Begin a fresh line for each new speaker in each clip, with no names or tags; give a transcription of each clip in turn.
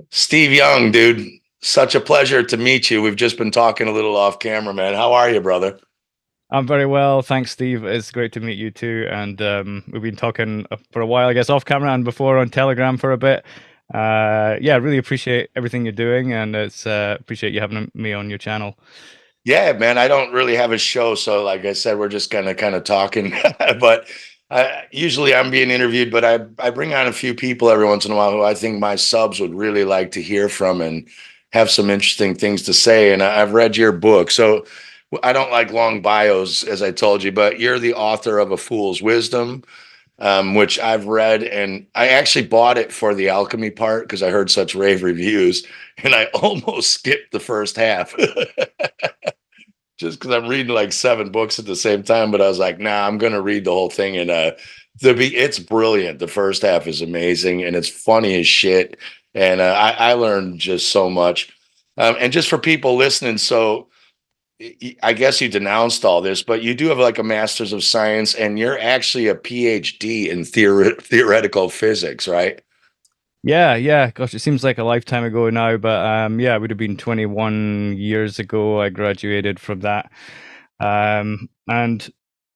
Steve Young, dude, such a pleasure to meet you. We've just been talking a little off camera, man. How are you, brother?
I'm very well, thanks, Steve. It's great to meet you too. And we've been talking for a while, I guess, off camera and before on Telegram for a bit. Yeah, really appreciate everything you're doing, and it's appreciate you having me on your channel.
Yeah, man, I don't really have a show, so like I said, we're just kind of talking. But usually I'm being interviewed, but I bring on a few people every once in a while who I think my subs would really like to hear from and have some interesting things to say. And I've read your book, so I don't like long bios, as I told you, but you're the author of A Fool's Wisdom, which I've read, and I actually bought it for the alchemy part because I heard such rave reviews, and I almost skipped the first half. Just because I'm reading like seven books at the same time. But I was like, nah, I'm gonna read the whole thing. And it's brilliant. The first half is amazing and it's funny as shit. And I learned just so much. And just for people listening, so I guess you denounced all this, but you do have like a master's of science, and you're actually a PhD in theoretical physics, right?
Yeah, yeah. Gosh, it seems like a lifetime ago now, but yeah, it would have been 21 years ago. I graduated from that, and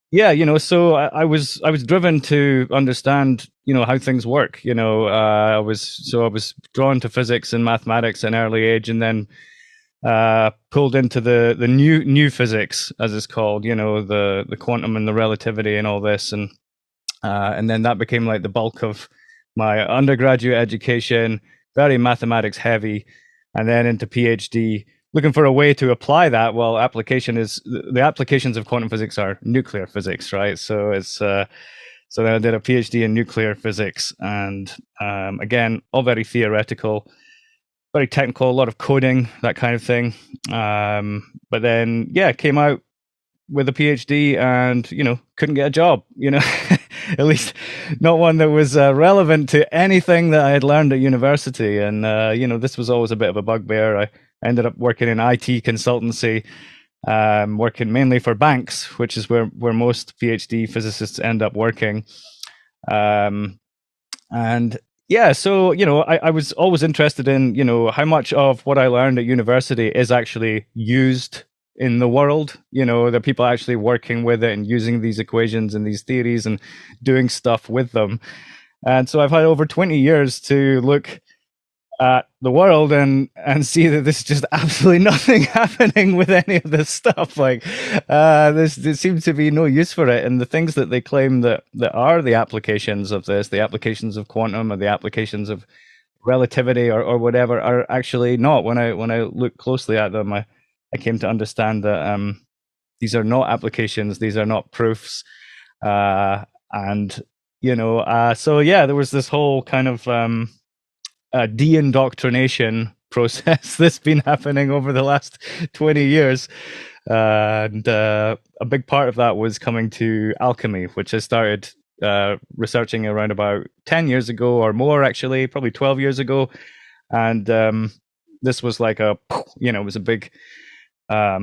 yeah, I was driven to understand, how things work. I was drawn to physics and mathematics at an early age, and then pulled into the new physics, as it's called. The quantum and the relativity and all this, and then that became like the bulk of my undergraduate education, very mathematics heavy, and then into PhD, looking for a way to apply that. Well, the applications of quantum physics are nuclear physics, right? So then I did a PhD in nuclear physics, and again, all very theoretical, very technical, a lot of coding, that kind of thing. But then, yeah, came out with a PhD and, couldn't get a job, at least not one that was relevant to anything that I had learned at university. And, this was always a bit of a bugbear. I ended up working in IT consultancy, working mainly for banks, which is where most PhD physicists end up working. And yeah, so I was always interested in how much of what I learned at university is actually used in the world. There are people actually working with it and using these equations and these theories and doing stuff with them. And so I've had over 20 years to look the world and see that there's just absolutely nothing happening with any of this stuff. Like there seems to be no use for it, and the things that they claim that are the applications of this, the applications of quantum or the applications of relativity or whatever, are actually not. When I look closely at them, I came to understand that these are not applications, these are not proofs, and so yeah, there was this whole kind of de-indoctrination process that's been happening over the last 20 years. And a big part of that was coming to alchemy, which I started researching around about 10 years ago or more, actually, probably 12 years ago. And this was like it was a big, yeah,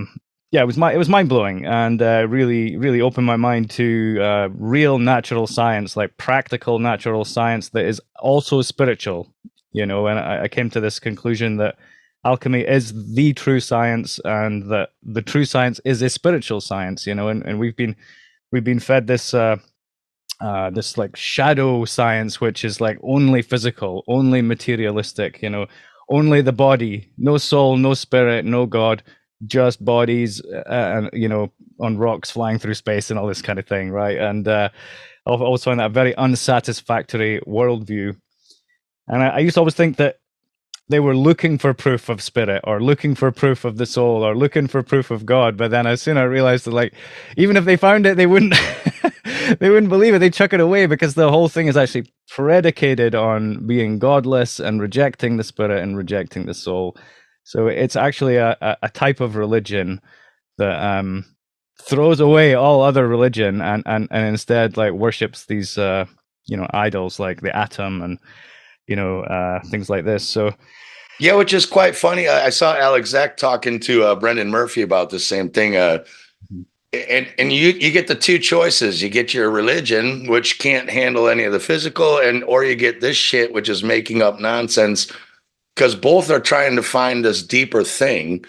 it was mind blowing, and really, really opened my mind to real natural science, like practical natural science that is also spiritual. And I came to this conclusion that alchemy is the true science, and that the true science is a spiritual science. And we've been fed this like shadow science, which is like only physical, only materialistic. Only the body, no soul, no spirit, no God, just bodies, and on rocks flying through space and all this kind of thing, right? And I've always found that a very unsatisfactory worldview. And I used to always think that they were looking for proof of spirit, or looking for proof of the soul, or looking for proof of God. But then as soon as I realized that, like, even if they found it, they wouldn't they wouldn't believe it. They'd chuck it away, because the whole thing is actually predicated on being godless and rejecting the spirit and rejecting the soul. So it's actually a type of religion that throws away all other religion, and instead like worships these idols like the atom and things like this. So
Yeah, which is quite funny. I saw Alex Zach talking to Brendan Murphy about the same thing. And you get the two choices. You get your religion, which can't handle any of the physical, or you get this shit, which is making up nonsense because both are trying to find this deeper thing,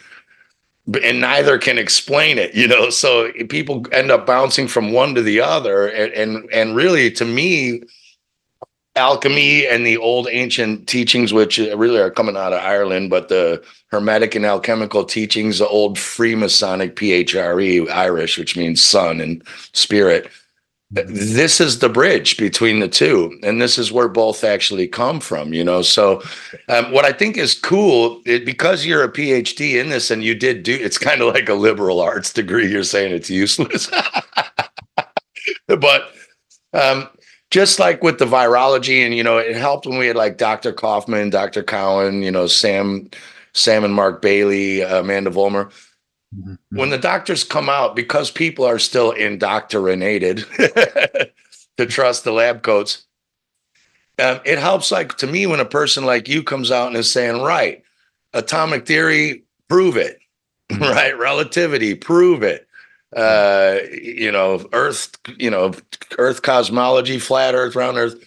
and neither can explain it, so people end up bouncing from one to the other. And really, to me, alchemy and the old ancient teachings, which really are coming out of Ireland, but the Hermetic and alchemical teachings, the old Freemasonic, PHRE, Irish, which means sun and spirit, this is the bridge between the two, and this is where both actually come from. So what I think is cool, because you're a PhD in this, and you did do, it's kind of like a liberal arts degree, you're saying it's useless. But just like with the virology, and it helped when we had like Dr. Kaufman, Dr. Cowan, Sam and Mark Bailey, Amanda Vollmer. When the doctors come out, because people are still indoctrinated to trust the lab coats, it helps, like, to me, when a person like you comes out and is saying, right, atomic theory, prove it, right? Relativity, prove it. Earth cosmology, flat Earth, round Earth.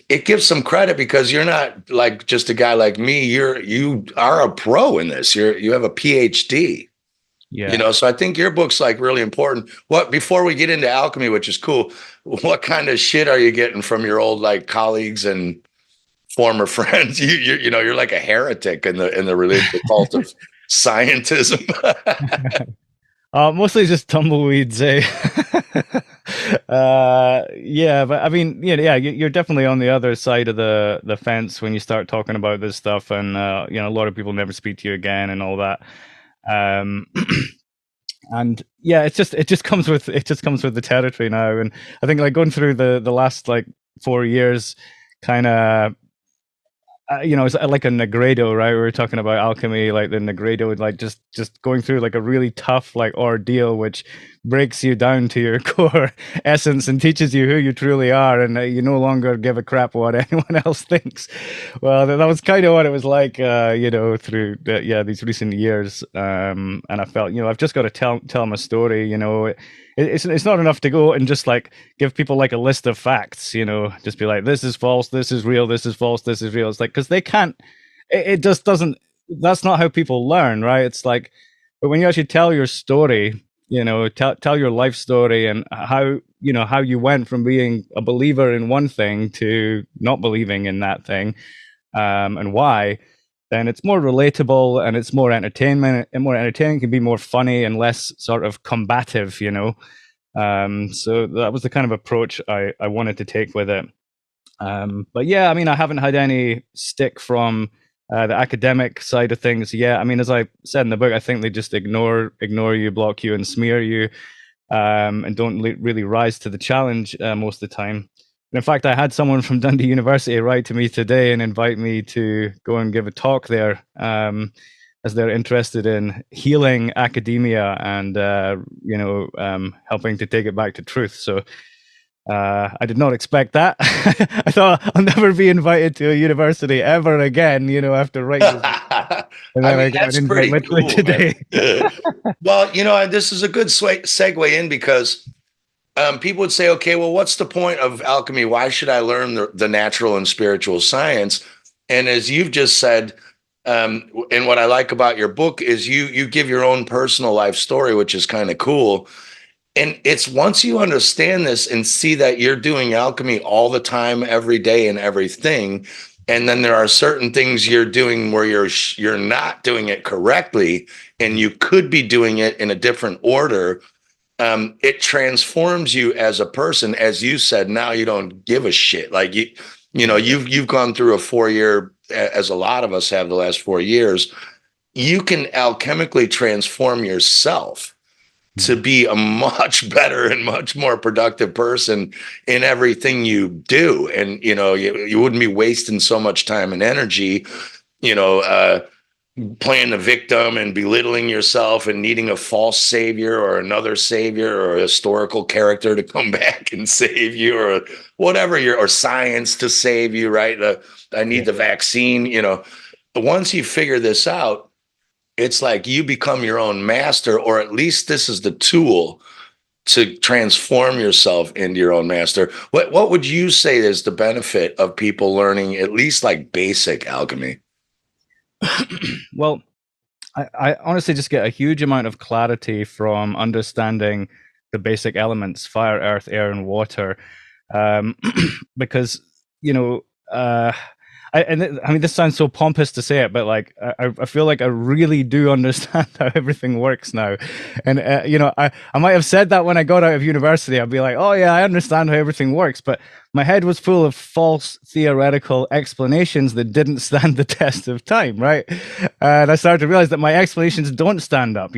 It gives some credit, because you're not like just a guy like me. You are a pro in this. You have a PhD.
Yeah.
So I think your book's like really important. Before we get into alchemy, which is cool, what kind of shit are you getting from your old like colleagues and former friends? You're like a heretic in the religious cult of scientism.
Mostly just tumbleweeds, eh? Yeah, but I mean, yeah, you're definitely on the other side of the fence when you start talking about this stuff, and a lot of people never speak to you again and all that. And yeah, it just comes with the territory now. And I think, like, going through the last like 4 years, kind of, it's like a Negredo, right? We were talking about alchemy, like the Negredo, like just going through like a really tough like ordeal, which breaks you down to your core essence and teaches you who you truly are, and you no longer give a crap what anyone else thinks. Well, that was kind of what it was like, through these recent years. And I felt, I've just got to tell my story. It's not enough to go and just like give people like a list of facts, just be like, this is false, this is real, this is false, this is real. It's like, because they can't, it just doesn't, that's not how people learn, right? It's like, but when you actually tell your story, tell your life story, and how you went from being a believer in one thing to not believing in that thing, and why, then it's more relatable, and it's more entertainment, and more entertaining, can be more funny and less sort of combative, so that was the kind of approach I wanted to take with it. But yeah, I mean, I haven't had any stick from the academic side of things yet. I mean, as I said in the book, I think they just ignore you, block you, and smear you, and don't really rise to the challenge most of the time. And in fact, I had someone from Dundee University write to me today and invite me to go and give a talk there, as they're interested in healing academia and helping to take it back to truth. So I did not expect that. I thought I'll never be invited to a university ever again, after writing this. And then I got
that's
an invite
pretty
literally
cool,
today.
Well, this is a good segue in, because people would say, okay, well, what's the point of alchemy? Why should I learn the natural and spiritual science? And as you've just said, and what I like about your book is you give your own personal life story, which is kind of cool. And it's once you understand this and see that you're doing alchemy all the time, every day, and everything, and then there are certain things you're doing where you're not doing it correctly, and you could be doing it in a different order. It transforms you as a person. As you said, now you don't give a shit. Like you've gone through a 4-year, as a lot of us have the last 4 years. You can alchemically transform yourself to be a much better and much more productive person in everything you do. And, you wouldn't be wasting so much time and energy, playing the victim and belittling yourself and needing a false savior or another savior or a historical character to come back and save you, or whatever, or science to save you, right? I need the vaccine, Once you figure this out, it's like you become your own master, or at least this is the tool to transform yourself into your own master. What would you say is the benefit of people learning at least like basic alchemy?
Well, I honestly just get a huge amount of clarity from understanding the basic elements: fire, earth, air, and water. Um, because you know, I mean, this sounds so pompous to say it, but like, I feel like I really do understand how everything works now. And I might have said that when I got out of university. I'd be like, oh yeah, I understand how everything works, but my head was full of false theoretical explanations that didn't stand the test of time, right? And I started to realize that my explanations don't stand up.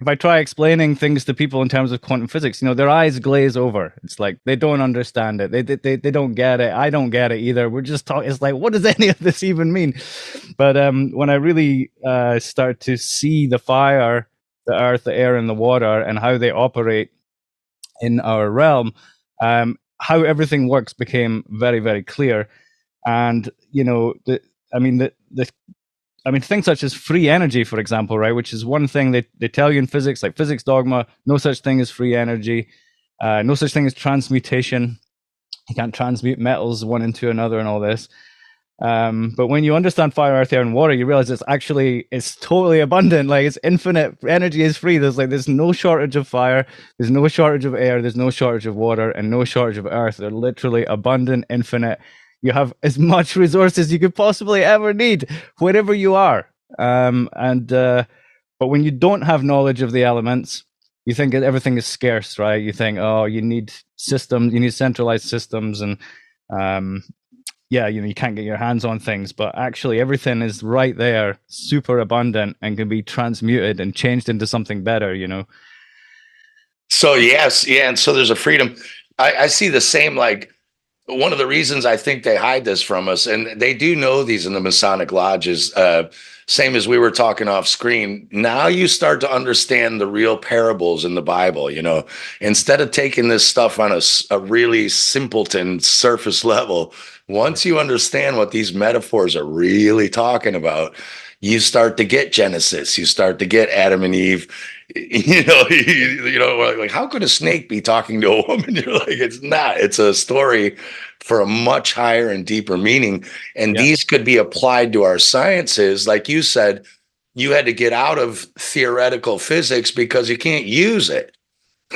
If I try explaining things to people in terms of quantum physics, their eyes glaze over. It's like they don't understand it. They don't get it. I don't get it either. We're just talking. It's like, what does any of this even mean? But when I really start to see the fire, the earth, the air, and the water, and how they operate in our realm, how everything works became very, very clear. And things such as free energy, for example, right, which is one thing they tell you in physics, like physics dogma: no such thing as free energy, no such thing as transmutation. You can't transmute metals one into another and all this. But when you understand fire, earth, air, and water, you realize it's totally abundant. Like, it's infinite. Energy is free. There's no shortage of fire. There's no shortage of air. There's no shortage of water, and no shortage of earth. They're literally abundant, infinite. You have as much resources you could possibly ever need, wherever you are. But when you don't have knowledge of the elements, you think that everything is scarce, right? You think, oh, you need systems, you need centralized systems, and you can't get your hands on things. But actually, everything is right there, super abundant, and can be transmuted and changed into something better.
So yes, yeah, and so there's a freedom. I see the same, like, one of the reasons I think they hide this from us, and they do know these in the Masonic lodges, same as we were talking off screen. Now you start to understand the real parables in the Bible. Instead of taking this stuff on a really simpleton surface level, once you understand what these metaphors are really talking about, you start to get Genesis, you start to get Adam and Eve. Like, how could a snake be talking to a woman? You're like, it's not. It's a story for a much higher and deeper meaning. And these could be applied to our sciences. Like you said, you had to get out of theoretical physics because you can't use it.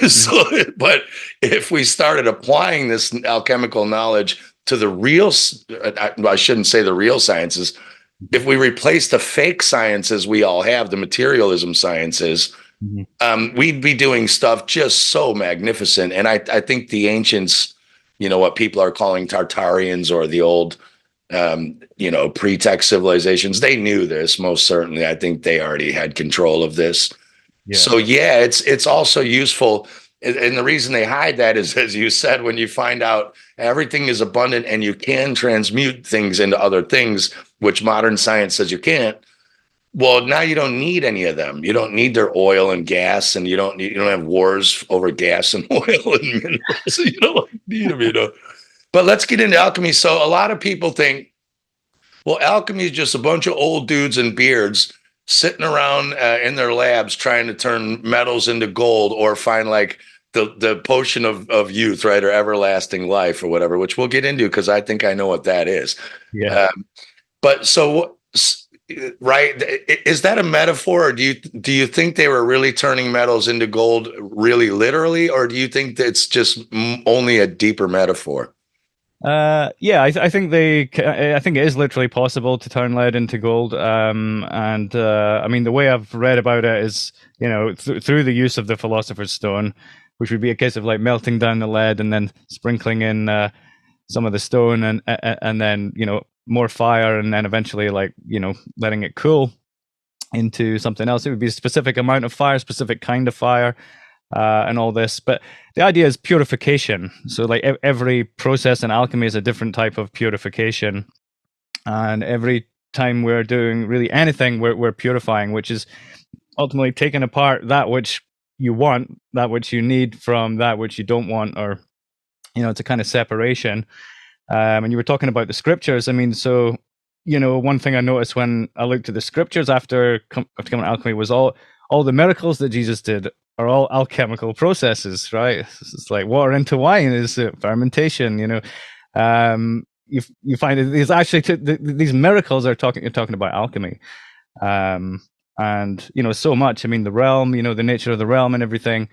So, but if we started applying this alchemical knowledge to the real, I shouldn't say the real sciences, if we replace the fake sciences we all have, the materialism sciences, we'd be doing stuff just so magnificent. And I think the ancients, what people are calling Tartarians, or the old, pre-tech civilizations, they knew this most certainly. I think they already had control of this. Yeah. So yeah, it's also useful. And the reason they hide that is, as you said, when you find out everything is abundant and you can transmute things into other things, which modern science says you can't. Well, now you don't need any of them. You don't need their oil and gas, and you don't have wars over gas and oil and minerals. You don't need them, But let's get into alchemy. So a lot of people think, well, alchemy is just a bunch of old dudes and beards sitting around in their labs trying to turn metals into gold, or find like the potion of youth, right, or everlasting life, or whatever, which we'll get into because I think I know what that is.
Yeah.
But so, right, is that a metaphor, or do you think they were really turning metals into gold, really literally, or do you think that's just only a deeper metaphor?
I think I think it is literally possible to turn lead into gold. I mean, the way I've read about it is, through the use of the Philosopher's Stone, which would be a case of like melting down the lead and then sprinkling in some of the stone, and then more fire, and then eventually letting it cool into something else. It would be a specific amount of fire, specific kind of fire. And all this, but the idea is purification. So like every process in alchemy is a different type of purification, and every time we're doing really anything, we're purifying, which is ultimately taking apart that which you want, that which you need, from that which you don't want, or it's a kind of separation. And you were talking about the scriptures. I mean, so one thing I noticed when I looked at the scriptures after coming to alchemy was all the miracles that Jesus did are all alchemical processes, right? It's like water into wine is fermentation, you find these actually these miracles are talking about alchemy, and so much. I mean, the realm, the nature of the realm and everything.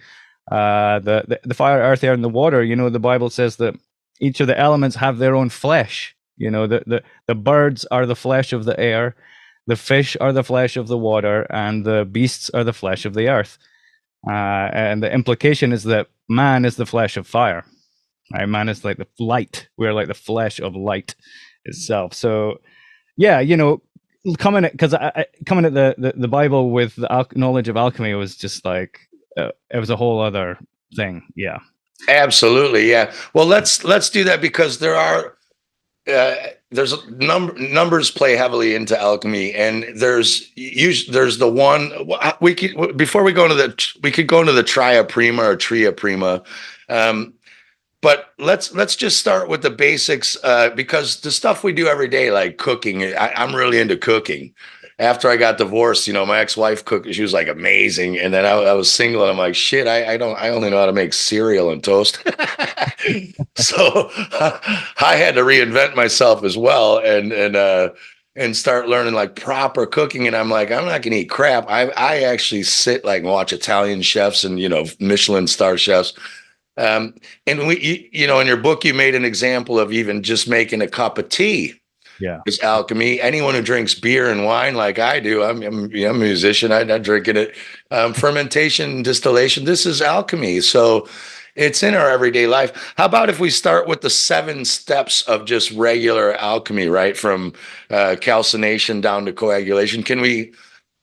The fire, earth, air, and the water. The Bible says that each of the elements have their own flesh. The birds are the flesh of the air, the fish are the flesh of the water, and the beasts are the flesh of the earth. And the implication is that man is the flesh of fire. Right? Man is like the light. We're like the flesh of light itself. So, yeah, coming at the Bible with the knowledge of alchemy was just like it was a whole other thing. Yeah.
Absolutely, yeah. Well, let's do that because there's numbers play heavily into alchemy, and there's the one we could before we go into we could go into the Tria Prima or Tria Prima, but let's just start with the basics because the stuff we do every day, like cooking, I'm really into cooking. After I got divorced, my ex-wife cooked. She was like amazing, and then I was single, and I'm like, shit, I only know how to make cereal and toast. So I had to reinvent myself as well, and start learning like proper cooking. And I'm like, I'm not gonna eat crap. I actually sit like and watch Italian chefs and Michelin star chefs. And in your book, you made an example of even just making a cup of tea.
Yeah,
it's alchemy. Anyone who drinks beer and wine like I do, I'm a musician. I'm drinking it. Fermentation, distillation. This is alchemy. So it's in our everyday life. How about if we start with the 7 steps of just regular alchemy, right? From calcination down to coagulation. Can we?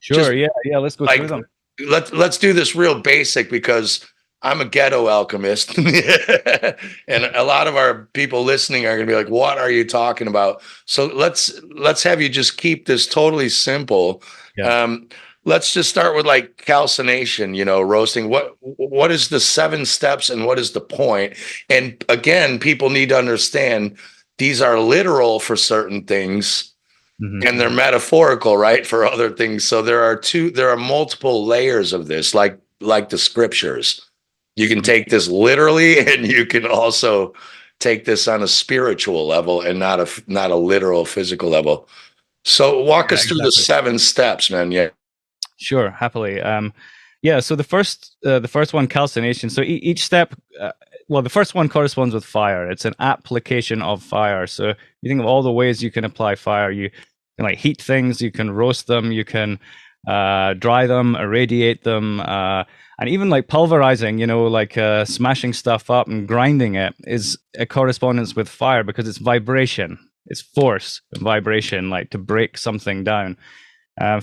Sure. Yeah. Let's go through them.
Let's do this real basic because I'm a ghetto alchemist, and a lot of our people listening are going to be like, "What are you talking about?" So let's have you just keep this totally simple. Yeah. Let's just start with like calcination, roasting. What is the 7 steps and what is the point? And again, people need to understand these are literal for certain things. Mm-hmm. And they're metaphorical, right, for other things. So there are multiple layers of this, like the scriptures. You can take this literally, and you can also take this on a spiritual level and not a literal physical level. So walk us through the 7 steps, man. Yeah.
Sure, happily. So the first one, calcination. So each step, the first one corresponds with fire. It's an application of fire. So you think of all the ways you can apply fire. You can like heat things, you can roast them, you can dry them, irradiate them, and even like pulverizing, smashing stuff up and grinding it is a correspondence with fire because it's vibration, it's force and vibration, like to break something down.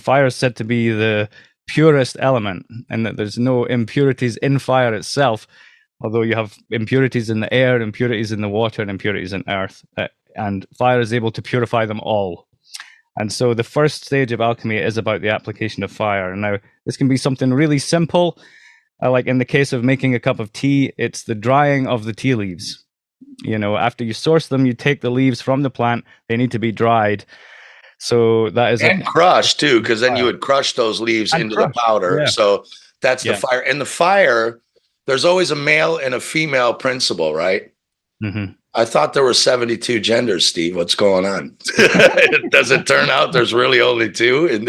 Fire is said to be the purest element, and that there's no impurities in fire itself, although you have impurities in the air, impurities in the water, and impurities in earth, and fire is able to purify them all. And so the first stage of alchemy is about the application of fire. Now, this can be something really simple, like in the case of making a cup of tea, it's the drying of the tea leaves. After you source them, you take the leaves from the plant, they need to be dried. So that is
crushed too, because then you would crush those leaves into the powder. Yeah. So that's the fire. And the fire, there's always a male and a female principle, right? Mm-hmm. I thought there were 72 genders, Steve. What's going on? Does it turn out there's really only 2?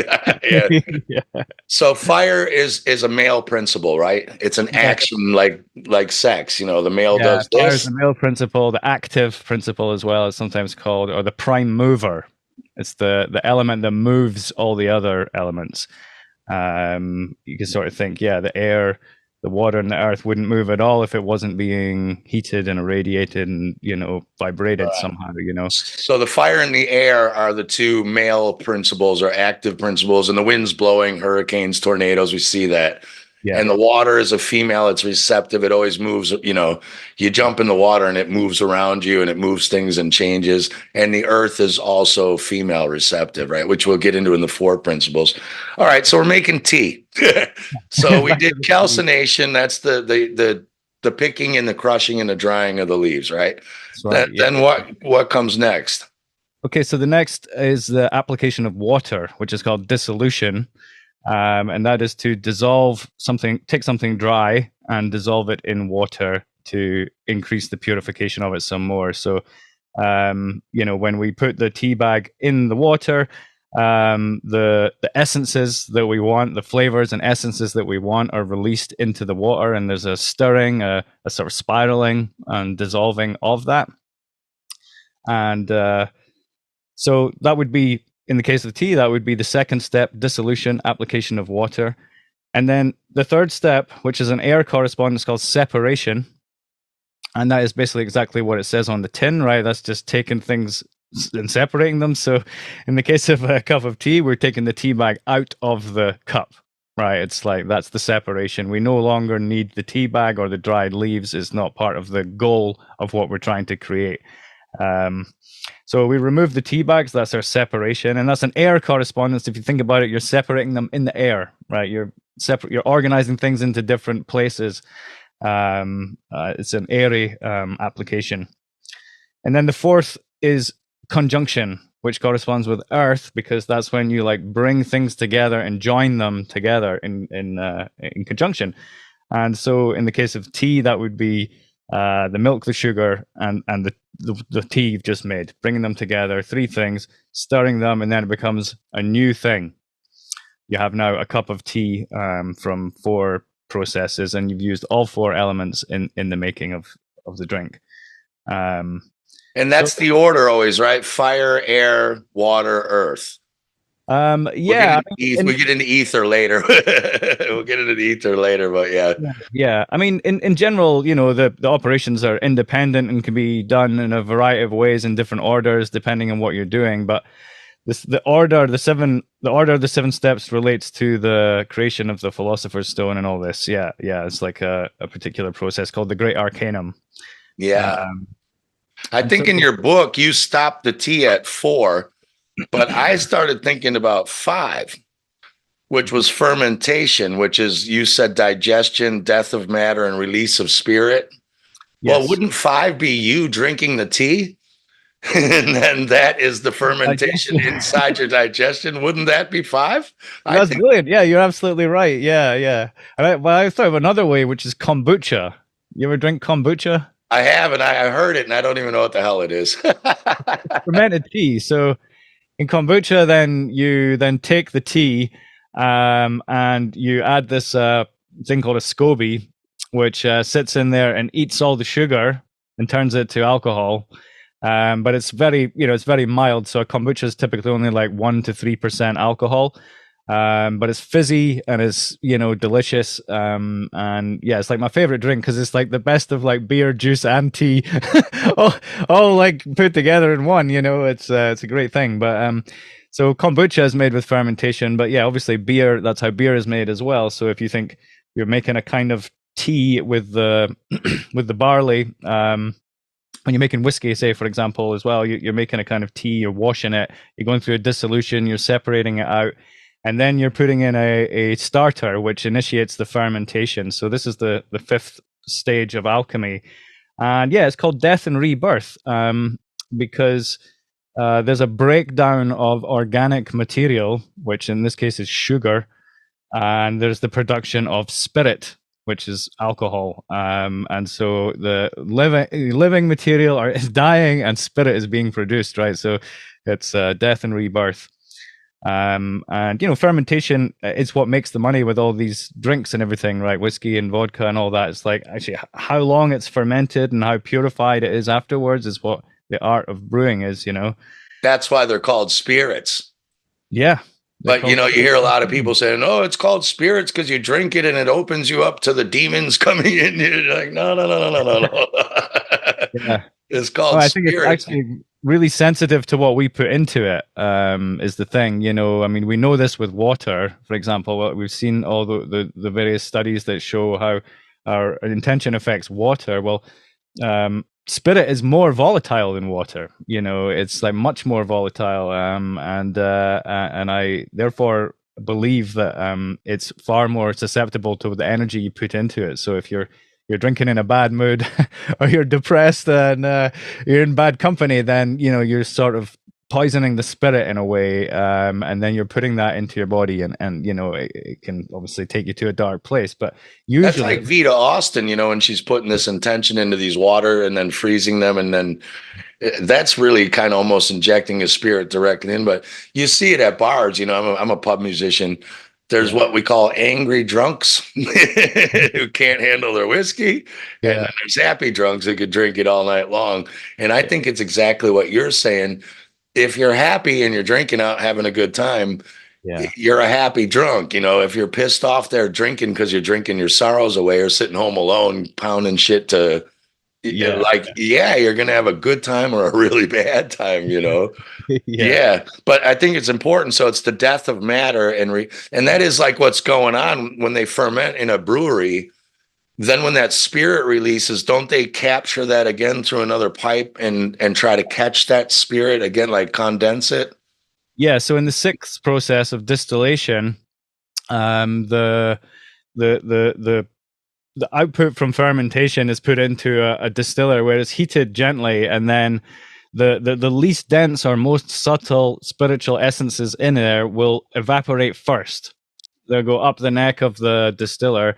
Yeah. So fire is a male principle, right? It's an action like sex. The male does this.
Fire is the male principle. The active principle as well is sometimes called, or the prime mover. It's the element that moves all the other elements. You can sort of think, the air, the water, and the earth wouldn't move at all if it wasn't being heated and irradiated and vibrated somehow.
So the fire and the air are the 2 male principles or active principles, and the wind's blowing, hurricanes, tornadoes. We see that. Yeah. And the water is a female. It's receptive. It always moves. You jump in the water and it moves around you and it moves things and changes. And the earth is also female receptive, right? Which we'll get into in the 4 principles. All right. So we're making tea. So we did calcination. That's the picking and the crushing and the drying of the leaves, right? Right. Then what comes next?
Okay. So the next is the application of water, which is called dissolution. And that is to dissolve something, take something dry and dissolve it in water to increase the purification of it some more. So When we put the tea bag in the water, the essences that we want, the flavors and essences that we want, are released into the water, and there's a stirring, a sort of spiraling and dissolving of that. And so that would be, in the case of tea, that would be the second step: dissolution, application of water. And then the third step, which is an air correspondence, called separation. And that is basically exactly what it says on the tin, right? That's just taking things and separating them. So in the case of a cup of tea, we're taking the tea bag out of the cup, right? It's like, that's the separation. We no longer need the tea bag, or the dried leaves is not part of the goal of what we're trying to create. So we remove the tea bags. That's our separation, and that's an air correspondence. If you think about it, you're separating them in the air, right? You're organizing things into different places. It's an airy application. And then the fourth is conjunction, which corresponds with earth, because that's when you like bring things together and join them together in conjunction. And so in the case of tea, that would be the milk, the sugar, and the tea you've just made, bringing them together, three things, stirring them, and then it becomes a new thing. You have now a cup of tea from 4 processes, and you've used all 4 elements in the making of the drink.
And that's the order always, right? Fire, air, water, earth.
Yeah,
we get into ether later. We'll get into the ether later, but
yeah. I mean, in general, the operations are independent and can be done in a variety of ways in different orders depending on what you're doing. But the order of the 7 steps relates to the creation of the Philosopher's Stone and all this. Yeah. It's like a particular process called the Great Arcanum.
Yeah. I think in your book you stopped the tea at 4. But I started thinking about 5, which was fermentation, which is, you said, digestion, death of matter, and release of spirit. Yes. Well, wouldn't 5 be you drinking the tea? And then that is the fermentation inside your digestion. Wouldn't that be 5?
That's brilliant. Yeah, you're absolutely right. Yeah. I thought of another way, which is kombucha. You ever drink kombucha?
I have, and I heard it, and I don't even know what the hell it is.
Fermented tea. So in kombucha, then you take the tea and you add this thing called a SCOBY, which sits in there and eats all the sugar and turns it to alcohol. But it's very, it's very mild. So a kombucha is typically only like 1 to 3% alcohol. But it's fizzy and it's, delicious. And yeah, it's like my favorite drink because it's like the best of like beer, juice, and tea, all like put together in one. It's a great thing. But so kombucha is made with fermentation. But yeah, obviously beer. That's how beer is made as well. So if you think you're making a kind of tea with the with the barley, when you're making whiskey, say for example, as well, you're making a kind of tea. You're washing it. You're going through a dissolution. You're separating it out. And then you're putting in a starter, which initiates the fermentation. So this is the 5th stage of alchemy. And yeah, it's called death and rebirth because there's a breakdown of organic material, which in this case is sugar. And there's the production of spirit, which is alcohol. And so the living material is dying and spirit is being produced, right? So it's death and rebirth. And fermentation is what makes the money with all these drinks and everything, right? Whiskey and vodka and all that. It's like actually how long it's fermented and how purified it is afterwards is what the art of brewing is.
That's why they're called spirits.
Yeah.
But you hear a lot of people saying, "Oh, it's called spirits because you drink it and it opens you up to the demons coming in." You're like, no.
Yeah.
It's called spirits.
I think it's actually really sensitive to what we put into it, is the thing. I mean, we know this with water, for example. We've seen all the various studies that show how our intention affects water. Well, spirit is more volatile than water. It's like much more volatile, and I therefore believe that it's far more susceptible to the energy you put into it. So if you're drinking in a bad mood or you're depressed and you're in bad company, then you're sort of poisoning the spirit in a way, and then you're putting that into your body, and it can obviously take you to a dark place. But
That's
usually,
like Vita Austin, when she's putting this intention into these water and then freezing them, and then that's really kind of almost injecting a spirit directly in. But you see it at bars. I'm a pub musician. There's what we call angry drunks who can't handle their whiskey. And then there's happy drunks who could drink it all night long. And I think it's exactly what you're saying. If you're happy and you're drinking out, having a good time, you're a happy drunk. If you're pissed off there drinking because you're drinking your sorrows away, or sitting home alone pounding shit to, you're going to have a good time or a really bad time. But I think it's important. So it's the death of matter, and that is like what's going on when they ferment in a brewery. Then when that spirit releases, don't they capture that again through another pipe and try to catch that spirit again, like condense it?
Yeah. So in the sixth process of distillation, the output from fermentation is put into a distiller where it's heated gently, and then the least dense or most subtle spiritual essences in there will evaporate first. They'll go up the neck of the distiller,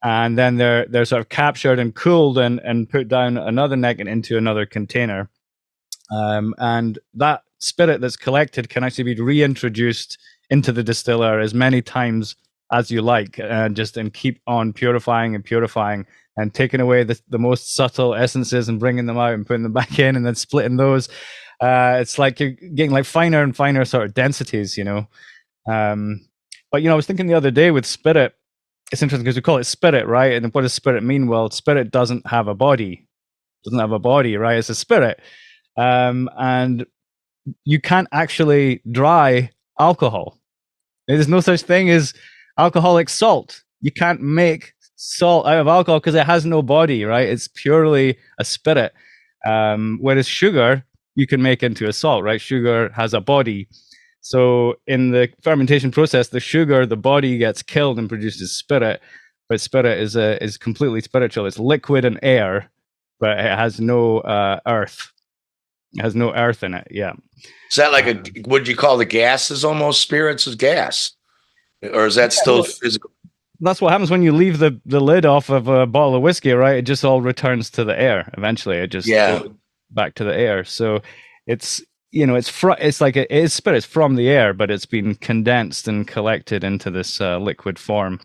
and then they're sort of captured and cooled and put down another neck and into another container. And that spirit that's collected can actually be reintroduced into the distiller as many times as you like, and keep on purifying and taking away the most subtle essences and bringing them out and putting them back in, and then splitting those. It's like you're getting like finer and finer sort of densities, But I was thinking the other day with spirit, it's interesting because we call it spirit, right? And what does spirit mean? Well, spirit doesn't have a body. Right? It's a spirit. And you can't actually dry alcohol. There's no such thing as alcoholic salt. You can't make salt out of alcohol because it has no body, right? It's purely a spirit. Whereas sugar, you can make into a salt, right? Sugar has a body. So in the fermentation process, the sugar, the body gets killed and produces spirit. But spirit is completely spiritual. It's liquid and air, but it has no earth. It has no earth in it. Yeah.
Is that like would you call the gases almost spirits as gas? Or is that still physical?
That's what happens when you leave the lid off of a bottle of whiskey, right? It just all returns to the air. Eventually, it just goes back to the air. So it's it's like it is spirits from the air, but it's been condensed and collected into this liquid form.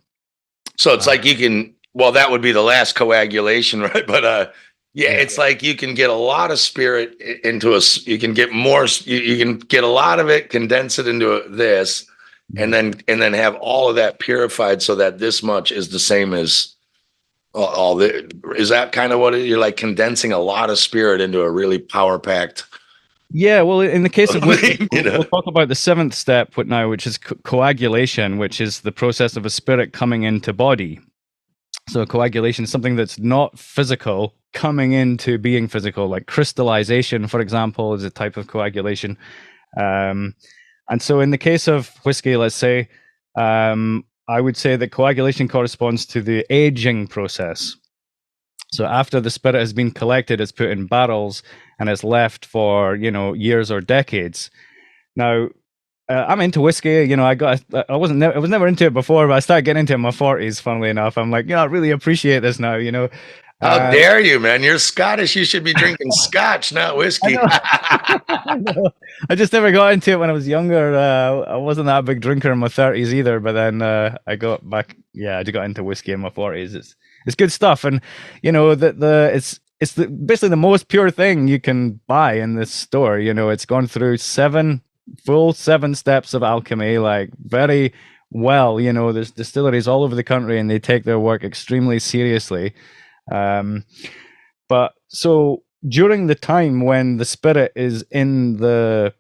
So it's like that would be the last coagulation, right? But it's like you can get a lot of spirit into you can get more, you can get a lot of it, condense it into this, and then have all of that purified so that this much is the same as is that kind of what you're like, condensing a lot of spirit into a really power packed?
Yeah, well, in the case of whiskey, we'll talk about the seventh step now, which is coagulation, which is the process of a spirit coming into body. So coagulation is something that's not physical coming into being physical, like crystallization, for example, is a type of coagulation. And so in the case of whiskey, let's say, I would say that coagulation corresponds to the aging process. So after the spirit has been collected, it's put in barrels and it's left for, years or decades. Now, I'm into whiskey. I was never into it before, but I started getting into it in my 40s, funnily enough. I'm like, I really appreciate this now,
How dare you, man? You're Scottish. You should be drinking scotch, not whiskey.
I just never got into it when I was younger. I wasn't that big drinker in my 30s either, but then I got back. Yeah, I got into whiskey in my 40s. It's good stuff, and it's basically the most pure thing you can buy in this store. It's gone through seven steps of alchemy, like very well. There's distilleries all over the country, and they take their work extremely seriously. But so during the time when the spirit is in the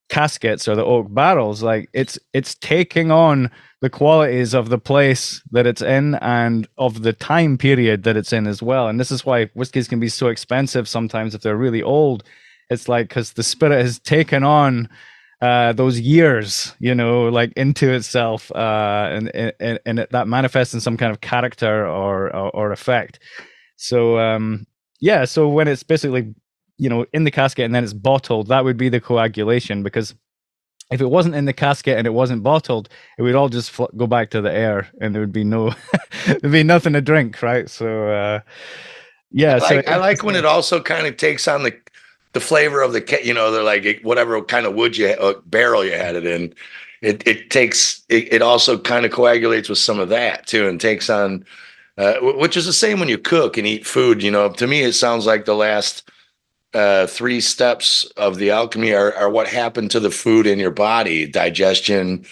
caskets or the oak barrels, like it's taking on the qualities of the place that it's in and of the time period that it's in as well. And this is why whiskeys can be so expensive sometimes if they're really old. It's like because the spirit has taken on those years, like into itself, and that manifests in some kind of character or effect. So so when it's basically in the casket and then it's bottled, that would be the coagulation, because if it wasn't in the casket and it wasn't bottled, it would all just go back to the air, and there would be there'd be nothing to drink, right? So, yeah.
I like when it also kind of takes on the flavor of the, they're like whatever kind of wood barrel you had it in. It also kind of coagulates with some of that too, and takes on, which is the same when you cook and eat food. To me, it sounds like the last 3 steps of the alchemy are what happened to the food in your body: digestion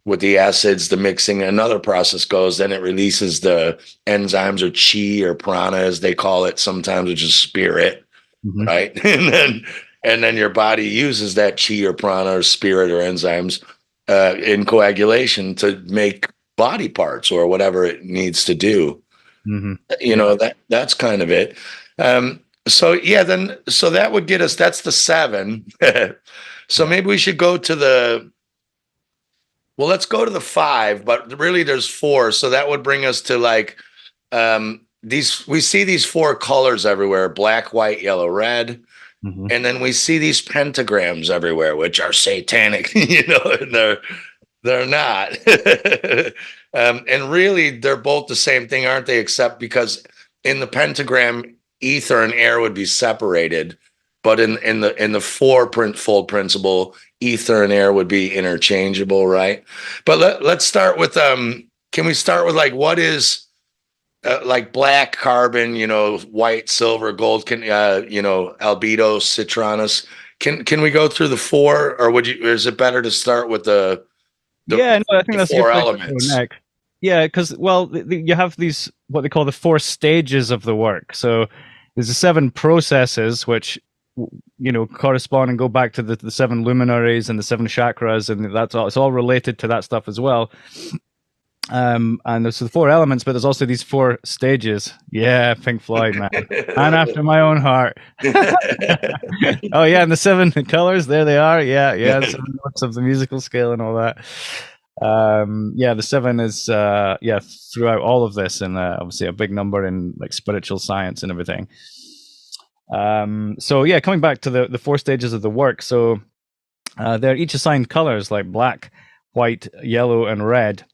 with the acids, the mixing. Another process goes, then it releases the enzymes, or chi, or prana as they call it sometimes, which is spirit, right? And then your body uses that chi or prana or spirit or enzymes in coagulation to make body parts or whatever it needs to do. That's kind of it. So that would get us, that's the 7. So maybe we should go to let's go to the 5, but really there's 4. So that would bring us to like, we see these 4 colors everywhere: black, white, yellow, red. And then we see these pentagrams everywhere, which are satanic, and they're not. And really they're both the same thing, aren't they? Except because in the pentagram, ether and air would be separated, but in the fold principle, ether and air would be interchangeable, right? But let's start with can we start with like, what is like black, carbon, white, silver, gold, albedo, citrinitas? Can we go through the 4, or is it better to start with the
I think that's
4 elements?
Yeah, because you have these, what they call the 4 stages of the work. So there's the 7 processes, which correspond and go back to the 7 luminaries and the 7 chakras, and it's all related to that stuff as well. And there's the 4 elements, but there's also these 4 stages. Yeah, Pink Floyd, man, and after my own heart. Oh yeah, and the 7 colors, there they are. Yeah, 7 notes of the musical scale and all that. The 7 is throughout all of this, and obviously a big number in like spiritual science and everything. Coming back to the 4 stages of the work. So they're each assigned colors like black, white, yellow, and red.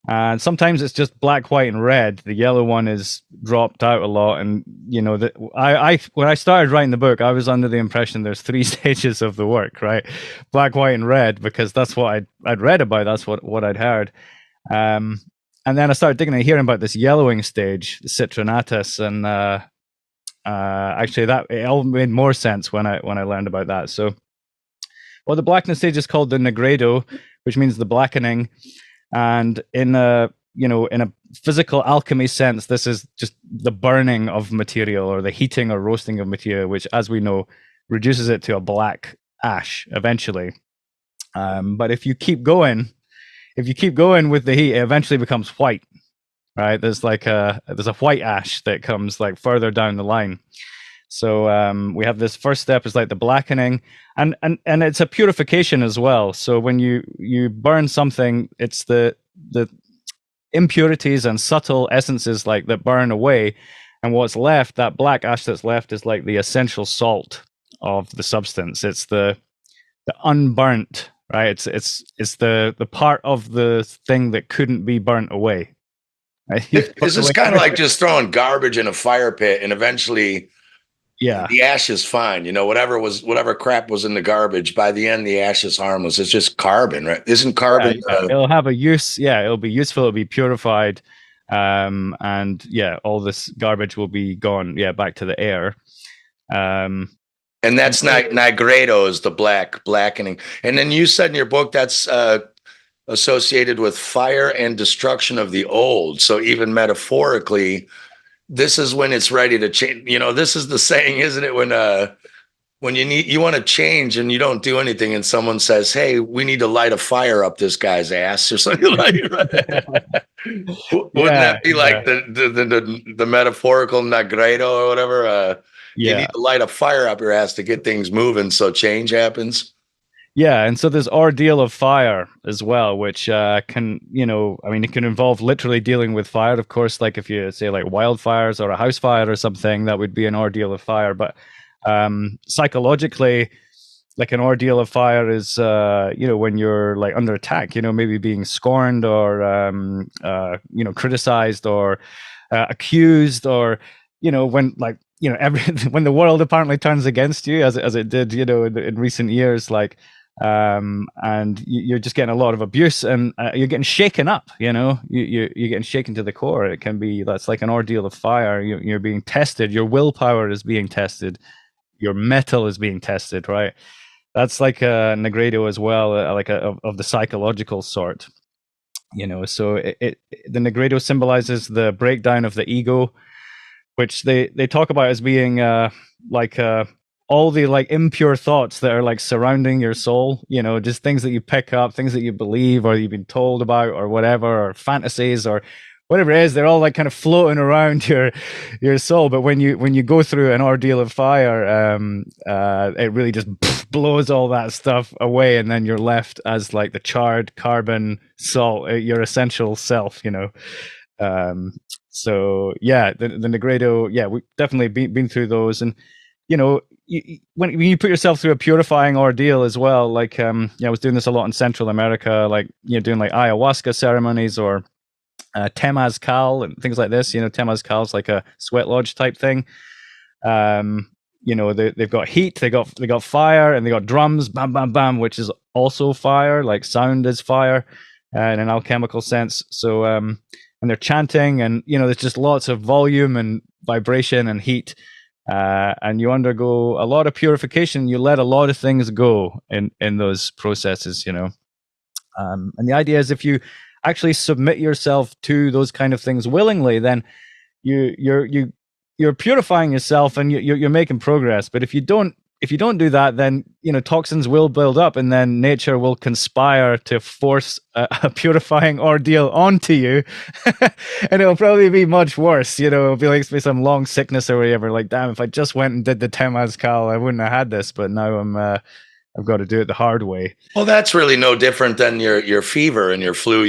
And sometimes it's just black, white, and red. The yellow one is dropped out a lot. And when I started writing the book, I was under the impression there's 3 stages of the work, right? Black, white, and red, because that's what I'd read about. That's what I'd heard. And then I started digging and hearing about this yellowing stage, the Citrinitas, and actually that it all made more sense when I learned about that. So, the blackness stage is called the Negredo, which means the blackening. And in a physical alchemy sense, this is just the burning of material, or the heating or roasting of material, which, as we know, reduces it to a black ash eventually. But if you keep going with the heat, it eventually becomes white, right? There's a white ash that comes like further down the line. So we have this first step is like the blackening, and it's a purification as well. So when you burn something, it's the impurities and subtle essences like that burn away, and what's left, that black ash that's left, is like the essential salt of the substance. It's the unburnt, right? It's the part of the thing that couldn't be burnt away. Right?
This is kind of like just throwing garbage in a fire pit, and eventually, the ash is fine. Whatever crap was in the garbage, by the end, the ash is harmless. It's just carbon, right? Isn't carbon?
It'll have a use. Yeah, it'll be useful. It'll be purified. And all this garbage will be gone. Yeah, back to the air.
And that's Negredo is the blackening. And then you said in your book that's associated with fire and destruction of the old. So even metaphorically, this is when it's ready to change. This is the saying, isn't it? When you want to change and you don't do anything, and someone says, "Hey, we need to light a fire up this guy's ass," or something like that. Wouldn't that be like the metaphorical Negredo or whatever? You need to light a fire up your ass to get things moving, so change happens.
Yeah, and so there's ordeal of fire as well, which can, it can involve literally dealing with fire. Of course, like if you say like wildfires or a house fire or something, that would be an ordeal of fire. But Psychologically, like an ordeal of fire is, when you're like under attack, maybe being scorned or, criticized or accused, or, when like, every when the world apparently turns against you, as it did, in recent years, like, and you're just getting a lot of abuse, and you're getting shaken up. You're getting shaken to the core. It can be, that's like an ordeal of fire. You're being tested. Your willpower is being tested. Your metal is being tested, right? That's like a Negredo as well, of the psychological sort. So the Negredo symbolizes the breakdown of the ego, which they talk about as being all the like impure thoughts that are like surrounding your soul, just things that you pick up, things that you believe or you've been told about or whatever, or fantasies or whatever it is. They're all like kind of floating around your soul. But when you go through an ordeal of fire, it really just blows all that stuff away, and then you're left as like the charred carbon salt, your essential self. So yeah, the Negredo, yeah, we've definitely been through those. And when you put yourself through a purifying ordeal as well, like I was doing this a lot in Central America, like doing like ayahuasca ceremonies or temazcal and things like this. Temazcal is like a sweat lodge type thing. They've got heat, they got fire, and they got drums, bam bam bam, which is also fire. Like sound is fire in an alchemical sense. So and they're chanting, and there's just lots of volume and vibration and heat, and you undergo a lot of purification. You let a lot of things go in those processes, and the idea is if you actually submit yourself to those kind of things willingly, then you're purifying yourself and you're making progress. But if you don't do that, then toxins will build up, and then nature will conspire to force a purifying ordeal onto you, and it'll probably be much worse. It'll be like some long sickness or whatever. Like, damn, if I just went and did the temazcal, I wouldn't have had this. But now I've got to do it the hard way.
Well, that's really no different than your fever and your flu.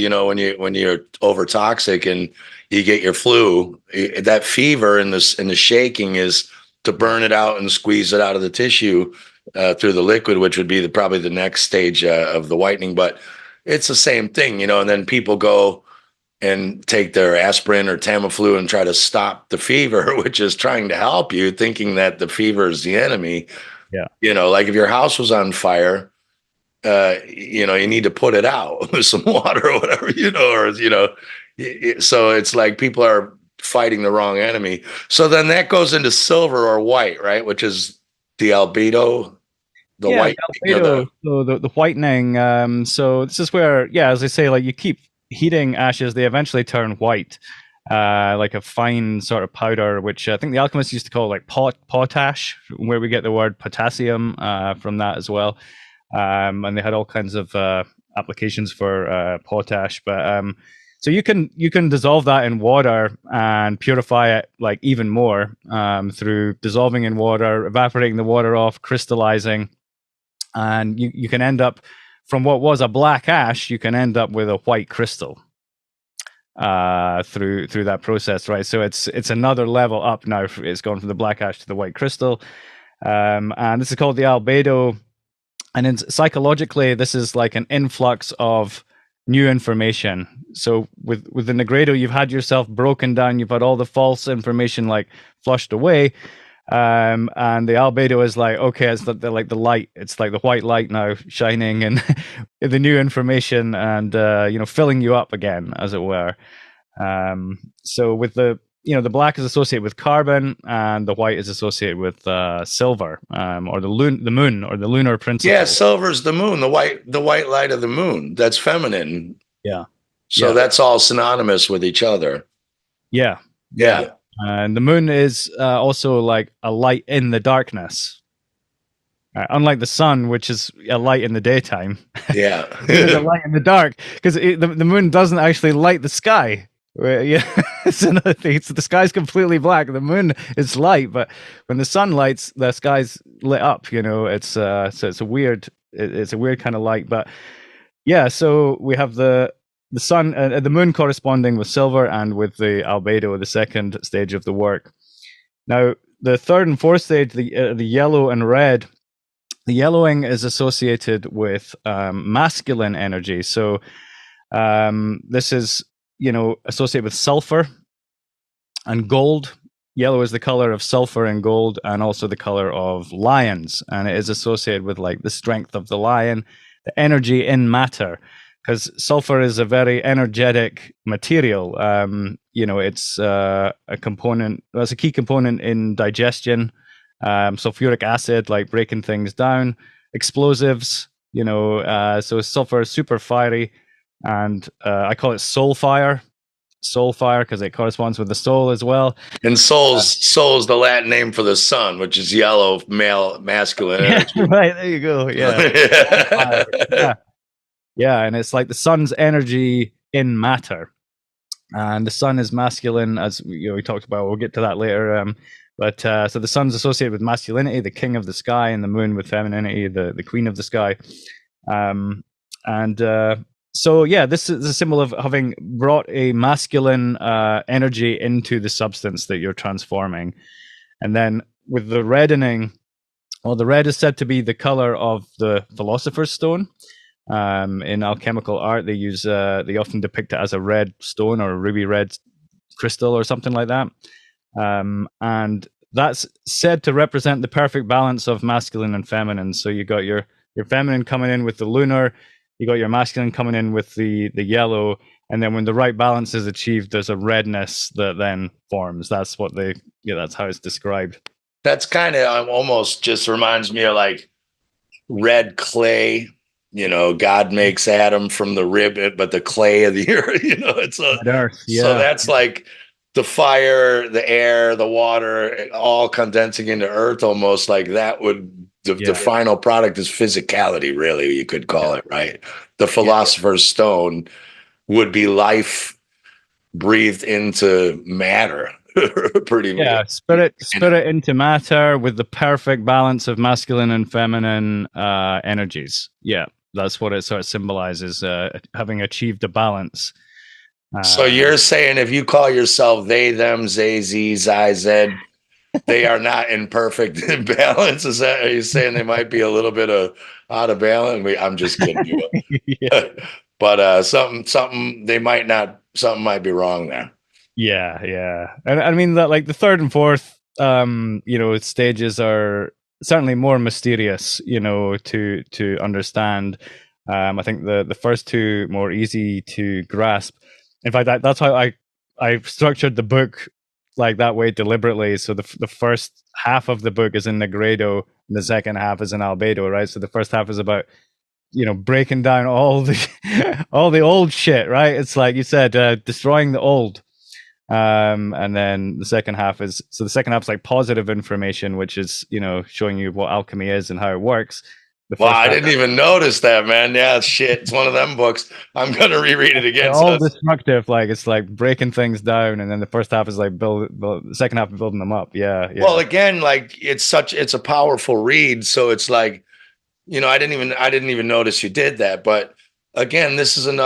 When you're over toxic and you get your flu, that fever and the shaking is to burn it out and squeeze it out of the tissue through the liquid, which would be probably the next stage of the whitening. But it's the same thing, and then people go and take their aspirin or Tamiflu and try to stop the fever, which is trying to help you, thinking that the fever is the enemy.
Yeah.
Like if your house was on fire, you need to put it out with some water or whatever, so it's like people are fighting the wrong enemy. So then that goes into silver or white, right? Which is the albedo, the white.
The albedo, so the whitening. So this is where, as I say, like you keep heating ashes, they eventually turn white, like a fine sort of powder, which I think the alchemists used to call like potash, where we get the word potassium from that as well. And they had all kinds of applications for potash, but so you can dissolve that in water and purify it like even more through dissolving in water, evaporating the water off, crystallizing, and you can end up from what was a black ash, you can end up with a white crystal through that process, right? So it's another level up now. It's gone from the black ash to the white crystal, and this is called the albedo. And psychologically, this is like an influx of new information. So with the Negredo, you've had yourself broken down. You've had all the false information like flushed away, and the albedo is like, okay, it's like the light. It's like the white light now shining, and the new information, and filling you up again, as it were. So with the black is associated with carbon, and the white is associated with silver, or the moon, or the lunar principle.
Yeah, silver's the moon, the white light of the moon. That's feminine.
Yeah.
So that's all synonymous with each other.
Yeah. And the moon is also like a light in the darkness. Unlike the sun, which is a light in the daytime.
Yeah.
It's a light in the dark, because the moon doesn't actually light the sky. Yeah, it's another thing. The sky's completely black. The moon is light, but when the sun lights, the sky's lit up. It's so it's a weird kind of light. But yeah, so we have the sun, the moon corresponding with silver, and with the albedo, the second stage of the work. Now, the third and fourth stage, the yellow and red. The yellowing is associated with masculine energy. So this is, associated with sulfur and gold. Yellow is the color of sulfur and gold, and also the color of lions. And it is associated with like the strength of the lion, the energy in matter, because sulfur is a very energetic material. It's a component. It's a key component in digestion. Sulfuric acid, like breaking things down, explosives. So sulfur is super fiery, and I call it soul fire because it corresponds with the soul as well.
And soul's the Latin name for the sun, which is yellow, masculine energy.
Right, there you go. Yeah, and it's like the sun's energy in matter, and the sun is masculine, as we talked about. We'll get to that later. But so the sun's associated with masculinity, the king of the sky, and the moon with femininity, the queen of the sky. So yeah, this is a symbol of having brought a masculine energy into the substance that you're transforming. And then with the reddening, well, the red is said to be the color of the Philosopher's Stone. In alchemical art, they often depict it as a red stone or a ruby red crystal or something like that. And that's said to represent the perfect balance of masculine and feminine. So you got your feminine coming in with the lunar, you got your masculine coming in with the yellow, and then when the right balance is achieved, there's a redness that then forms. That's that's how it's described.
That's kind of almost just reminds me of like red clay. God makes Adam from the rib, but the clay of the earth. It's
earth, yeah.
So that's like the fire, the air, the water, all condensing into earth. Almost like that would. The final product is physicality, really, you could call it, right? The Philosopher's Stone would be life breathed into matter, pretty much.
Yeah, spirit into matter with the perfect balance of masculine and feminine energies. Yeah, that's what it sort of symbolizes, having achieved a balance.
So you're saying if you call yourself they, them, zay, z, zi, z, they are not in perfect balance. Are you saying they might be a little bit out of balance? I'm just kidding you. Yeah. But something might be wrong there.
Yeah. And I mean that like the third and fourth stages are certainly more mysterious, to understand. I think the first two more easy to grasp. In fact, that's how I structured the book like that way deliberately. So the first half of the book is in Negredo, and the second half is in Albedo, right? So the first half is about breaking down all the all the old shit, right? It's like you said, destroying the old. And then the second half is like positive information, which is showing you what alchemy is and how it works.
Wow, I didn't even notice that, man. Yeah, shit. It's one of them books. I'm gonna reread it again.
All destructive, like it's like breaking things down, and then the first half is like the second half is building them up. Yeah.
Well, again, like it's a powerful read. So it's like, I didn't even notice you did that. But again, this is an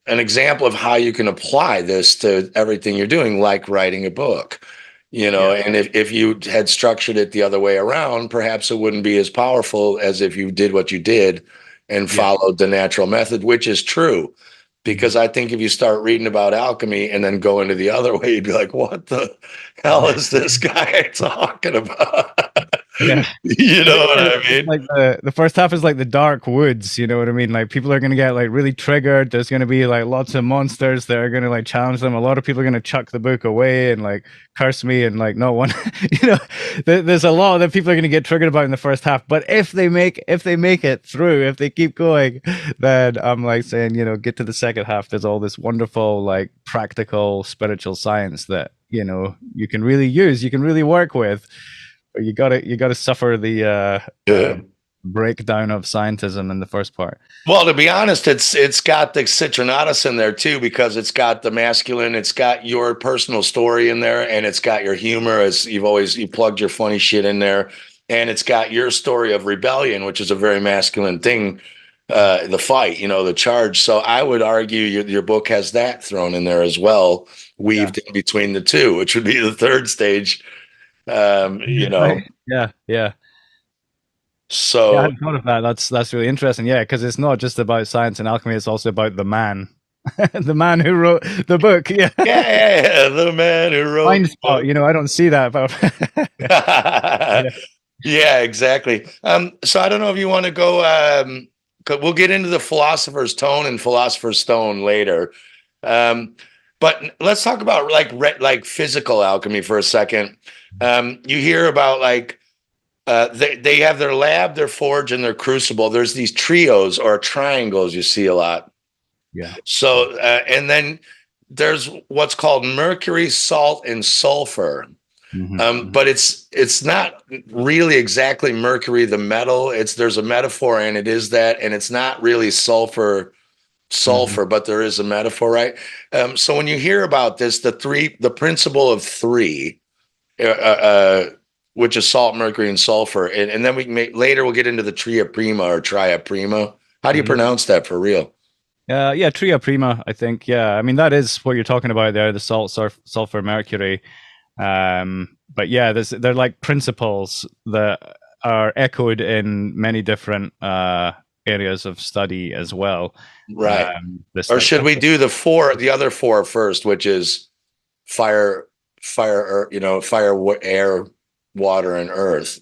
example of how you can apply this to everything you're doing, like writing a book. And if you had structured it the other way around, perhaps it wouldn't be as powerful as if you did what you did and followed the natural method, which is true. Because I think if you start reading about alchemy and then go into the other way, you'd be like, what the hell is this guy talking about?
Yeah.
You know what I mean?
Like the first half is like the dark woods, you know what I mean? Like people are going to get like really triggered. There's going to be like lots of monsters that are going to like challenge them. A lot of people are going to chuck the book away and like curse me and like not want, there's a lot that people are going to get triggered about in the first half. But if they make it through, if they keep going, then I'm like saying, get to the second half. There's all this wonderful, like practical spiritual science that, you can really use, you can really work with. You got to suffer the breakdown of scientism in the first part.
Well, to be honest, it's got the Citrinitas in there too, because it's got the masculine, it's got your personal story in there, and it's got your humor, as you plugged your funny shit in there, and it's got your story of rebellion, which is a very masculine thing, the fight, the charge. So I would argue your book has that thrown in there as well, weaved in between the two, which would be the third stage. You know,
Right. Yeah. Yeah, I
so
hadn't thought of that. That's really interesting. Yeah, because it's not just about science and alchemy; it's also about the man, the man who wrote the book. Yeah,
yeah, the man who wrote
blind
the
spot. You know, I don't see that, but
book.
yeah,
Yeah, exactly. So I don't know if you want to go. We'll get into the Philosopher's Stone and Philosopher's Stone later. Um, but let's talk about like physical alchemy for a second. You hear about like they have their lab, their forge, and their crucible. There's these trios or triangles you see a lot.
yeah.
So and then there's what's called mercury, salt, and sulfur. But it's not really exactly mercury, the metal. There's a metaphor, and it is that, and it's not really sulfur, but there is a metaphor, right? So when you hear about this, the principle of three, which is salt, mercury, and sulfur, and then later we'll get into the Tria Prima or Tria Prima. How do you pronounce that for real?
Yeah, Tria Prima, I think. Yeah, I mean that is what you're talking about there, the salt, sulfur, mercury. But yeah, they're like principles that are echoed in many different areas of study as well.
Right.
This
Or
like
should we do the other four first, which is fire, fire, air, water, and earth?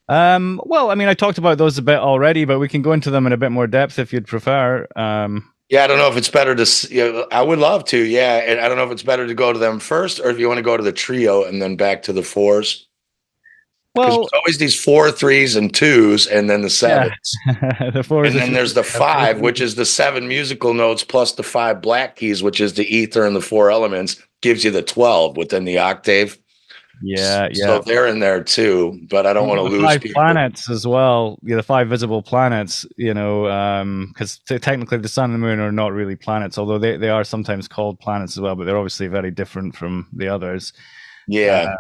well, I mean, I talked about those a bit already, but we can go into them in a bit more depth if you'd prefer.
Yeah, I don't know if it's better to. I would love to. Yeah, and I don't know if it's better to go to them first, or if you want to go to the trio and then back to the fours. Because
Well,
there's always these 4, 3s, and 2s, and then the
yeah,
7s.
the four is
And
a
then
triple.
there's the 5, which is the 7 musical notes plus the 5 black keys, which is the ether and the 4 elements, gives you the 12 within the octave.
Yeah,
So
yeah.
they're in there too, but I don't
You've
want
got
to
the
lose
five
people.
planets as well. Yeah, the five visible planets. You know, because technically the sun and the moon are not really planets, although they are sometimes called planets as well. But they're obviously very different from the others. Uh,
Yeah.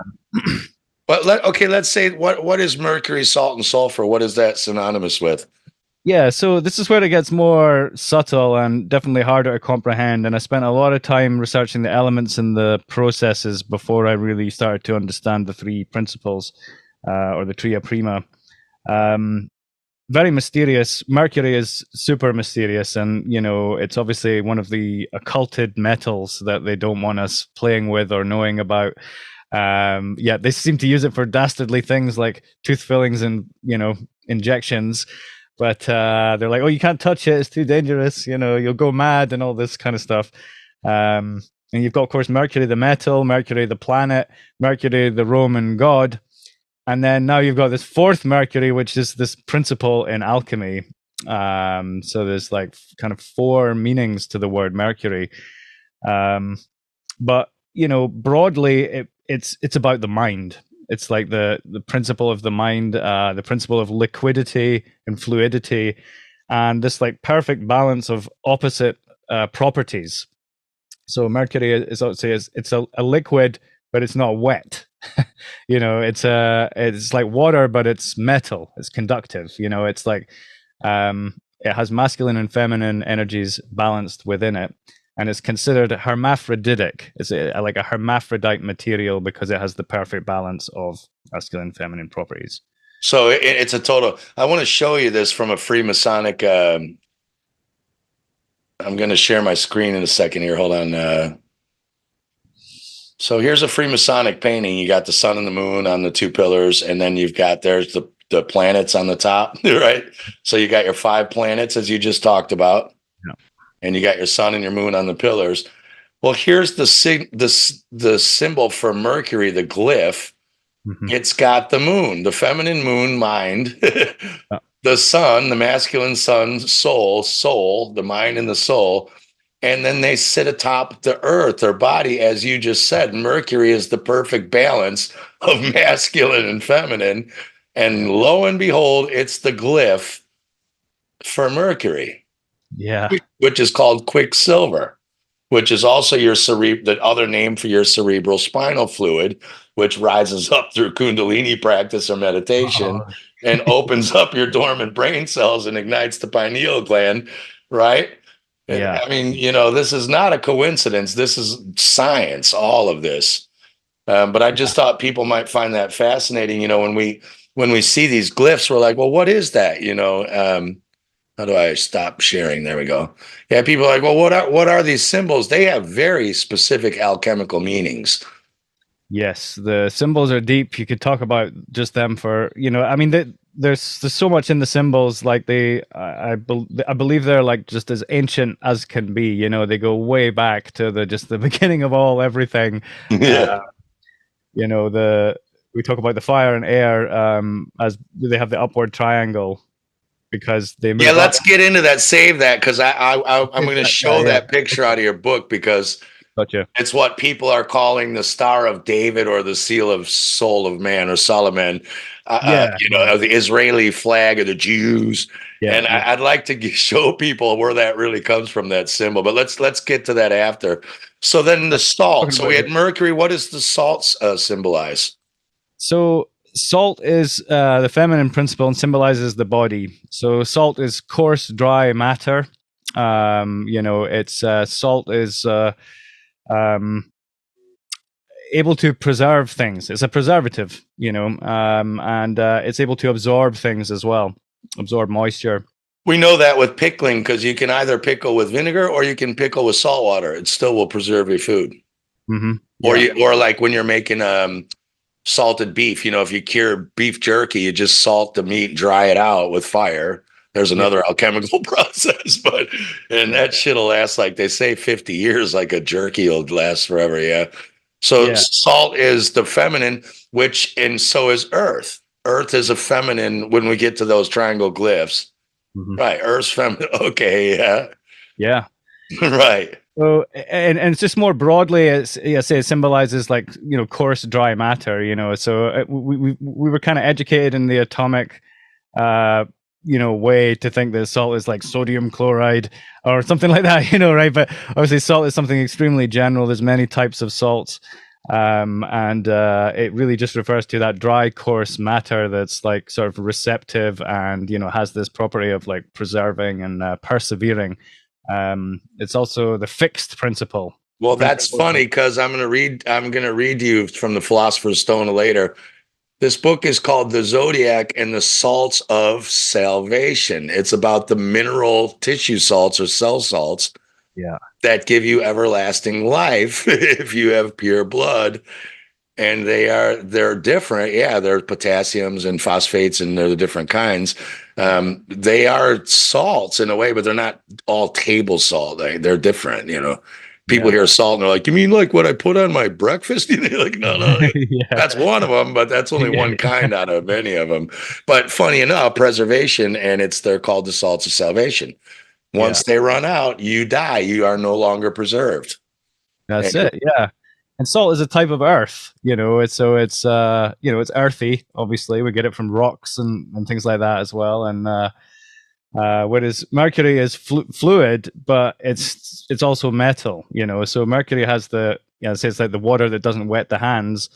But let's say what is mercury, salt, and sulfur? What is that synonymous with?
Yeah, so this is where it gets more subtle and definitely harder to comprehend. And I spent a lot of time researching the elements and the processes before I really started to understand the three principles, or the Tria Prima. Um, Very mysterious. Mercury is super mysterious, and you know it's obviously one of the occulted metals that they don't want us playing with or knowing about. Yeah, they seem to use it for dastardly things like tooth fillings and injections. But they're like, oh, you can't touch it; it's too dangerous. You know, you'll go mad and all this kind of stuff. And you've got, of course, Mercury the metal, Mercury the planet, Mercury the Roman god, and then now you've got this fourth Mercury, which is this principle in alchemy. So there's like kind of four meanings to the word Mercury. But broadly, it's about the mind. It's like the principle of the mind, the principle of liquidity and fluidity, and this like perfect balance of opposite properties. So Mercury is I would say it's a liquid, but it's not wet. It's like water, but it's metal. It's conductive. It's like it has masculine and feminine energies balanced within it, and it's considered hermaphroditic. It's like a hermaphrodite material because it has the perfect balance of masculine and feminine properties.
So it's a total. I want to show you this from a Freemasonic. I'm going to share my screen in a second here. Hold on. So here's a Freemasonic painting. You got the sun and the moon on the two pillars, and then there's the planets on the top, right? So you got your 5 planets as you just talked about,
Yeah.
and you got your sun and your moon on the pillars. Well, here's the symbol for Mercury, the glyph.
Mm-hmm.
It's got the moon, the feminine moon mind,
Yeah.
the sun, the masculine sun, soul, the mind and the soul. And then they sit atop the earth, their body, as you just said. Mercury is the perfect balance of masculine and feminine. And lo and behold, it's the glyph for Mercury,
Yeah.
which is called quicksilver, which is also the other name for your cerebral spinal fluid, which rises up through Kundalini practice or meditation
Oh,
and opens up your dormant brain cells and ignites the pineal gland, right?
yeah.
I mean, this is not a coincidence. This is science, all of this. But I just thought people might find that fascinating. When we see these glyphs, we're like, well, what is that? How do I stop sharing? There we go. Yeah, people are like, well, what are these symbols? They have very specific alchemical meanings.
Yes, the symbols are deep. You could talk about just them for, I mean, there's so much in the symbols. Like I believe they're like just as ancient as can be. They go way back to the beginning of everything.
Yeah.
We talk about the fire and air as they have the upward triangle because they move
Yeah,
up.
let's get into that. Save that because I'm going to show
Yeah.
that picture out of your book because
Gotcha.
it's what people are calling the Star of David or the Seal of Soul of Man or Solomon,
Yeah.
the Israeli flag of the Jews.
Yeah.
And I'd like to show people where that really comes from, that symbol. But let's get to that after. So then the salt. So we had Mercury. What does the salts symbolize?
So salt is the feminine principle and symbolizes the body. So salt is coarse, dry matter. It's salt is able to preserve things. It's a preservative, and it's able to absorb things as well, absorb moisture.
We know that with pickling because you can either pickle with vinegar or you can pickle with salt water. It still will preserve your food.
Mm-hmm. Yeah.
Or like when you're making salted beef, if you cure beef jerky, you just salt the meat, dry it out with fire. There's another alchemical process, and that shit'll last, like they say, 50 years, like a jerky will last forever. Yeah. So salt is the feminine, and so is earth. Earth is a feminine when we get to those triangle glyphs. Mm-hmm. Right. Earth's feminine. Okay. Yeah.
Yeah.
Right.
So, and it's just more broadly, it symbolizes like, coarse, dry matter, so we were kind of educated in the atomic, way to think that salt is like sodium chloride or something like that, right? But obviously salt is something extremely general. There's many types of salts. And it really just refers to that dry, coarse matter that's like sort of receptive and, has this property of like preserving and persevering. It's also the fixed principle.
Well, that's funny because I'm going to read you from the Philosopher Stone later. This book is called The Zodiac and the Salts of Salvation. It's about the mineral tissue salts or cell salts that give you everlasting life if you have pure blood. And they're different. Yeah, they're potassiums and phosphates, and they're the different kinds. They are salts in a way, but they're not all table salt. They're different, People hear salt and they're like, "You mean like what I put on my breakfast?" Like, no, that's one of them, but that's only one kind out of many of them. But funny enough, preservation, and they're called the salts of salvation. Once they run out, you die. You are no longer preserved.
That's it. Yeah. And salt is a type of earth, it's earthy. Obviously, we get it from rocks and things like that as well. And whereas Mercury is fluid, but it's also metal, So Mercury has it's like the water that doesn't wet the hands,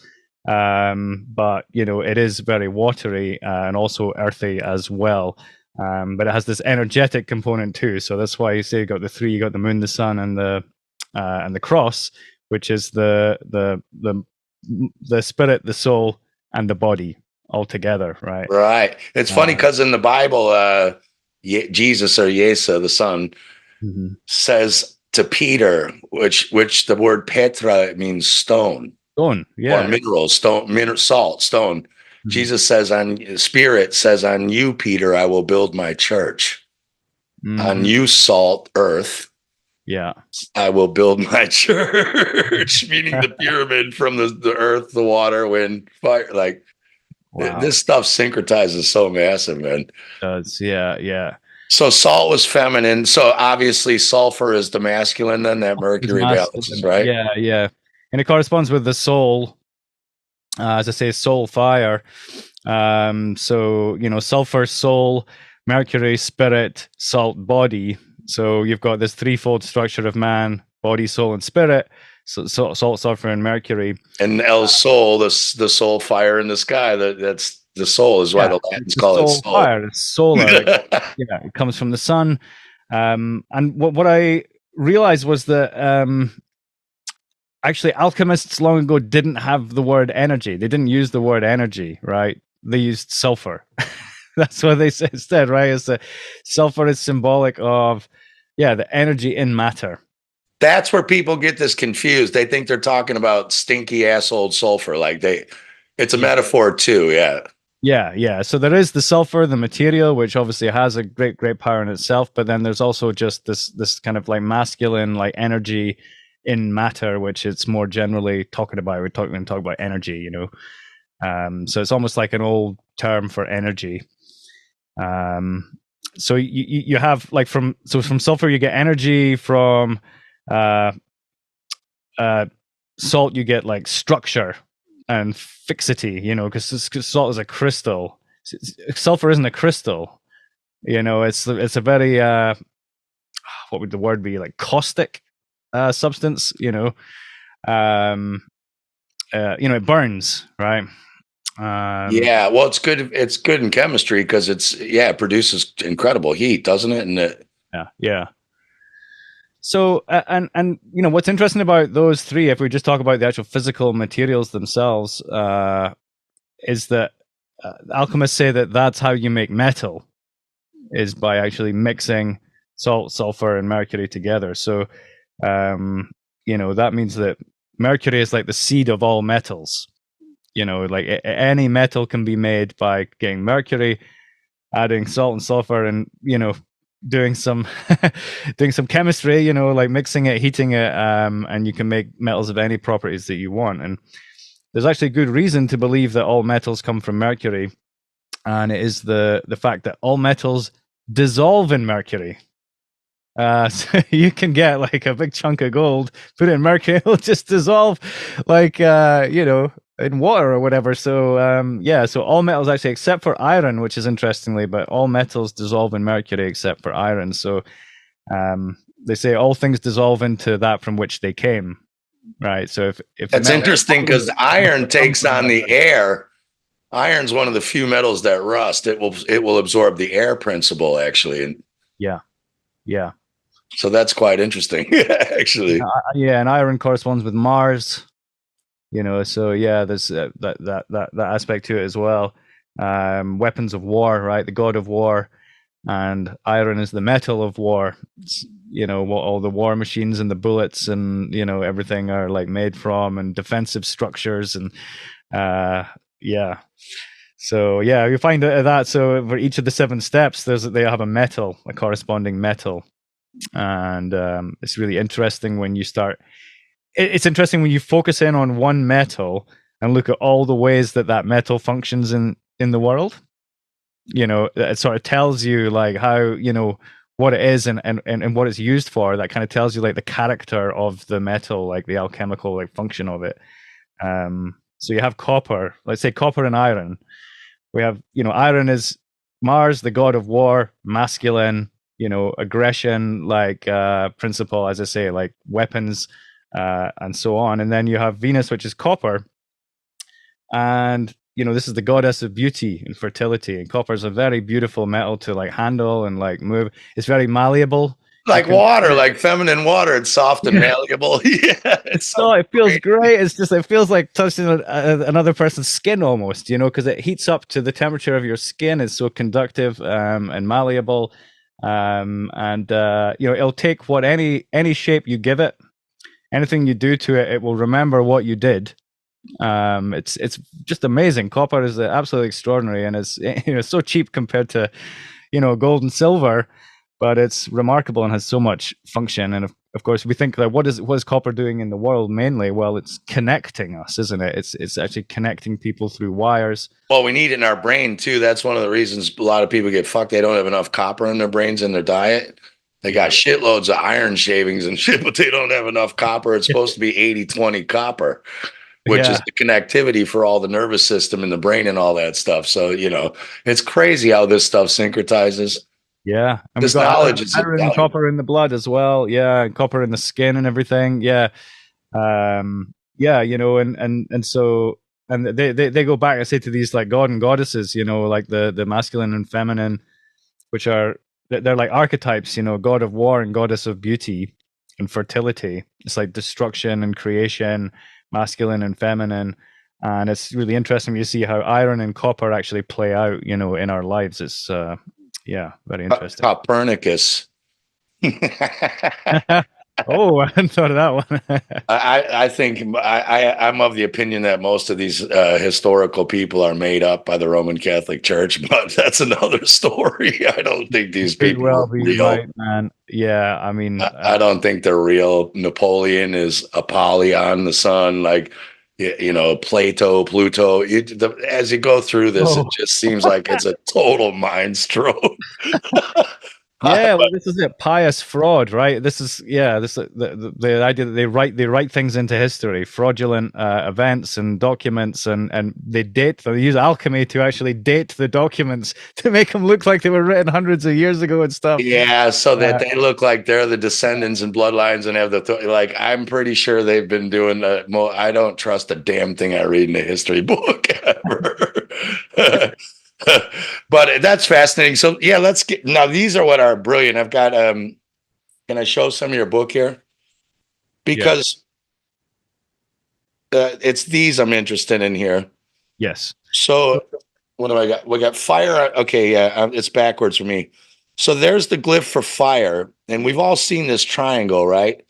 but it is very watery and also earthy as well. But it has this energetic component too. So that's why you say you got the three: you got the moon, the sun, and the cross, which is the spirit, the soul, and the body all together, right?
Right. It's funny because in the Bible, Jesus or Yesa, the son, says to Peter, which the word Petra means stone.
Stone, yeah.
Or mineral, salt, stone. Mm-hmm. Jesus says Spirit says, on you, Peter, I will build my church. Mm-hmm. On you, salt, earth.
Yeah,
I will build my church, meaning the pyramid from the earth, the water, wind, fire. Like, this stuff syncretizes so massive, man. It
does, yeah.
So salt was feminine. So obviously sulfur is the masculine, then that Mercury balances, right?
Yeah. And it corresponds with the soul, as I say, soul fire. So, sulfur, soul, Mercury, spirit, salt, body. So you've got this threefold structure of man, body, soul, and spirit. So salt, sulfur, and Mercury.
And El Sol, the soul fire in the sky. That's the soul is why the Latins call it soul.
Fire, it's solar. It comes from the sun. And what I realized was that actually, alchemists long ago didn't have the word energy. They didn't use the word energy, right? They used sulfur. That's what they said instead, right? It's sulfur is symbolic of, the energy in matter.
That's where people get this confused. They think they're talking about stinky asshole sulfur. It's a metaphor too. Yeah.
Yeah. So there is the sulfur, the material, which obviously has a great power in itself. But then there's also just this kind of like masculine, like energy in matter, which it's more generally talking about. We're talking about energy, so it's almost like an old term for energy. So you have like from sulfur you get energy, from salt you get like structure and fixity, because salt is a crystal. Sulfur isn't a crystal, it's a very what would the word be, like caustic substance, it burns, right?
Yeah, well, it's good. It's good in chemistry because it produces incredible heat, doesn't it? And
yeah. So and what's interesting about those three, if we just talk about the actual physical materials themselves, is that alchemists say that that's how you make metal, is by actually mixing salt, sulfur, and mercury together. So that means that mercury is like the seed of all metals. Like any metal can be made by getting mercury, adding salt and sulfur, and doing some doing some chemistry, like mixing it, heating it, and you can make metals of any properties that you want. And there's actually good reason to believe that all metals come from mercury, and it is the fact that all metals dissolve in mercury. So you can get like a big chunk of gold, put it in mercury, it'll just dissolve, like in water or whatever. So so all metals actually, except for iron, which is interestingly, but all metals dissolve in mercury except for iron. So they say all things dissolve into that from which they came, right? So if
that's interesting because iron takes on the air. Iron's one of the few metals that rust. It will absorb the air principle, actually. And
yeah.
So that's quite interesting, actually.
And iron corresponds with Mars. So there's that aspect to it as well. Weapons of war, right? The god of war, and iron is the metal of war. What all the war machines and the bullets and everything are like made from, and defensive structures, and So you find that. So for each of the 7 steps, they have a corresponding metal, and it's really interesting when you start. It's interesting when you focus in on one metal and look at all the ways that metal functions in the world. It sort of tells you like how, what it is and what it's used for. That kind of tells you like the character of the metal, like the alchemical like function of it. So you have copper, let's say copper and iron. We have, iron is Mars, the god of war, masculine, aggression, like principle, as I say, like weapons, and so on. And then you have Venus, which is copper, and this is the goddess of beauty and fertility. And copper is a very beautiful metal to like handle and like move. It's very malleable,
like water, like feminine water. It's soft and malleable.
It feels great. It feels like touching another person's skin almost, because it heats up to the temperature of your skin. It's so conductive and malleable, and it'll take any shape you give it. Anything you do to it, it will remember what you did. It's just amazing. Copper is absolutely extraordinary, and it's so cheap compared to gold and silver, but it's remarkable and has so much function. And of course, we think that what is copper doing in the world mainly? Well, it's connecting us, isn't it? It's actually connecting people through wires.
Well, we need it in our brain too. That's one of the reasons a lot of people get fucked. They don't have enough copper in their brains in their diet. They got shitloads of iron shavings and shit, but they don't have enough copper. It's supposed to be 80-20 copper, which is the connectivity for all the nervous system in the brain and all that stuff. So, it's crazy how this stuff syncretizes.
Yeah. And
this knowledge is
iron and copper in the blood as well. Yeah. And copper in the skin and everything. Yeah. And so, and they go back, I say, to these like god and goddesses, like the masculine and feminine, which are, they're like archetypes, god of war and goddess of beauty. and fertility. It's like destruction and creation, masculine and feminine. And it's really interesting to see how iron and copper actually play out, in our lives. It's very interesting.
Copernicus.
Oh, I hadn't thought of that one.
I think I'm of the opinion that most of these historical people are made up by the Roman Catholic Church, but that's another story. I don't think these people are real.
Right, man. Yeah, I mean,
I don't think they're real. Napoleon is Apollyon, the sun. Like, Plato, Pluto. As you go through this, it just seems like it's a total mind stroke.
Yeah, well, this is it. Pious fraud, right? This is the idea that they write things into history, fraudulent events and documents, and they date them. They use alchemy to actually date the documents to make them look like they were written hundreds of years ago and stuff.
Yeah, so that they look like they're the descendants and bloodlines and have like. I'm pretty sure they've been doing that. I don't trust a damn thing I read in a history book ever. But that's fascinating. So yeah, let's get now. These are what are brilliant. I've got can I show some of your book here? Because it's these I'm interested in here.
Yes.
So what do I got? We got fire. Okay, yeah, it's backwards for me. So there's the glyph for fire, and we've all seen this triangle, right?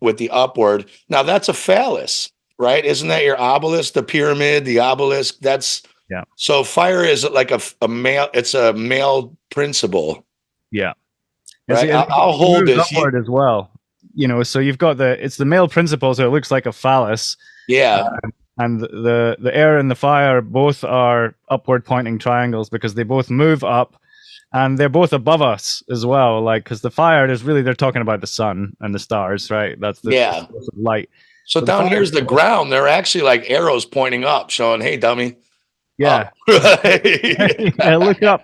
With the upward. Now that's a phallus, right? Isn't that your obelisk, the pyramid, the obelisk? That's
yeah. So
fire is like a male. It's a male principle.
Yeah.
Right. I'll hold this
upward as well. So you've got it's the male principle, so it looks like a phallus.
Yeah.
And the air and the fire both are upward pointing triangles because they both move up, and they're both above us as well. Like, because the fire is really, they're talking about the sun and the stars, right? That's the source of light.
So down here's the ground. They're actually like arrows pointing up, showing, "Hey, dummy."
Yeah. Yeah, look up.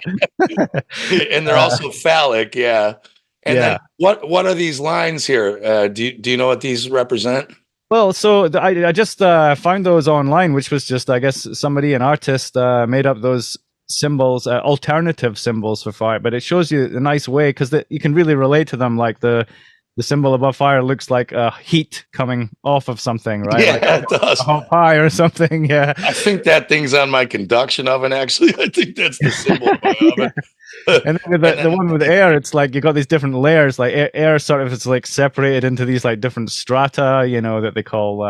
And they're also phallic, yeah. And then what are these lines here? Do you know what these represent?
Well, so I just found those online, which was just, I guess, an artist made up those symbols, alternative symbols for fire. But it shows you a nice way because you can really relate to them. Like the symbol above fire looks like heat coming off of something, right?
Yeah,
like
it does.
A hot pie or something. Yeah.
I think that thing's on my conduction oven. Actually, I think that's the symbol of my oven.
And then the one with air, it's like you got these different layers. Like air sort of is like separated into these like different strata, that they call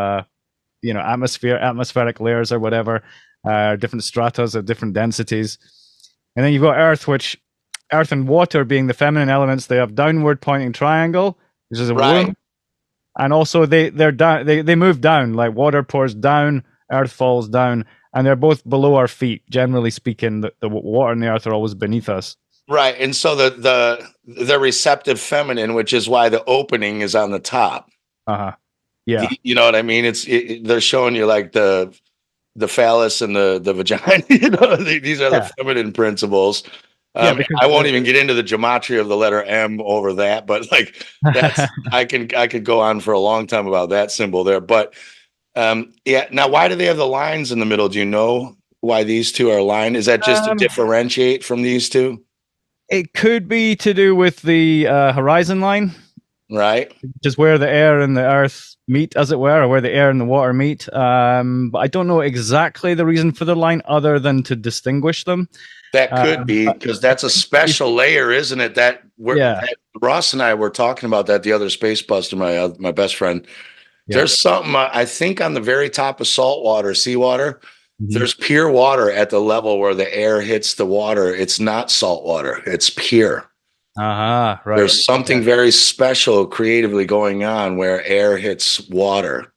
atmospheric layers or whatever, different stratas of different densities. And then you've got earth, which earth and water being the feminine elements, they have downward pointing triangle, which is a womb. And also they're down, they move down, like water pours down, earth falls down, and they're both below our feet. Generally speaking, the water and the earth are always beneath us.
Right. And so the receptive feminine, which is why the opening is on the top.
Uh-huh. Yeah.
You know what I mean? They're showing you like the phallus and the vagina. These are the feminine principles. I won't even get into the gematria of the letter M over that, but like that's I could go on for a long time about that symbol there. But now why do they have the lines in the middle? Do you know why these two are aligned? Is that just to differentiate from these two?
It could be to do with the horizon line,
right?
Just where the air and the earth meet, as it were, or where the air and the water meet. But I don't know exactly the reason for the line other than to distinguish them.
That could be because that's a special layer, isn't it? That Ross and I were talking about that the other Spacebuster, my best friend. Yeah. There's something I think on the very top of seawater. Mm-hmm. There's pure water at the level where the air hits the water. It's not salt water. It's pure.
Right.
There's something very special creatively going on where air hits water.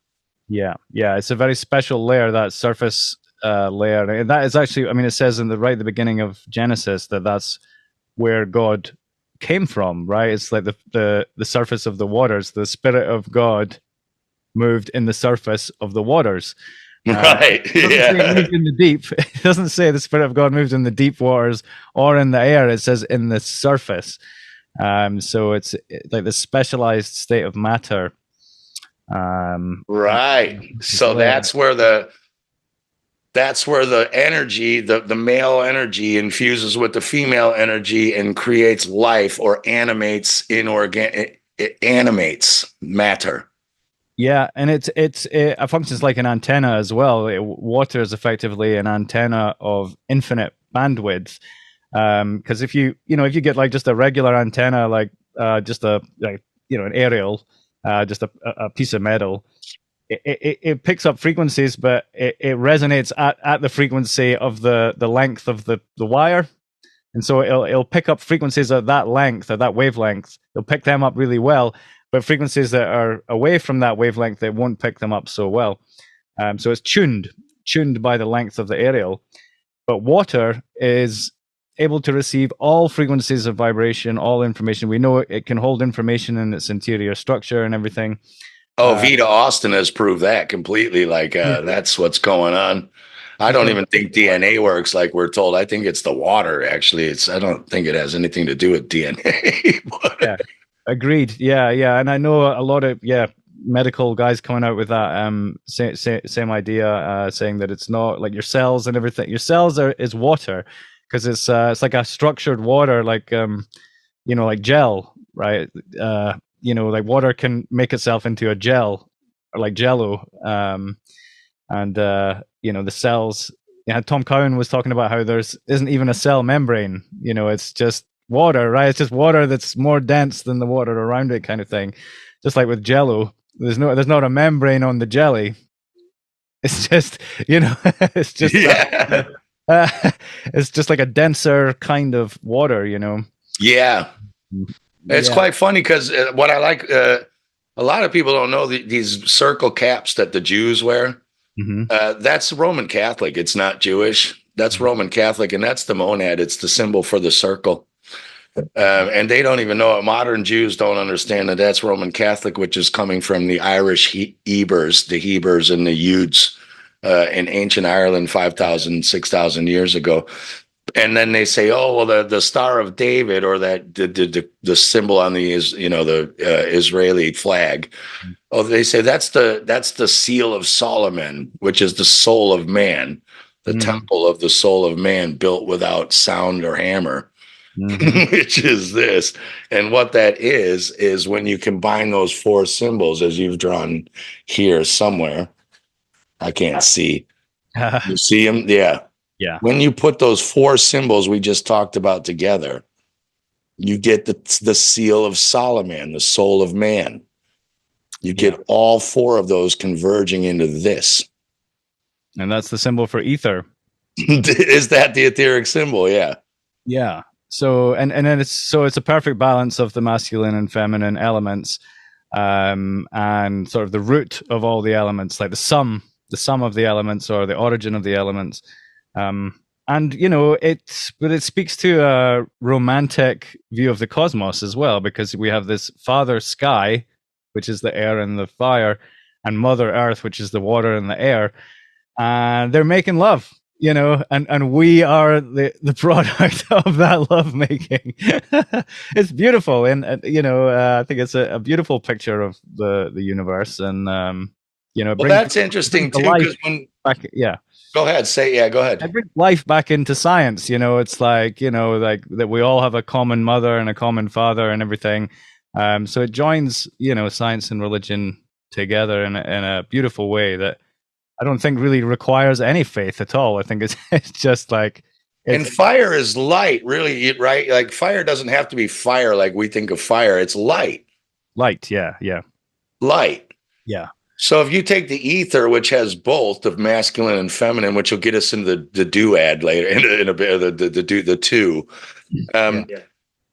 Yeah. It's a very special layer, that surface layer. And that is actually, it says in the beginning of Genesis that's where God came from, right? It's like the surface of the waters. The Spirit of God moved in the surface of the waters.
Right.
It moved in the deep. It doesn't say the Spirit of God moved in the deep waters or in the air. It says in the surface. So it's like the specialized state of matter.
Right. So that's where the energy, the male energy infuses with the female energy and creates life or animates inorganic it animates matter.
Yeah, and it functions like an antenna as well. Water is effectively an antenna of infinite bandwidth. Because if you if you get like just a regular antenna, like just a like an aerial, just a piece of metal, it picks up frequencies, but it resonates at the frequency of the length of the wire. And so it'll pick up frequencies at that length, at that wavelength. It'll pick them up really well, but frequencies that are away from that wavelength, it won't pick them up so well. So it's tuned by the length of the aerial. But water is able to receive all frequencies of vibration, all information. We know it can hold information in its interior structure and everything.
Oh, Vita Austin has proved that completely. Like that's what's going on. I don't even think DNA works like we're told. I think it's the water. Actually, I don't think it has anything to do with DNA.
Yeah, agreed. Yeah, and I know a lot of medical guys coming out with that same idea, saying that it's not like your cells and everything. Your cells is water because it's like a structured water, like like gel, right? Like water can make itself into a gel, or like Jello, and the cells. Yeah, Tom Cowan was talking about how isn't even a cell membrane. It's just water, right? It's just water that's more dense than the water around it, kind of thing. Just like with Jello, there's not a membrane on the jelly. It's just it's just it's just like a denser kind of water.
Yeah. It's quite funny because what I like, a lot of people don't know these circle caps that the Jews wear. Mm-hmm. That's Roman Catholic. It's not Jewish. That's Roman Catholic, and that's the monad. It's the symbol for the circle. And they don't even know it. Modern Jews don't understand that that's Roman Catholic, which is coming from the Irish Hebers, the Hebers and the Udes in ancient Ireland 5,000, 6,000 years ago. And then they say, oh, well, the Star of David, or that the symbol on the Israeli flag. Oh, they say that's the seal of Solomon, which is the soul of man, the temple of the soul of man, built without sound or hammer, which is this. And what that is when you combine those four symbols, as you've drawn here somewhere. I can't see. You see them? Yeah.
Yeah.
When you put those four symbols we just talked about together, you get the seal of Solomon, the soul of man. You get all four of those converging into this.
And that's the symbol for ether.
Is that the etheric symbol? Yeah.
Yeah. So and then it's a perfect balance of the masculine and feminine elements, and sort of the root of all the elements, like the sum of the elements, or the origin of the elements. And it speaks to a romantic view of the cosmos as well, because we have this Father Sky, which is the air and the fire, and Mother Earth, which is the water and the air, and they're making love, and we are the product of that love making. It's beautiful, and I think it's a beautiful picture of the universe, and
well, that's interesting too, because Go ahead. Go ahead.
I bring life back into science. It's like, like that we all have a common mother and a common father and everything. So it joins, science and religion together in a beautiful way that I don't think really requires any faith at all. I think it's just like.
And fire is light, really, right? Like fire doesn't have to be fire like we think of fire. It's light.
Light, yeah.
Light.
Yeah.
So if you take the ether, which has both of masculine and feminine, which will get us into the duad later, in a bit, the two.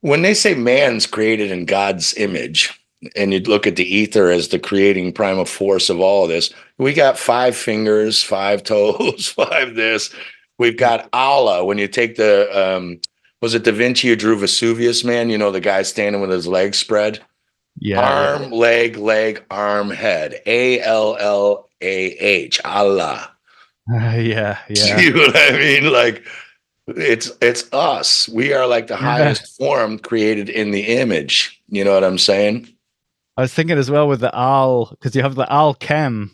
When they say man's created in God's image, and you look at the ether as the creating primal force of all of this, we got 5 fingers, 5 toes, 5 this. We've got Allah. When you take was it Da Vinci who drew Vesuvius Man? The guy standing with his legs spread. Arm, leg, arm, head. ALLAH. Allah.
Yeah.
You know what I mean? Like it's us. We are like the highest form created in the image. You know what I'm saying?
I was thinking as well with the Al, because you have the Alchem,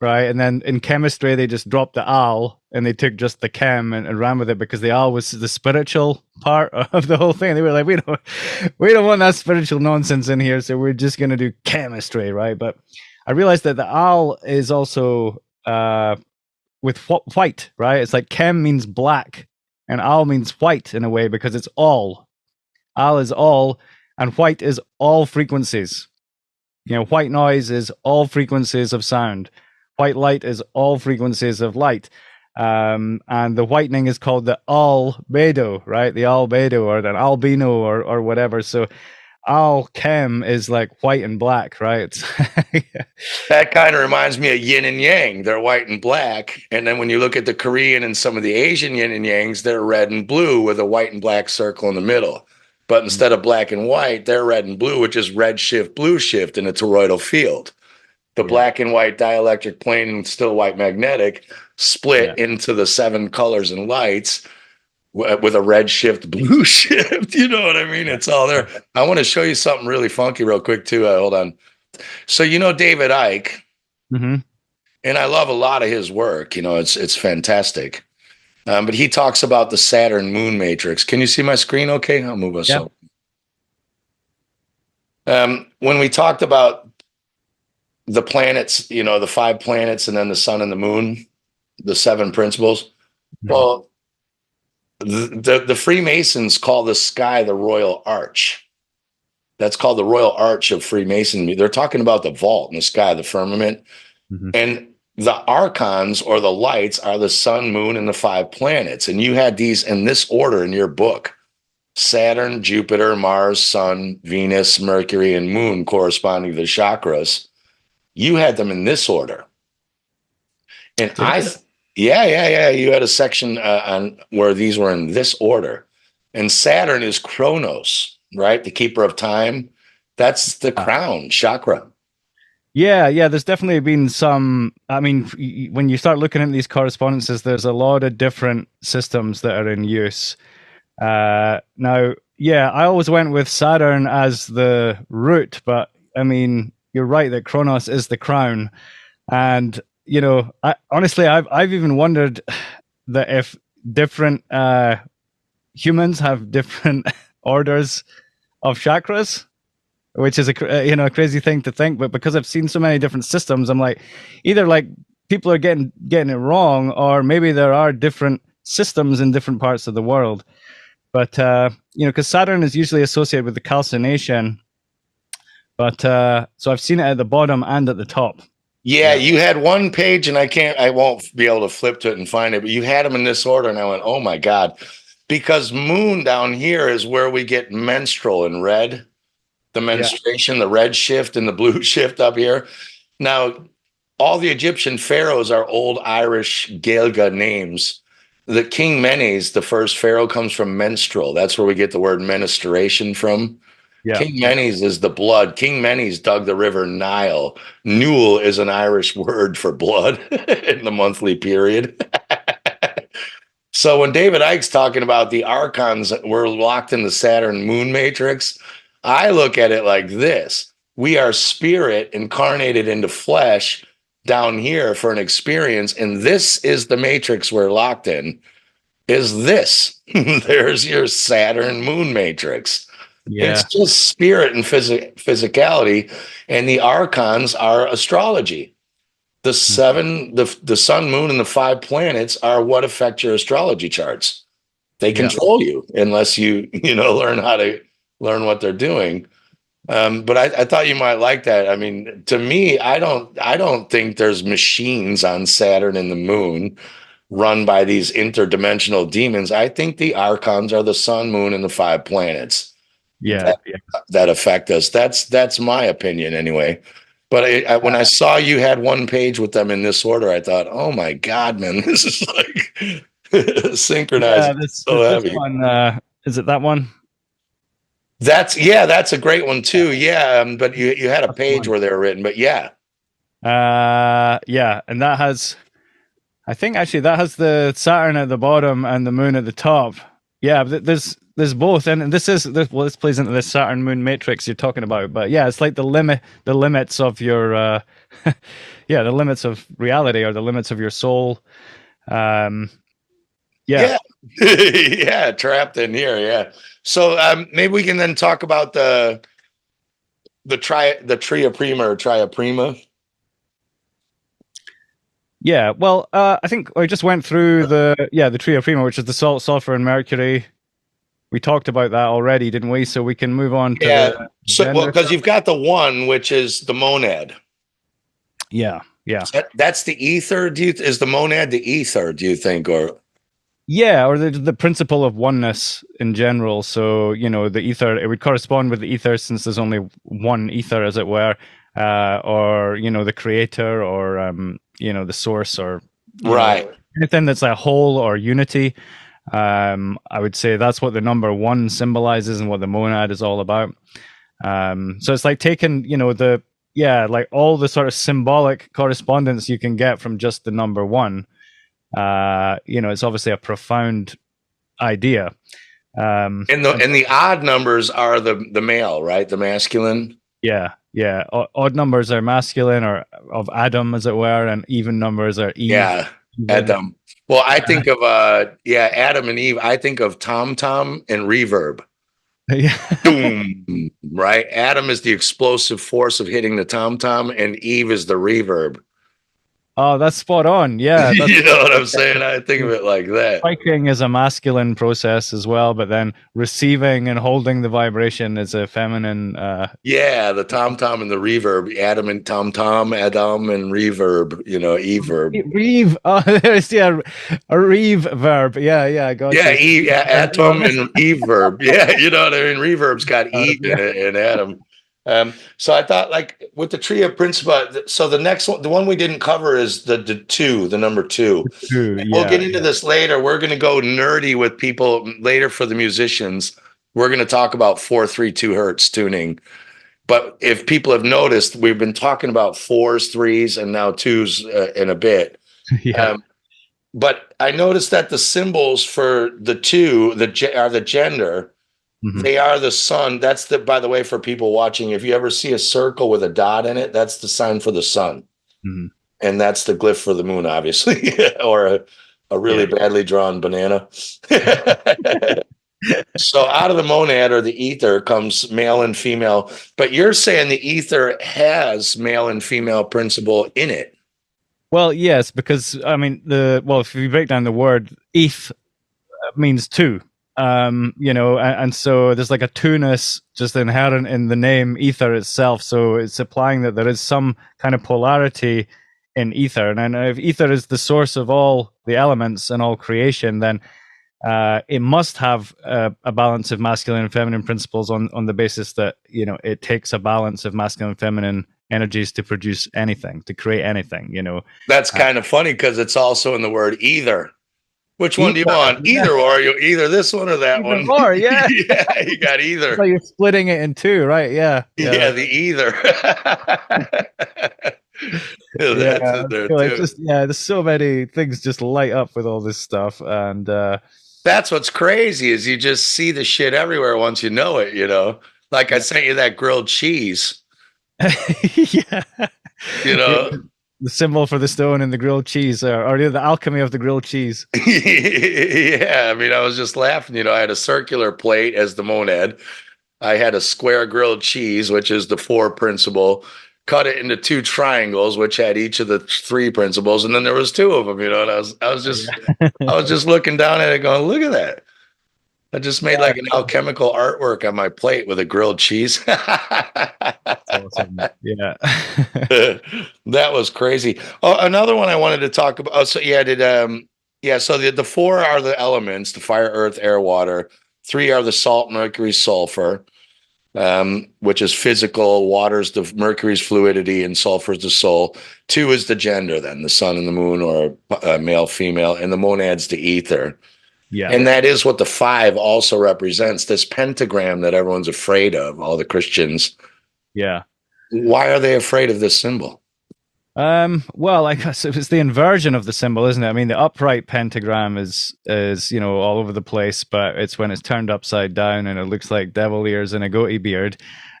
right? And then in chemistry, they just dropped the al and they took just the chem and ran with it because the al was the spiritual part of the whole thing. They were like, we don't want that spiritual nonsense in here, so we're just going to do chemistry, right? But I realized that the al is also with white, right? It's like chem means black and al means white in a way because it's all. Al is all and white is all frequencies. White noise is all frequencies of sound. White light is all frequencies of light. And the whitening is called the albedo, right? The albedo or the albino or whatever. So alchem is like white and black, right?
That kind of reminds me of yin and yang. They're white and black. And then when you look at the Korean and some of the Asian yin and yangs, they're red and blue with a white and black circle in the middle. But instead of black and white, they're red and blue, which is red shift, blue shift in a toroidal field. The black and white dielectric plane and still white magnetic split into the 7 colors and lights with a red shift, blue shift. You know what I mean? It's all there. I want to show you something really funky real quick too. Hold on. So David Icke, and I love a lot of his work. It's fantastic. But he talks about the Saturn moon matrix. Can you see my screen okay? I'll move us up. When we talked about the planets, the 5 planets and then the sun and the moon, the 7 principles, well, the Freemasons call the sky the royal arch. That's called the royal arch of Freemasonry. They're talking about the vault in the sky, the firmament. And the archons or the lights are the sun, moon, and the 5 planets. And you had these in this order in your book: Saturn, Jupiter, Mars, Sun, Venus, Mercury, and Moon corresponding to the chakras. You had them in this order. And you had a section on where these were in this order. And Saturn is Chronos, right? The keeper of time. That's the crown chakra.
Yeah, there's definitely been some. I mean, when you start looking at these correspondences, there's a lot of different systems that are in use. Now, I always went with Saturn as the root, but I mean, you're right that Kronos is the crown. And, I've even wondered that if different humans have different orders of chakras, which is a crazy thing to think, but because I've seen so many different systems, I'm like, either like people are getting it wrong, or maybe there are different systems in different parts of the world. But because Saturn is usually associated with the calcination, but so I've seen it at the bottom and at the top.
Yeah, you had one page, and I won't be able to flip to it and find it, but you had them in this order, and I went, oh my God, because moon down here is where we get menstrual in red. The menstruation, the red shift and the blue shift up here. Now, all the Egyptian pharaohs are old Irish Gaeilge names. The King Menes, the first pharaoh, comes from menstrual. That's where we get the word menstruation from. Yeah. King Menes is the blood. King Menes dug the river Nile. Newell is an Irish word for blood in the monthly period. So when David Icke's talking about the archons, we're locked in the Saturn moon matrix, I look at it like this. We are spirit incarnated into flesh down here for an experience, and this is the matrix we're locked in, is this. There's your Saturn moon matrix. Yeah. It's just spirit and physicality, and the archons are astrology. The 7, the sun, moon, and the 5 planets are what affect your astrology charts. They control you unless you learn what they're doing. But I thought you might like that. I mean, to me, I don't think there's machines on Saturn and the moon run by these interdimensional demons. I think the archons are the sun, moon, and the 5 planets. That affect us. That's my opinion anyway. But when I saw you had one page with them in this order, I thought, oh my God, man, this is like synchronized. So heavy.
One, is it that one?
That's a great one too. Yeah, but you had a page where they were written, but yeah,
and that has, I think actually that has the Saturn at the bottom and the moon at the top. Yeah, there's both, and this plays into the Saturn Moon matrix you're talking about. But yeah, it's like the limits of your yeah, the limits of reality or the limits of your soul. Um, yeah,
Yeah. Yeah, trapped in here. Yeah. So maybe we can then talk about the Tria Prima or Tria Prima.
yeah. Well, I think I just went through the Tria Prima, which is the salt, sulfur, and mercury. We talked about that already, didn't we? So we can move on to
Yeah.
the
So well,
gender.
because you've got the one, which is the monad.
Yeah, yeah.
That's the ether. Is the monad the ether, do you think? Or
Yeah, or the principle of oneness in general. So, the ether, it would correspond with the ether since there's only one ether, as it were, or, the creator or, the source or
right.
anything that's a whole or unity. I would say that's what the number one symbolizes and what the monad is all about. So it's like taking, like all the sort of symbolic correspondence you can get from just the number one. It's obviously a profound idea.
And the odd numbers are the male, right? The masculine.
Yeah. Odd numbers are masculine or of Adam, as it were, and even numbers are Eve.
Yeah, Adam. Well, I think of Adam and Eve. I think of tom tom and reverb.
Yeah.
Boom, right? Adam is the explosive force of hitting the tom tom, and Eve is the reverb.
Oh, that's spot on. Yeah.
You know what I'm saying? I think of it like that.
Striking is a masculine process as well, but then receiving and holding the vibration is a feminine.
Yeah, the tom tom and the reverb. Adam and tom tom, Adam and reverb. Everb.
Reeve. Oh, there's a reeve verb. Yeah, I got
you. Yeah, atom and everb. Yeah, you know what I mean. Reverb's got Eve in it and Adam. So I thought, like with the Tria Principa, so the next one, the one we didn't cover is the number two. We'll get into this later. We're going to go nerdy with people later for the musicians. We're going to talk about 4-3-2 hertz tuning. But if people have noticed, we've been talking about 4s, 3s, and now 2s in a bit.
Yeah.
But I noticed that the symbols for the 2 are the gender. Mm-hmm. They are the sun. That's by the way, for people watching, if you ever see a circle with a dot in it, that's the sign for the sun. Mm-hmm. And that's the glyph for the moon, obviously, or a really badly drawn banana. So out of the monad or the ether comes male and female. But you're saying the ether has male and female principle in it.
Well, yes, because if you break down the word, eth means two. And so there's like a two-ness just inherent in the name ether itself. So it's implying that there is some kind of polarity in ether. And if ether is the source of all the elements and all creation, then it must have a balance of masculine and feminine principles on the basis that, it takes a balance of masculine and feminine energies to produce anything, to create anything, That's
kind of funny because it's also in the word either. Which one do you want? Either or, either this one or that
either
one.
Or, yeah.
Yeah, you got either.
So you're splitting it in two, right? Yeah.
Yeah, the either.
There's so many things just light up with all this stuff. And
that's what's crazy is you just see the shit everywhere once you know it, Like I sent you that grilled cheese.
Yeah.
The
symbol for the stone and the grilled cheese, or the alchemy of the grilled cheese.
Yeah, I was just laughing. I had a circular plate as the monad. I had a square grilled cheese, which is the 4 principle. Cut it into 2 triangles, which had each of the 3 principles, and then there was 2 of them. And I was just looking down at it, going, "Look at that! I just made like an alchemical artwork on my plate with a grilled cheese."
Awesome. Yeah.
That was crazy. Oh, another one I wanted to talk about. Oh, so so the 4 are the elements: the fire, earth, air, water. 3 are the salt, mercury, sulfur, which is physical. Water's the mercury's fluidity, and sulfur's the soul. 2 is the gender, then the sun and the moon, or male, female, and the monad's the ether.
Yeah.
And that is what the 5 also represents, this pentagram that everyone's afraid of, all the Christians.
Yeah.
Why are they afraid of this symbol?
Well, I guess it's the inversion of the symbol, isn't it? I mean, the upright pentagram is all over the place, but it's when it's turned upside down and it looks like devil ears and a goatee beard.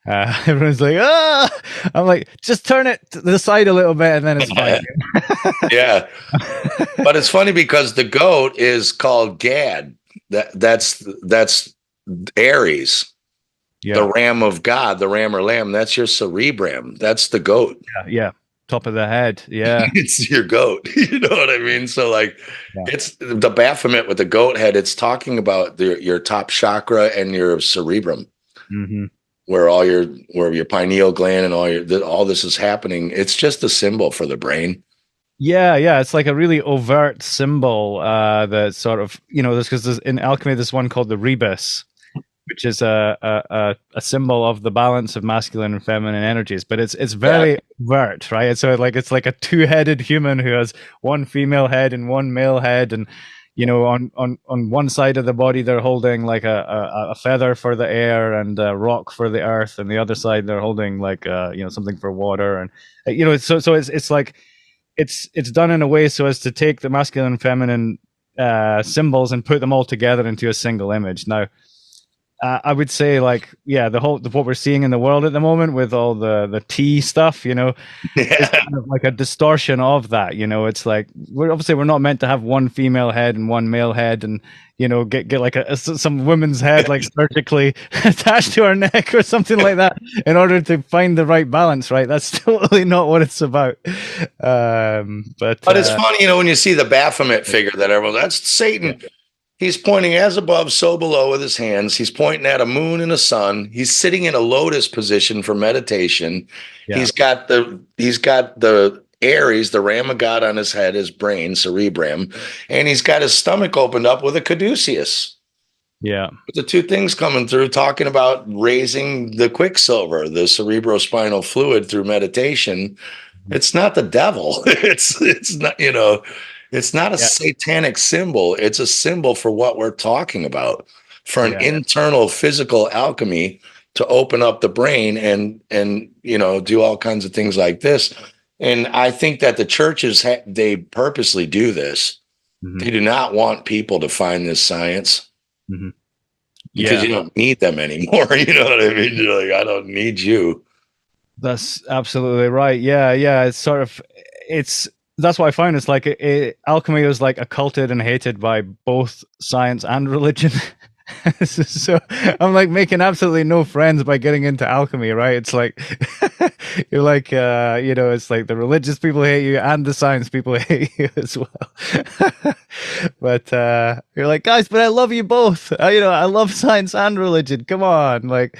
Everyone's like, ah! I'm like, just turn it to the side a little bit, and then it's fine.
Yeah. But it's funny because the goat is called Gad. That's Aries, the ram of God, the ram or lamb. That's your cerebrum. That's the goat.
Yeah. Top of the head. Yeah.
It's your goat. You know what I mean? So like it's the Baphomet with the goat head. It's talking about your top chakra and your cerebrum, where your pineal gland and all this is happening. It's just a symbol for the brain.
Yeah, it's like a really overt symbol that sort of, because in alchemy there's one called the rebus, which is a symbol of the balance of masculine and feminine energies, but it's very overt, right? So it's like a two-headed human who has one female head and one male head, and on one side of the body they're holding like a feather for the air and a rock for the earth, and the other side they're holding like something for water, and so it's like it's done in a way so as to take the masculine and feminine symbols and put them all together into a single image. Now, I would say what we're seeing in the world at the moment with all the tea stuff, is kind of like a distortion of that. It's like we're not meant to have one female head and one male head, and get like some woman's head like surgically attached to our neck or something like that in order to find the right balance, right? That's totally not what it's about. But
it's funny, when you see the Baphomet figure that's Satan. He's pointing as above, so below with his hands. He's pointing at a moon and a sun. He's sitting in a lotus position for meditation. Yeah. He's got the Aries, the ram of God on his head, his brain, cerebrum, and he's got his stomach opened up with a caduceus.
Yeah.
With the two things coming through, talking about raising the quicksilver, the cerebrospinal fluid through meditation. It's not the devil. It's not, it's not a satanic symbol. It's a symbol for what we're talking about, for an internal physical alchemy to open up the brain and do all kinds of things like this. And I think that the churches, they purposely do this. They do not want people to find this science because you don't need them anymore. You know what I mean? You're like, I don't need you.
That's absolutely right. Yeah. It's sort of, that's what I found. It's like alchemy is like occulted and hated by both science and religion. So I'm like making absolutely no friends by getting into alchemy, right? It's like you're like it's like the religious people hate you and the science people hate you as well. But you're like, guys, but I love you both. I love science and religion. Come on, like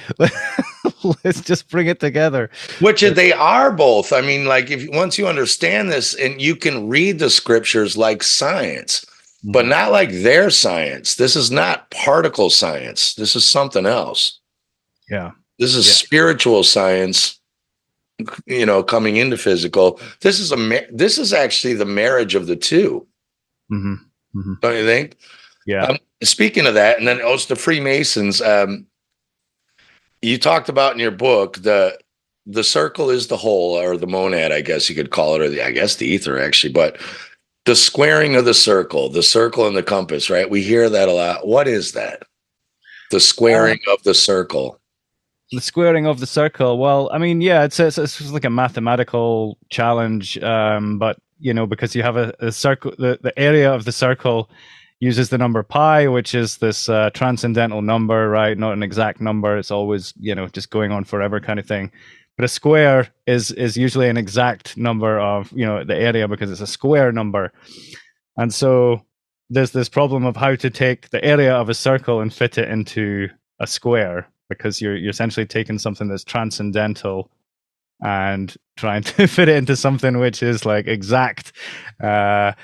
let's just bring it together.
Which they are both. I mean, like once you understand this, and you can read the scriptures like science. But not like their science. This is not particle science. This is something else.
Yeah.
This is spiritual science, coming into physical. This is actually the marriage of the two. Don't you think?
Yeah.
Speaking of that, and then also the Freemasons, you talked about in your book, the circle is the whole, or the monad, I guess you could call it, or the ether actually, but the squaring of the circle and the compass, right? We hear that a lot. What is that? The squaring of the circle.
The squaring of the circle. Well, I mean, it's like a mathematical challenge, but because you have a circle, the area of the circle uses the number pi, which is this transcendental number, right? Not an exact number. It's always just going on forever kind of thing. But a square is usually an exact number of the area because it's a square number, and so there's this problem of how to take the area of a circle and fit it into a square, because you're essentially taking something that's transcendental and trying to fit it into something which is like exact. Of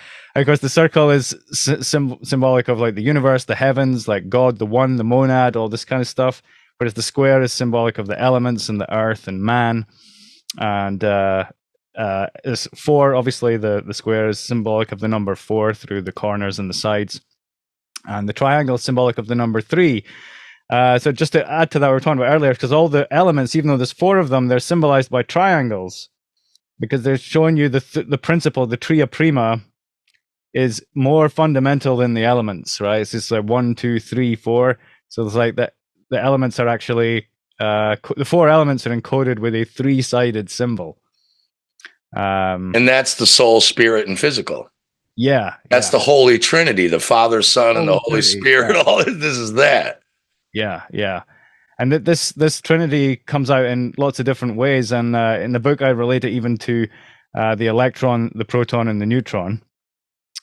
course, the circle is symbolic of like the universe, the heavens, like God, the one, the monad, all this kind of stuff. Whereas the square is symbolic of the elements and the earth and man. And is 4, obviously, the square is symbolic of the number 4 through the corners and the sides. And the triangle is symbolic of the number 3. So just to add to that, we were talking about earlier, because all the elements, even though there's 4 of them, they're symbolized by triangles. because they're showing you the principle, the Tria Prima, is more fundamental than the elements, right? It's just like 1, 2, 3, 4. So it's like that the elements are actually the 4 elements are encoded with a 3-sided symbol.
And that's the soul, spirit, and physical.
Yeah,
that's the Holy Trinity, the Father, Son, and the Holy Spirit.
Yeah.
All this is that.
Yeah. And this Trinity comes out in lots of different ways. And in the book, I relate it even to the electron, the proton, and the neutron,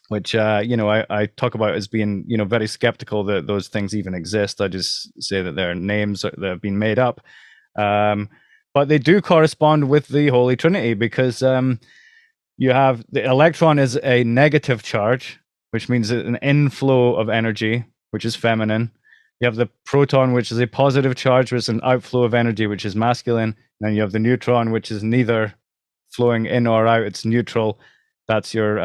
which I talk about as being very skeptical that those things even exist. I just say that they're names that have been made up, but they do correspond with the Holy Trinity, because you have the electron is a negative charge, which means an inflow of energy, which is feminine. You have the proton, which is a positive charge, which is an outflow of energy, which is masculine. And then you have the neutron, which is neither flowing in or out; it's neutral. That's your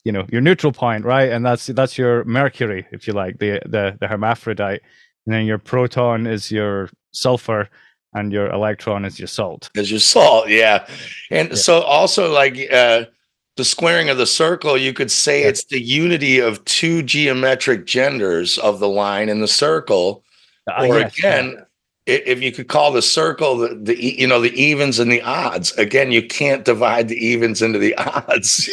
your neutral point, right? And that's your Mercury, if you like, the hermaphrodite. And then your proton is your sulfur, and your electron is your salt.
Is your salt, yeah. And so also, like the squaring of the circle, you could say it's the unity of 2 geometric genders of the line in the circle. Or again, if you could call the circle the evens and the odds. Again, you can't divide the evens into the odds,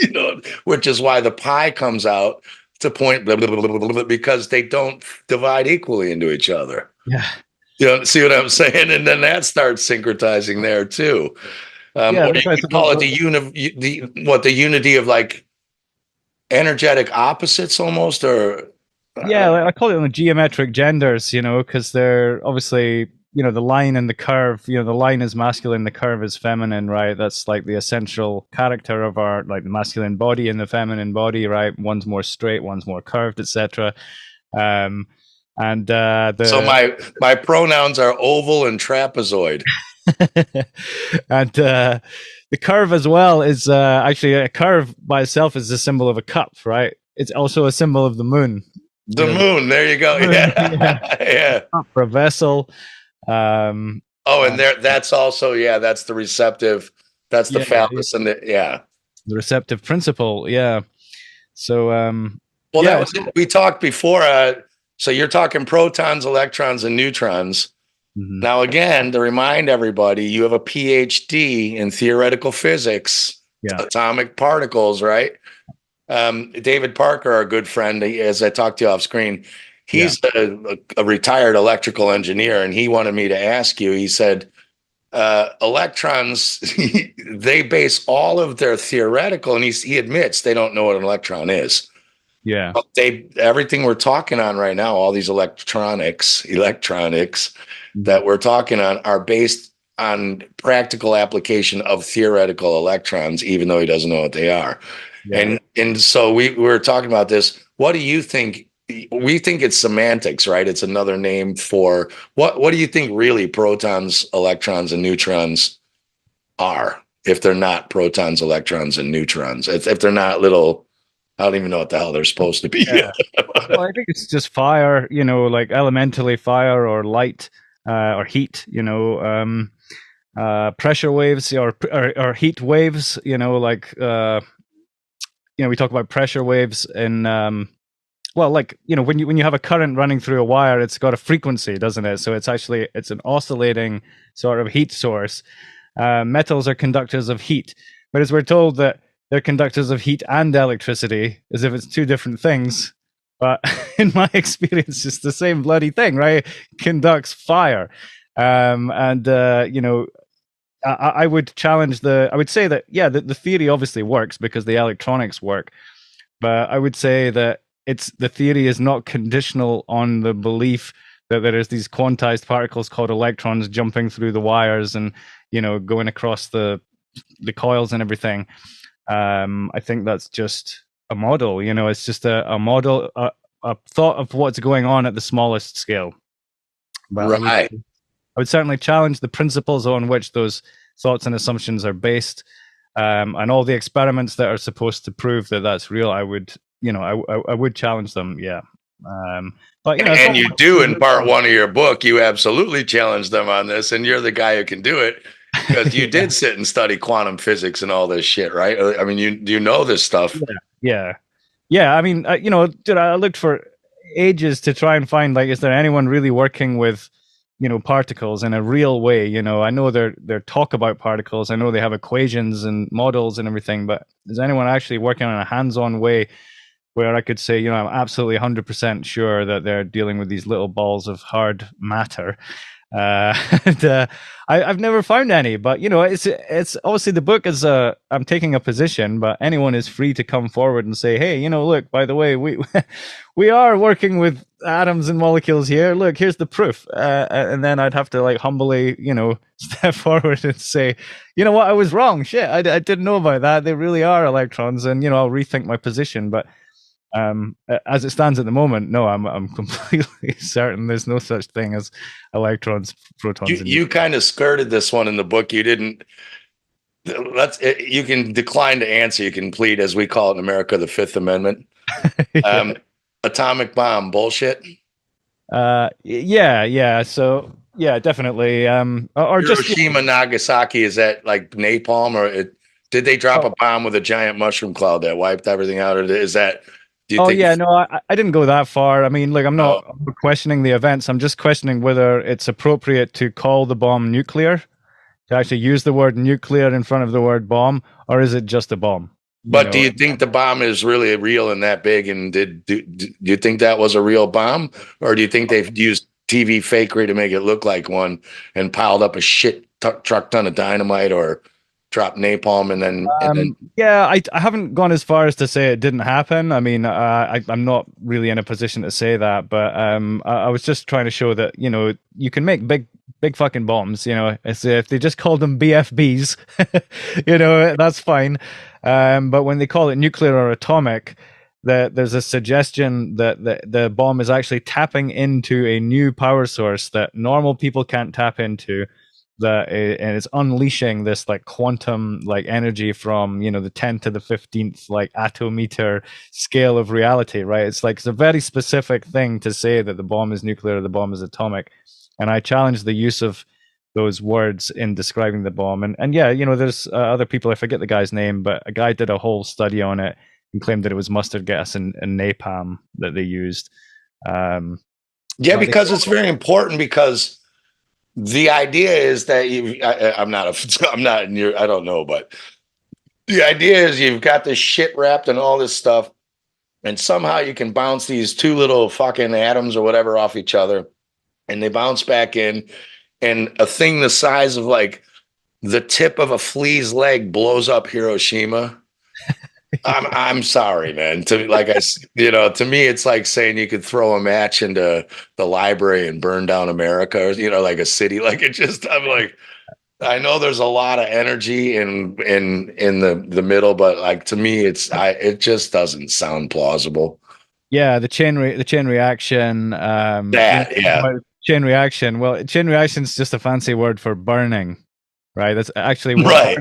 which is why the pi comes out to point blah, blah, blah, blah, blah, because they don't divide equally into each other.
Yeah.
See what I'm saying? And then that starts syncretizing there too. Or you could call it the unity of like energetic opposites almost, or
I call it the geometric genders, because they're obviously, the line and the curve, the line is masculine, the curve is feminine, right? That's like the essential character of our, like, the masculine body and the feminine body, right? One's more straight, one's more curved, etc. So
my pronouns are oval and trapezoid.
And the curve as well is actually, a curve by itself is a symbol of a cup, right? It's also a symbol of the moon.
The moon, there you go. Yeah.
For a vessel.
And that's also, that's the receptive, that's the phallus, and the
receptive principle. So
we talked before, so you're talking protons, electrons, and neutrons. Mm-hmm. Now, again, to remind everybody, you have a PhD in theoretical physics, atomic particles, right? David Parker, our good friend, as I talked to you off screen, he's a retired electrical engineer, and he wanted me to ask you, he said, electrons, they base all of their theoretical, and he admits they don't know what an electron is.
Yeah.
But everything we're talking on right now, all these electronics that we're talking on are based on practical application of theoretical electrons, even though he doesn't know what they are. Yeah. And so we were talking about this. What do you think? We think it's semantics, right? It's another name for what do you think really protons, electrons, and neutrons are, if they're not protons, electrons, and neutrons? If they're not little, I don't even know what the hell they're supposed to be.
Yeah. Well, I think it's just fire, like elementally fire or light or heat, pressure waves or heat waves, we talk about pressure waves in, when you have a current running through a wire, it's got a frequency, doesn't it? So it's an oscillating sort of heat source. Metals are conductors of heat, but as we're told that they're conductors of heat and electricity, as if it's 2 different things. But in my experience, it's the same bloody thing, right? It conducts fire. I would challenge I would say that, the theory obviously works because the electronics work. But I would say that the theory is not conditional on the belief that there is these quantized particles called electrons jumping through the wires and, going across the coils and everything. I think that's just a model, it's just a model, a thought of what's going on at the smallest scale. But
right.
I would certainly challenge the principles on which those thoughts and assumptions are based, and all the experiments that are supposed to prove that that's real. I would challenge them. Yeah. But you do
in part 1 of your book, you absolutely challenge them on this, and you're the guy who can do it. Because you
Yeah.
did sit and study quantum physics and all this shit, right? I mean, you know this stuff.
Yeah. Yeah. I mean, dude, I looked for ages to try and find, like, is there anyone really working with, particles in a real way? I know they're talk about particles. I know they have equations and models and everything, but is anyone actually working in a hands-on way where I could say, I'm absolutely 100% sure that they're dealing with these little balls of hard matter? And I've never found any, but it's obviously the book is I'm taking a position, but anyone is free to come forward and say, hey, look, by the way, we we are working with atoms and molecules here. Look, here's the proof, and then I'd have to like humbly, step forward and say, you know what, I was wrong. Shit, I didn't know about that. They really are electrons, and I'll rethink my position, but. As it stands at the moment, no, I'm completely certain there's no such thing as electrons, protons, and
You kind of skirted this one in the book. You didn't. You can decline to answer. You can plead, as we call it in America, the Fifth Amendment.
yeah.
Atomic bomb bullshit.
Yeah. So yeah, definitely. Or just
Hiroshima, Nagasaki. Is that like napalm, or did they drop
oh,
a bomb with a giant mushroom cloud that wiped everything out? Or is that? Do you
oh
think?
yeah, no, I didn't go that far. I mean, like I'm
Oh,
not questioning the events. I'm just questioning whether it's appropriate to call the bomb nuclear, to actually use the word nuclear in front of the word bomb, or is it just a bomb?
but do you think the bomb is really real and that big? And do you think that was a real bomb, or do you think they've used TV fakery to make it look like one and piled up a shit truck ton of dynamite or dropped napalm and then
Yeah, I haven't gone as far as to say it didn't happen. I mean, I'm not really in a position to say that, but I was just trying to show that you can make big fucking bombs. If they just called them BFBs, that's fine. But when they call it nuclear or atomic, there's a suggestion that the bomb is actually tapping into a new power source that normal people can't tap into, and it's unleashing this like quantum like energy from the 10 to the 15th like atometer scale of reality, right? It's a very specific thing to say that the bomb is nuclear or the bomb is atomic, and I challenge the use of those words in describing the bomb. And yeah, there's other people, I forget the guy's name, but a guy did a whole study on it and claimed that it was mustard gas and napalm that they used.
yeah,
But they,
because it's very important because the idea is that I'm not I'm not in your I don't know, but the idea is you've got this shit wrapped in all this stuff, and somehow you can bounce these two little fucking atoms or whatever off each other, and they bounce back in, and a thing the size of like the tip of a flea's leg blows up Hiroshima. I'm sorry, man. To me, it's like saying you could throw a match into the library and burn down America, or like a city. Like it just, I'm like, I know there's a lot of energy in the middle, but like to me, it just doesn't sound plausible.
yeah, the chain reaction.
Yeah,
Chain reaction. Well, chain reaction is just a fancy word for burning, right? That's actually what
right.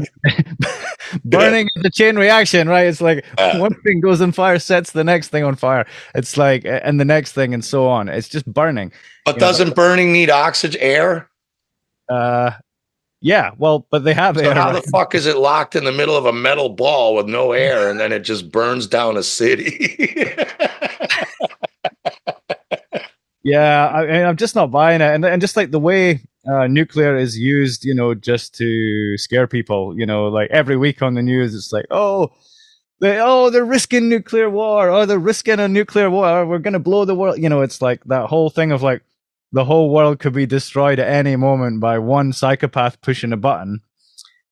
burning is the chain reaction, right? It's like
Yeah.
one thing goes on fire, sets the next thing on fire. It's like, and the next thing, and so on. It's just burning.
But doesn't burning need oxygen, air?
Uh, yeah. Well, but they have
So
air.
how
Right?
the fuck is it locked in the middle of a metal ball with no air, and then it just burns down a city?
Yeah, I'm just not buying it, and just like the way nuclear is used, just to scare people. Like every week on the news, it's like, they're risking nuclear war, or they're risking a nuclear war. We're gonna blow the world. It's like that whole thing of like the whole world could be destroyed at any moment by one psychopath pushing a button.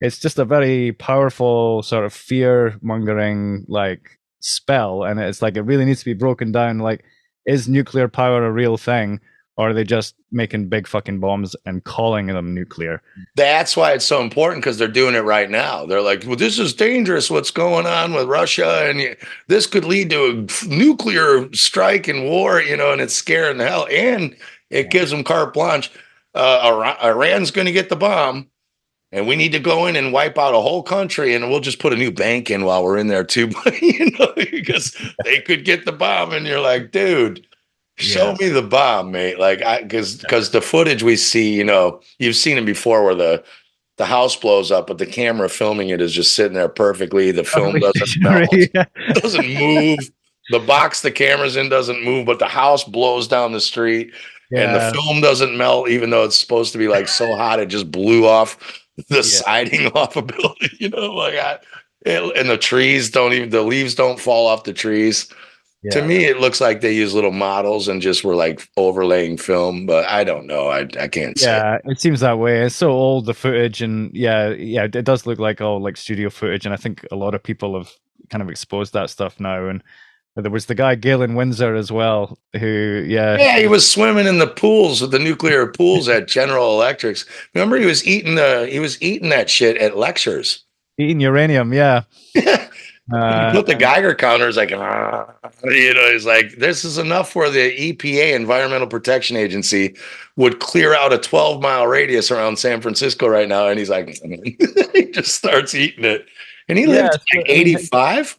It's just a very powerful sort of fear mongering like spell, and it's like it really needs to be broken down. Like, is nuclear power a real thing, or are they just making big fucking bombs and calling them nuclear?
That's why it's so important, because they're doing it right now. They're like, well, this is dangerous. What's going on with Russia? And this could lead to a nuclear strike and war, and it's scaring the hell. And it gives them carte blanche. Iran's going to get the bomb, and we need to go in and wipe out a whole country, and we'll just put a new bank in while we're in there too, because they could get the bomb. And you're like, dude, show me the bomb, mate. Like, because the footage we see, you've seen it before, where the house blows up, but the camera filming it is just sitting there perfectly. The film doesn't melt,
Yeah.
doesn't move. The box the camera's in doesn't move, but the house blows down the street and the
Yeah.
film doesn't melt, even though it's supposed to be like so hot it just blew off the
Yeah.
siding off a building, and the trees don't even, the leaves don't fall off the trees. To
Yeah.
me, it looks like they use little models and just were like overlaying film, but I don't know. I can't say.
Yeah, it seems that way. It's so old, the footage, and yeah, it does look like all like studio footage, and I think a lot of people have kind of exposed that stuff now. And there was the guy Galen Windsor as well, who
Yeah, he was swimming in the pools with the nuclear pools at General Electrics. Remember, he was eating that shit at lectures.
eating uranium. Yeah,
He put the Geiger counters like, he's like, this is enough where the EPA, Environmental Protection Agency, would clear out a 12-mile radius around San Francisco right now. And he's like, he just starts eating it. And he lived like 85.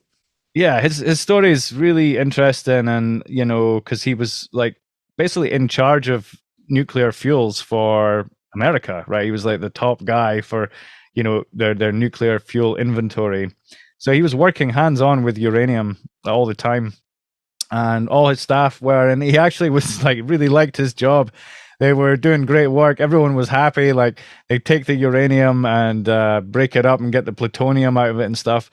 Yeah, his story is really interesting, and because he was like basically in charge of nuclear fuels for America, right? He was like the top guy for their nuclear fuel inventory. So he was working hands on with uranium all the time, and all his staff were, and he actually was like really liked his job. They were doing great work. Everyone was happy. Like they take the uranium and break it up and get the plutonium out of it and stuff.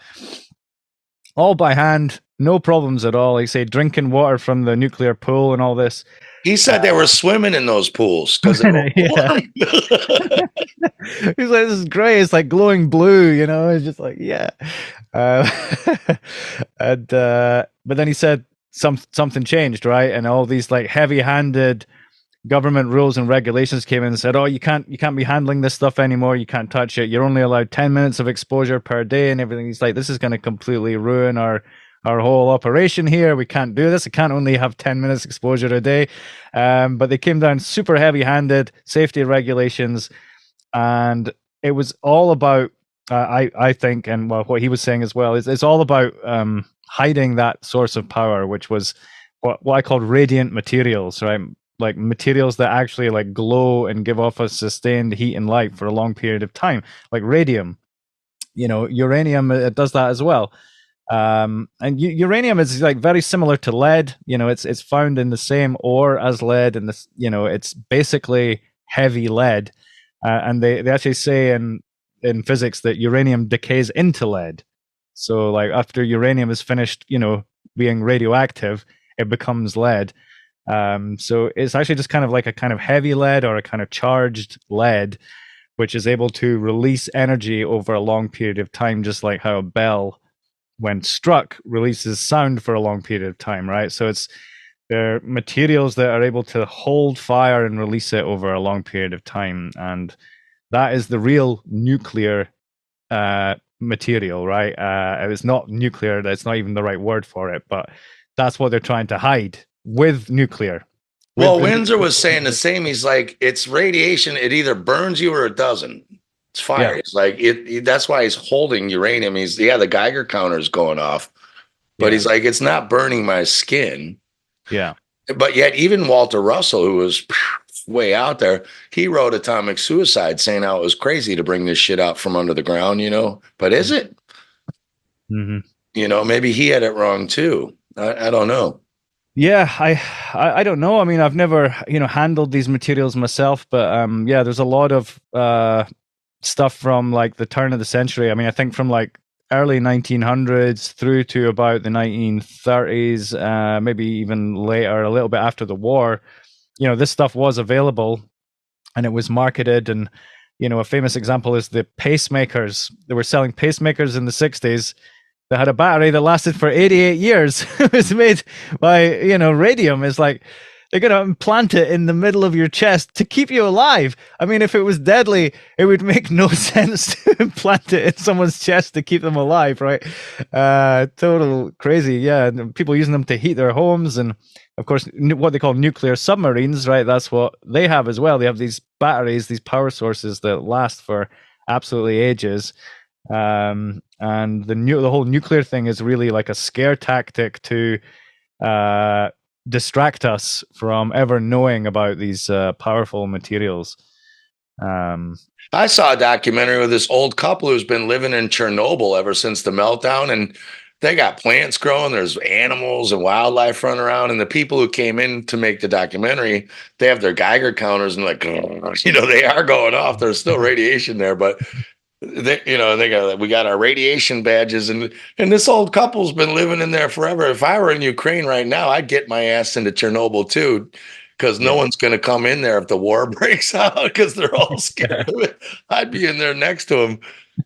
All by hand, no problems at all. Like say drinking water from the nuclear pool and all this.
He said they were swimming in those pools because they were warm.
He's like, this is great. It's like glowing blue, It's just like, yeah. And but then he said something changed, right? And all these like heavy-handed government rules and regulations came in and said, oh, you can't be handling this stuff anymore. You can't touch it. You're only allowed 10 minutes of exposure per day and everything. He's like, this is going to completely ruin our whole operation here. We can't do this. I can't only have 10 minutes exposure a day. But they came down super heavy-handed safety regulations, and it was all about, I think, and well, what he was saying as well, is it's all about hiding that source of power, which was what I called radiant materials, right? Like materials that actually like glow and give off a sustained heat and light for a long period of time, like radium. Uranium, it does that as well. And uranium is like very similar to lead. It's found in the same ore as lead, and this, it's basically heavy lead. And they actually say in physics that uranium decays into lead. So like after uranium is finished, being radioactive, it becomes lead. So it's actually just kind of like a kind of heavy lead or a kind of charged lead, which is able to release energy over a long period of time, just like how a bell, when struck, releases sound for a long period of time, right? So they're materials that are able to hold fire and release it over a long period of time. And that is the real nuclear material, right? It's not nuclear. That's not even the right word for it, but that's what they're trying to hide with nuclear.
Well, Windsor was saying the same. He's like, it's radiation. It either burns you or it doesn't. It's fire. Yeah. It's like that's why he's holding uranium. The Geiger counter is going off, but he's like, it's not burning my skin.
Yeah.
But yet, even Walter Russell, who was way out there, he wrote Atomic Suicide, saying how it was crazy to bring this shit out from under the ground. But is it?
Mm-hmm.
Maybe he had it wrong too. I don't know.
Yeah, I don't know. I mean, I've never handled these materials myself, but there's a lot of stuff from like the turn of the century. I mean, I think from like early 1900s through to about the 1930s, maybe even later, a little bit after the war. This stuff was available and it was marketed. And a famous example is the pacemakers. They were selling pacemakers in the 60s. They had a battery that lasted for 88 years. It was made by, radium. It's like they're going to implant it in the middle of your chest to keep you alive. I mean, if it was deadly, it would make no sense to implant it in someone's chest to keep them alive, right? Total crazy. Yeah. People using them to heat their homes. And of course, what they call nuclear submarines, right? That's what they have as well. They have these batteries, these power sources that last for absolutely ages. And the whole nuclear thing is really like a scare tactic to distract us from ever knowing about these powerful materials.
I saw a documentary with this old couple who's been living in Chernobyl ever since the meltdown, and they got plants growing. There's animals and wildlife running around, and the people who came in to make the documentary, they have their Geiger counters and like, they are going off. There's still radiation there, but they got we got our radiation badges, and this old couple's been living in there forever. If I were in Ukraine right now, I'd get my ass into Chernobyl too, because no one's going to come in there if the war breaks out because they're all scared of it. I'd be in there next to them.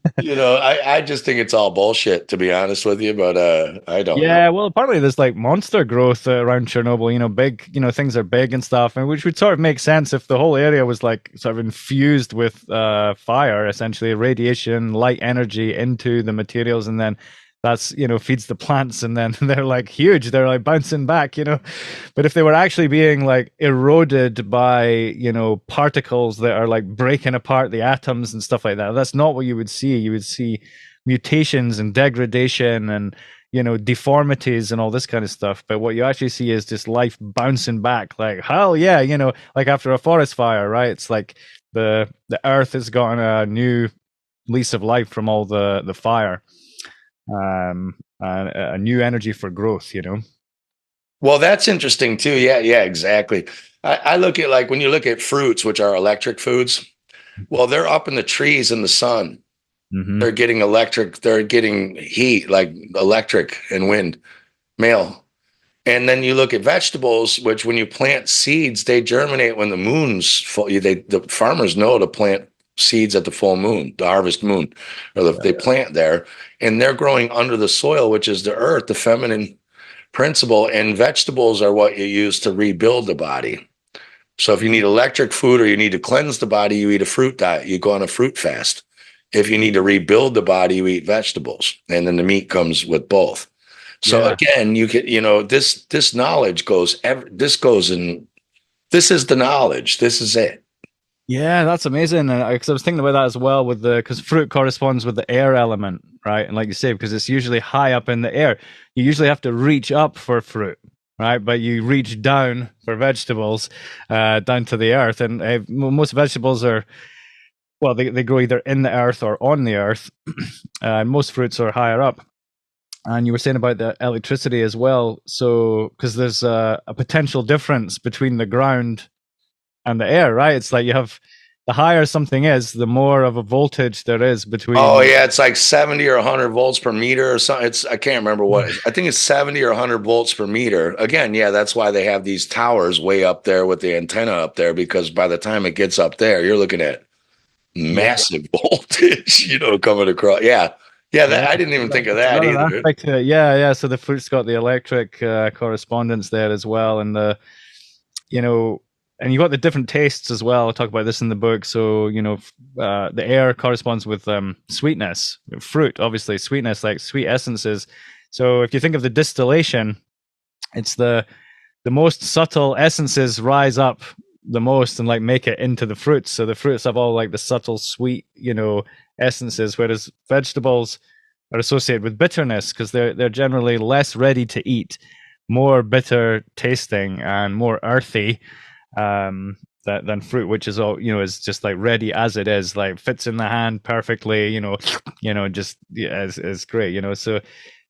I just think it's all bullshit, to be honest with you, but I don't know.
Well, apparently there's like monster growth around Chernobyl, big, things are big and stuff, and which would sort of make sense if the whole area was like sort of infused with fire, essentially radiation, light energy into the materials, and then that's, feeds the plants, and then they're like huge, they're like bouncing back, but if they were actually being like eroded by, particles that are like breaking apart the atoms and stuff like that, that's not what you would see. You would see mutations and degradation and deformities and all this kind of stuff. But what you actually see is just life bouncing back like hell yeah, like after a forest fire, right? It's like the earth has gotten a new lease of life from all the fire, and a new energy for growth.
Well, that's interesting too. Yeah, exactly. I look at, like, when you look at fruits, which are electric foods, well, they're up in the trees in the sun.
Mm-hmm.
They're getting electric, they're getting heat, like electric and wind, male. And then you look at vegetables, which when you plant seeds, they germinate when the moon's full. The farmers know to plant seeds at the full moon, the harvest moon, or they plant there, and they're growing under the soil, which is the earth, the feminine principle. And vegetables are what you use to rebuild the body. So if you need electric food or you need to cleanse the body, you eat a fruit diet, you go on a fruit fast. If you need to rebuild the body, you eat vegetables, and then the meat comes with both. So again, you can, this knowledge goes, this goes in, this is the knowledge. This is it.
Yeah, that's amazing. Because I was thinking about that as well, because fruit corresponds with the air element, right? And like you say, because it's usually high up in the air, you usually have to reach up for fruit, right? But you reach down for vegetables, down to the earth. And most vegetables are, well, they grow either in the earth or on the earth. Most fruits are higher up. And you were saying about the electricity as well. So, because there's a potential difference between the ground and the air, right? It's like you have, the higher something is, the more of a voltage there is between.
Oh yeah, it's like 70 or 100 volts per meter or something. I can't remember what. I think it's 70 or 100 volts per meter. Again, yeah, that's why they have these towers way up there with the antenna up there, because by the time it gets up there, you're looking at massive voltage, coming across. Yeah. I didn't even think of that either.
Yeah. So the fruit's got the electric correspondence there as well, and and you got the different tastes as well. I'll talk about this in the book. So the air corresponds with sweetness. Fruit, obviously, sweetness, like sweet essences. So if you think of the distillation, it's the most subtle essences rise up the most and like make it into the fruits. So the fruits have all like the subtle sweet, essences, whereas vegetables are associated with bitterness because they're generally less ready to eat, more bitter tasting and more earthy than fruit, which is all is just like ready as it is, like fits in the hand perfectly, just is great, so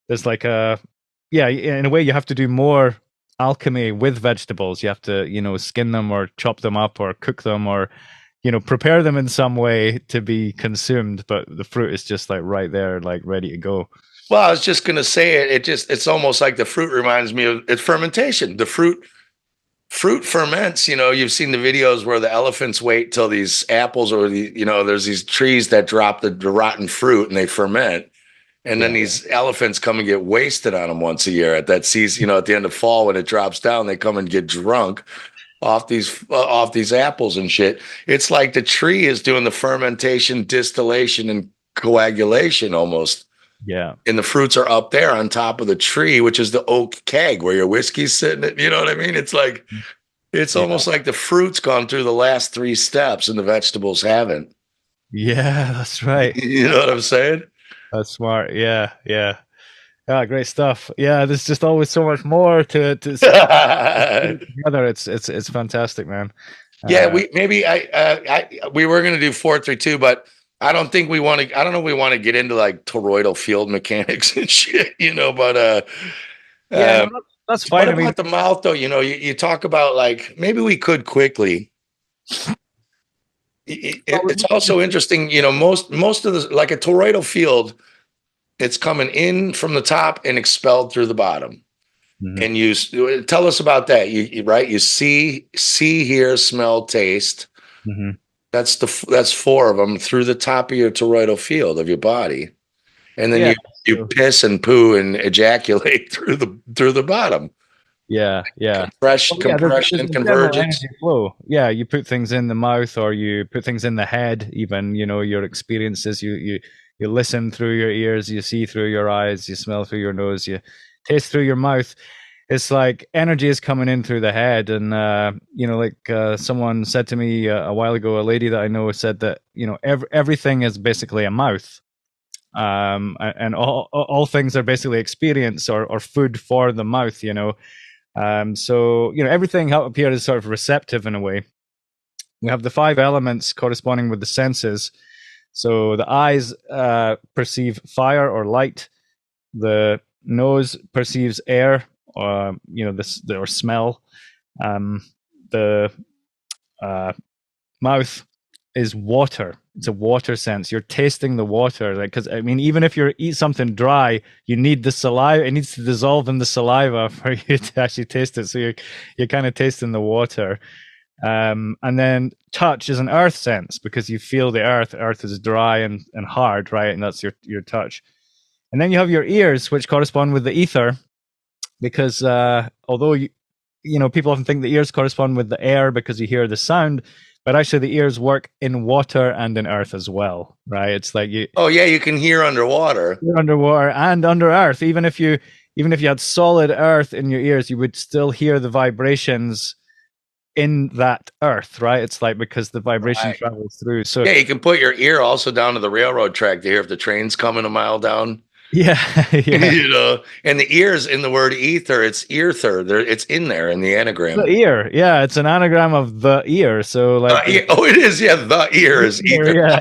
there's like in a way you have to do more alchemy with vegetables. You have to skin them or chop them up or cook them or prepare them in some way to be consumed, but the fruit is just like right there, like ready to go.
Well, I was just going to say it's almost like the fruit reminds me of it's fermentation. The fruit ferments, you've seen the videos where the elephants wait till these apples or there's these trees that drop the rotten fruit and they ferment. And then these elephants come and get wasted on them once a year at that season, at the end of fall when it drops down, they come and get drunk off these apples and shit. It's like the tree is doing the fermentation, distillation, and coagulation almost.
Yeah.
And the fruits are up there on top of the tree, which is the oak keg where your whiskey's sitting at. You know what I mean? It's like, it's almost like the fruit's gone through the last 3 steps and the vegetables haven't.
Yeah, that's right.
You know what I'm saying?
That's smart. Yeah. Great stuff. Yeah, there's just always so much more to together. It's fantastic, man.
Yeah, we were going to do 432, but I don't think we want to. I don't know if we want to get into like toroidal field mechanics and shit, But
Yeah, no,
uh,
that's
what
fine. I mean,
about the mouth, though? You talk about like maybe we could quickly. It's also interesting, most of the like a toroidal field, it's coming in from the top and expelled through the bottom.
Mhm,
And tell us about that. Right? You see, hear, smell, taste.
mhm.
That's four of them through the top of your toroidal field of your body, and then
Yeah.
you
So,
piss and poo and ejaculate through the bottom.
yeah, yeah.
Compression,
Well, yeah, there's
compression,
a general
convergence.
energy flow. Yeah, you put things in the mouth or you put things in the head, even, your experiences, you listen through your ears, you see through your eyes, you smell through your nose, you taste through your mouth. It's like energy is coming in through the head. And, someone said to me a while ago, a lady that I know said that, everything is basically a mouth. And all things are basically experience or food for the mouth. So everything up here is sort of receptive in a way. We have the five elements corresponding with the senses. So the eyes perceive fire or light. The nose perceives air, or or smell. The mouth is water. It's a water sense. You're tasting the water, like, because I mean, even if you eat something dry, you need the saliva. It needs to dissolve in the saliva for you to actually taste it. So you're kind of tasting the water. And then touch is an earth sense because you feel the earth. Earth is dry and hard, right? And that's your touch. And then you have your ears, which correspond with the ether, because although people often think the ears correspond with the air because you hear the sound, but actually the ears work in water and in earth as well, right? It's like
Oh yeah, you can hear underwater.
you're underwater and under earth. Even if you had solid earth in your ears, you would still hear the vibrations in that earth, right? It's like because the vibration
Right.
travels through. So
Yeah, you can put your ear also down to the railroad track to hear if the train's coming a mile down.
yeah, yeah.
And the ears in the word ether, it's earther. It's in there in the
The
anagram.
ear, yeah, it's an anagram of the ear. So like,
Oh, it is. Yeah, the ear is ether.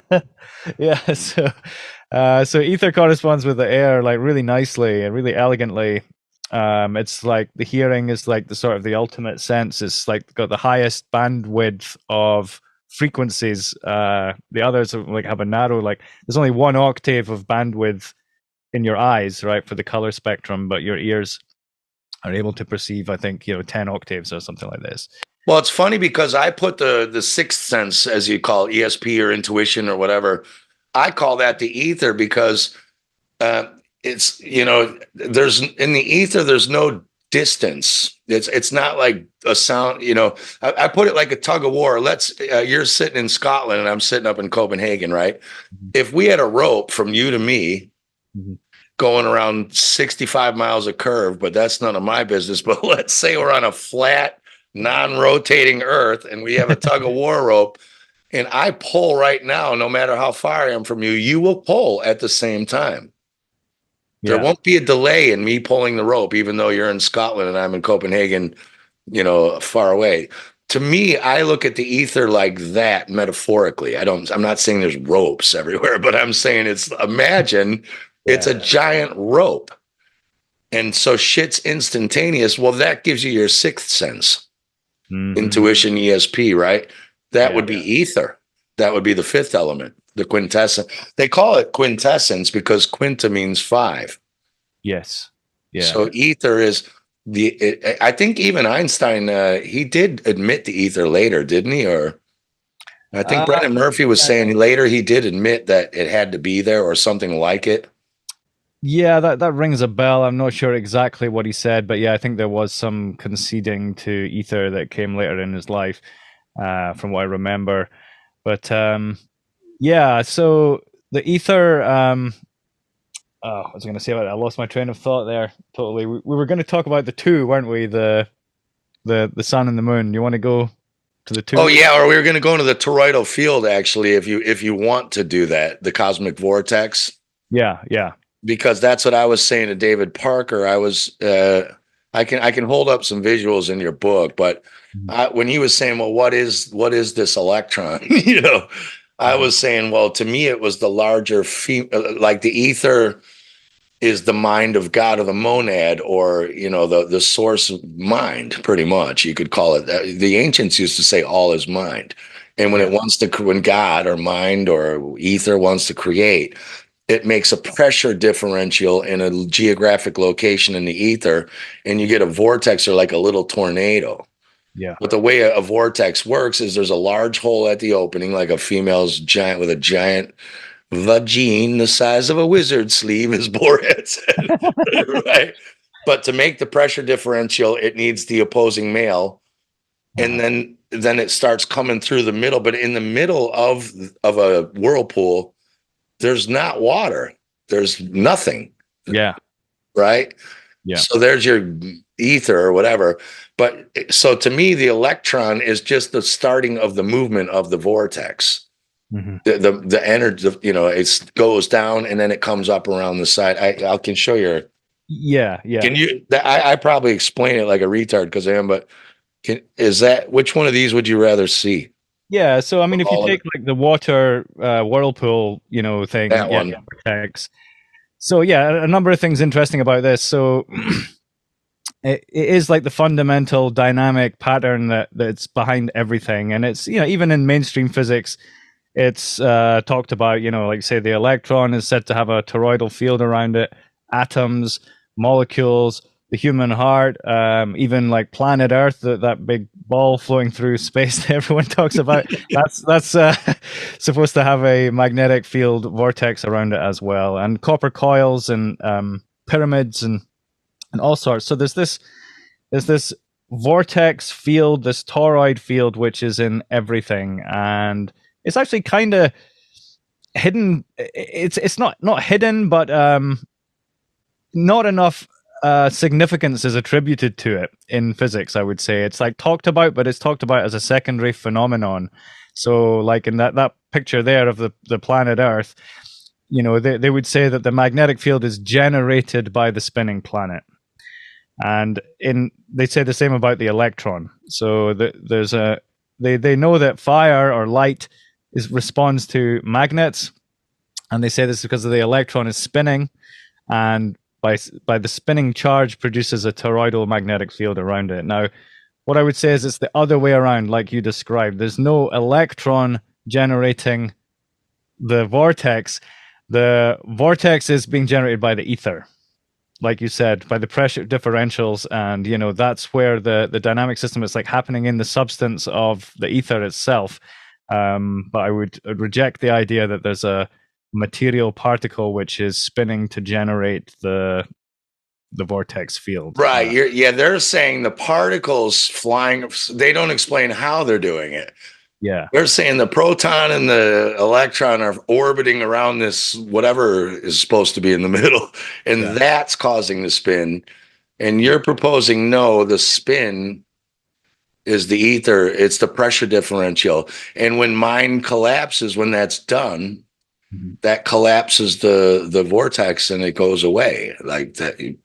yeah. Yeah, so ether corresponds with the air like really nicely and really elegantly. It's like the hearing is like the sort of the ultimate sense. It's like got the highest bandwidth of frequencies. The others are, like, have a narrow, like there's only one octave of bandwidth in your eyes, right, for the color spectrum, but your ears are able to perceive, I think, 10 octaves or something like this.
Well, it's funny because I put the sixth sense, as you call it, ESP or intuition or whatever. I call that the ether because it's there's in the ether there's no distance. It's not like a sound. I put it like a tug of war. You're sitting in Scotland and I'm sitting up in Copenhagen, right?
Mm-hmm.
If we had a rope from you to me
Mm-hmm.
going around 65 miles a curve, but that's none of my business. But let's say we're on a flat, non-rotating Earth and we have a tug of war rope, and I pull right now, no matter how far I am from you, you will pull at the same time. There won't be a delay in me pulling the rope, even though you're in Scotland and I'm in Copenhagen, far away. To me, I look at the ether like that metaphorically. I'm not saying there's ropes everywhere, but I'm saying imagine it's a giant rope. And so shit's instantaneous. Well, that gives you your sixth sense.
Mm-hmm.
Intuition, ESP, right? That would be ether. That would be the fifth element, the quintessence. They call it quintessence because quinta means five.
Yes. Yeah.
So ether is I think even Einstein, he did admit the ether later, didn't he? Or I think Brendan Murphy was saying later he did admit that it had to be there or something like it.
Yeah, that rings a bell. I'm not sure exactly what he said, but yeah, I think there was some conceding to ether that came later in his life, from what I remember. But yeah, so the ether. What was I going to say about it? I lost my train of thought there. Totally. We were going to talk about the two, weren't we? The sun and the moon. You want to go to the two?
Oh yeah, or we were going to go into the toroidal field actually, if you want to do that, the cosmic vortex.
Yeah, yeah.
Because that's what I was saying to David Parker. I can hold up some visuals in your book, but When he was saying, well, what is this electron? I was saying, well, to me, it was the larger, like the ether is the mind of God or the monad, or the source of mind. Pretty much, you could call it that. The ancients used to say all is mind, and when God or mind or ether wants to create, it makes a pressure differential in a geographic location in the ether, and you get a vortex or like a little tornado.
Yeah.
But the way a vortex works is there's a large hole at the opening, like a female's giant with a giant vagine the size of a wizard sleeve, as Borat said, right? But to make the pressure differential, it needs the opposing male, and then it starts coming through the middle. But in the middle of a whirlpool, there's not water. There's nothing.
Yeah.
Right.
Yeah.
So there's your ether or whatever. But so to me, the electron is just the starting of the movement of the vortex. The energy, it goes down and then it comes up around the side. I can show you.
Yeah.
Can you? I probably explain it like a retard because I am. But which one of these would you rather see?
Yeah. So I mean, if you take like the water whirlpool, thing,
That one.
Vortex. So yeah, a number of things interesting about this. So it is like the fundamental dynamic pattern that's behind everything, and it's even in mainstream physics. It's talked about, like say the electron is said to have a toroidal field around it, atoms, molecules, the human heart, even like planet Earth, that big ball flowing through space that everyone talks about. that's supposed to have a magnetic field vortex around it as well, and copper coils and pyramids and all sorts. So there's this vortex field, this toroid field, which is in everything, and it's actually kind of hidden. It's not hidden, but not enough significance is attributed to it in physics. I would say it's like talked about, but it's talked about as a secondary phenomenon. So, like in that picture there of the planet Earth, they would say that the magnetic field is generated by the spinning planet, and they say the same about the electron. So they know that fire or light responds to magnets, and they say this because the electron is spinning, and by the spinning charge produces a toroidal magnetic field around it. Now, what I would say is it's the other way around, like you described. There's no electron generating the vortex. The vortex is being generated by the ether, like you said, by the pressure differentials, and that's where the dynamic system is like happening in the substance of the ether itself. But I would reject the idea that there's a material particle which is spinning to generate the vortex field.
Right. They're saying the particles flying, they don't explain how they're doing it.
Yeah.
They're saying the proton and the electron are orbiting around this, whatever is supposed to be in the middle, and that's causing the spin. And you're proposing, no, the spin is the ether. It's the pressure differential. And when mind collapses, when that's done, that collapses the vortex and it goes away like that,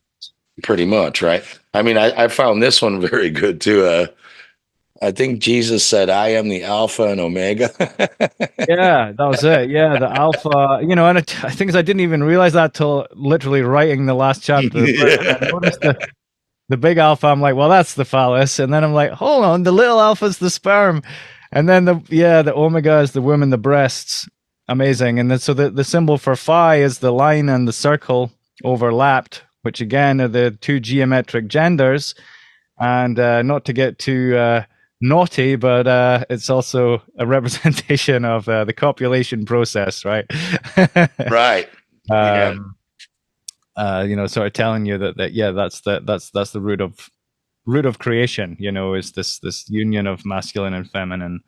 pretty much, right? I mean, I found this one very good too. I think Jesus said, I am the Alpha and Omega.
Yeah, that was it. Yeah, the Alpha, and I think I didn't even realize that till literally writing the last chapter. I noticed the big Alpha. I'm like, well, that's the phallus. And then I'm like, hold on, the little Alpha's the sperm. And then the Omega is the womb, the breasts. Amazing. And then so the symbol for phi is the line and the circle overlapped, which again are the two geometric genders. And not to get too naughty, but it's also a representation of the copulation process, right?
Right.
Sort of telling you that that's the root of creation. Is this union of masculine and feminine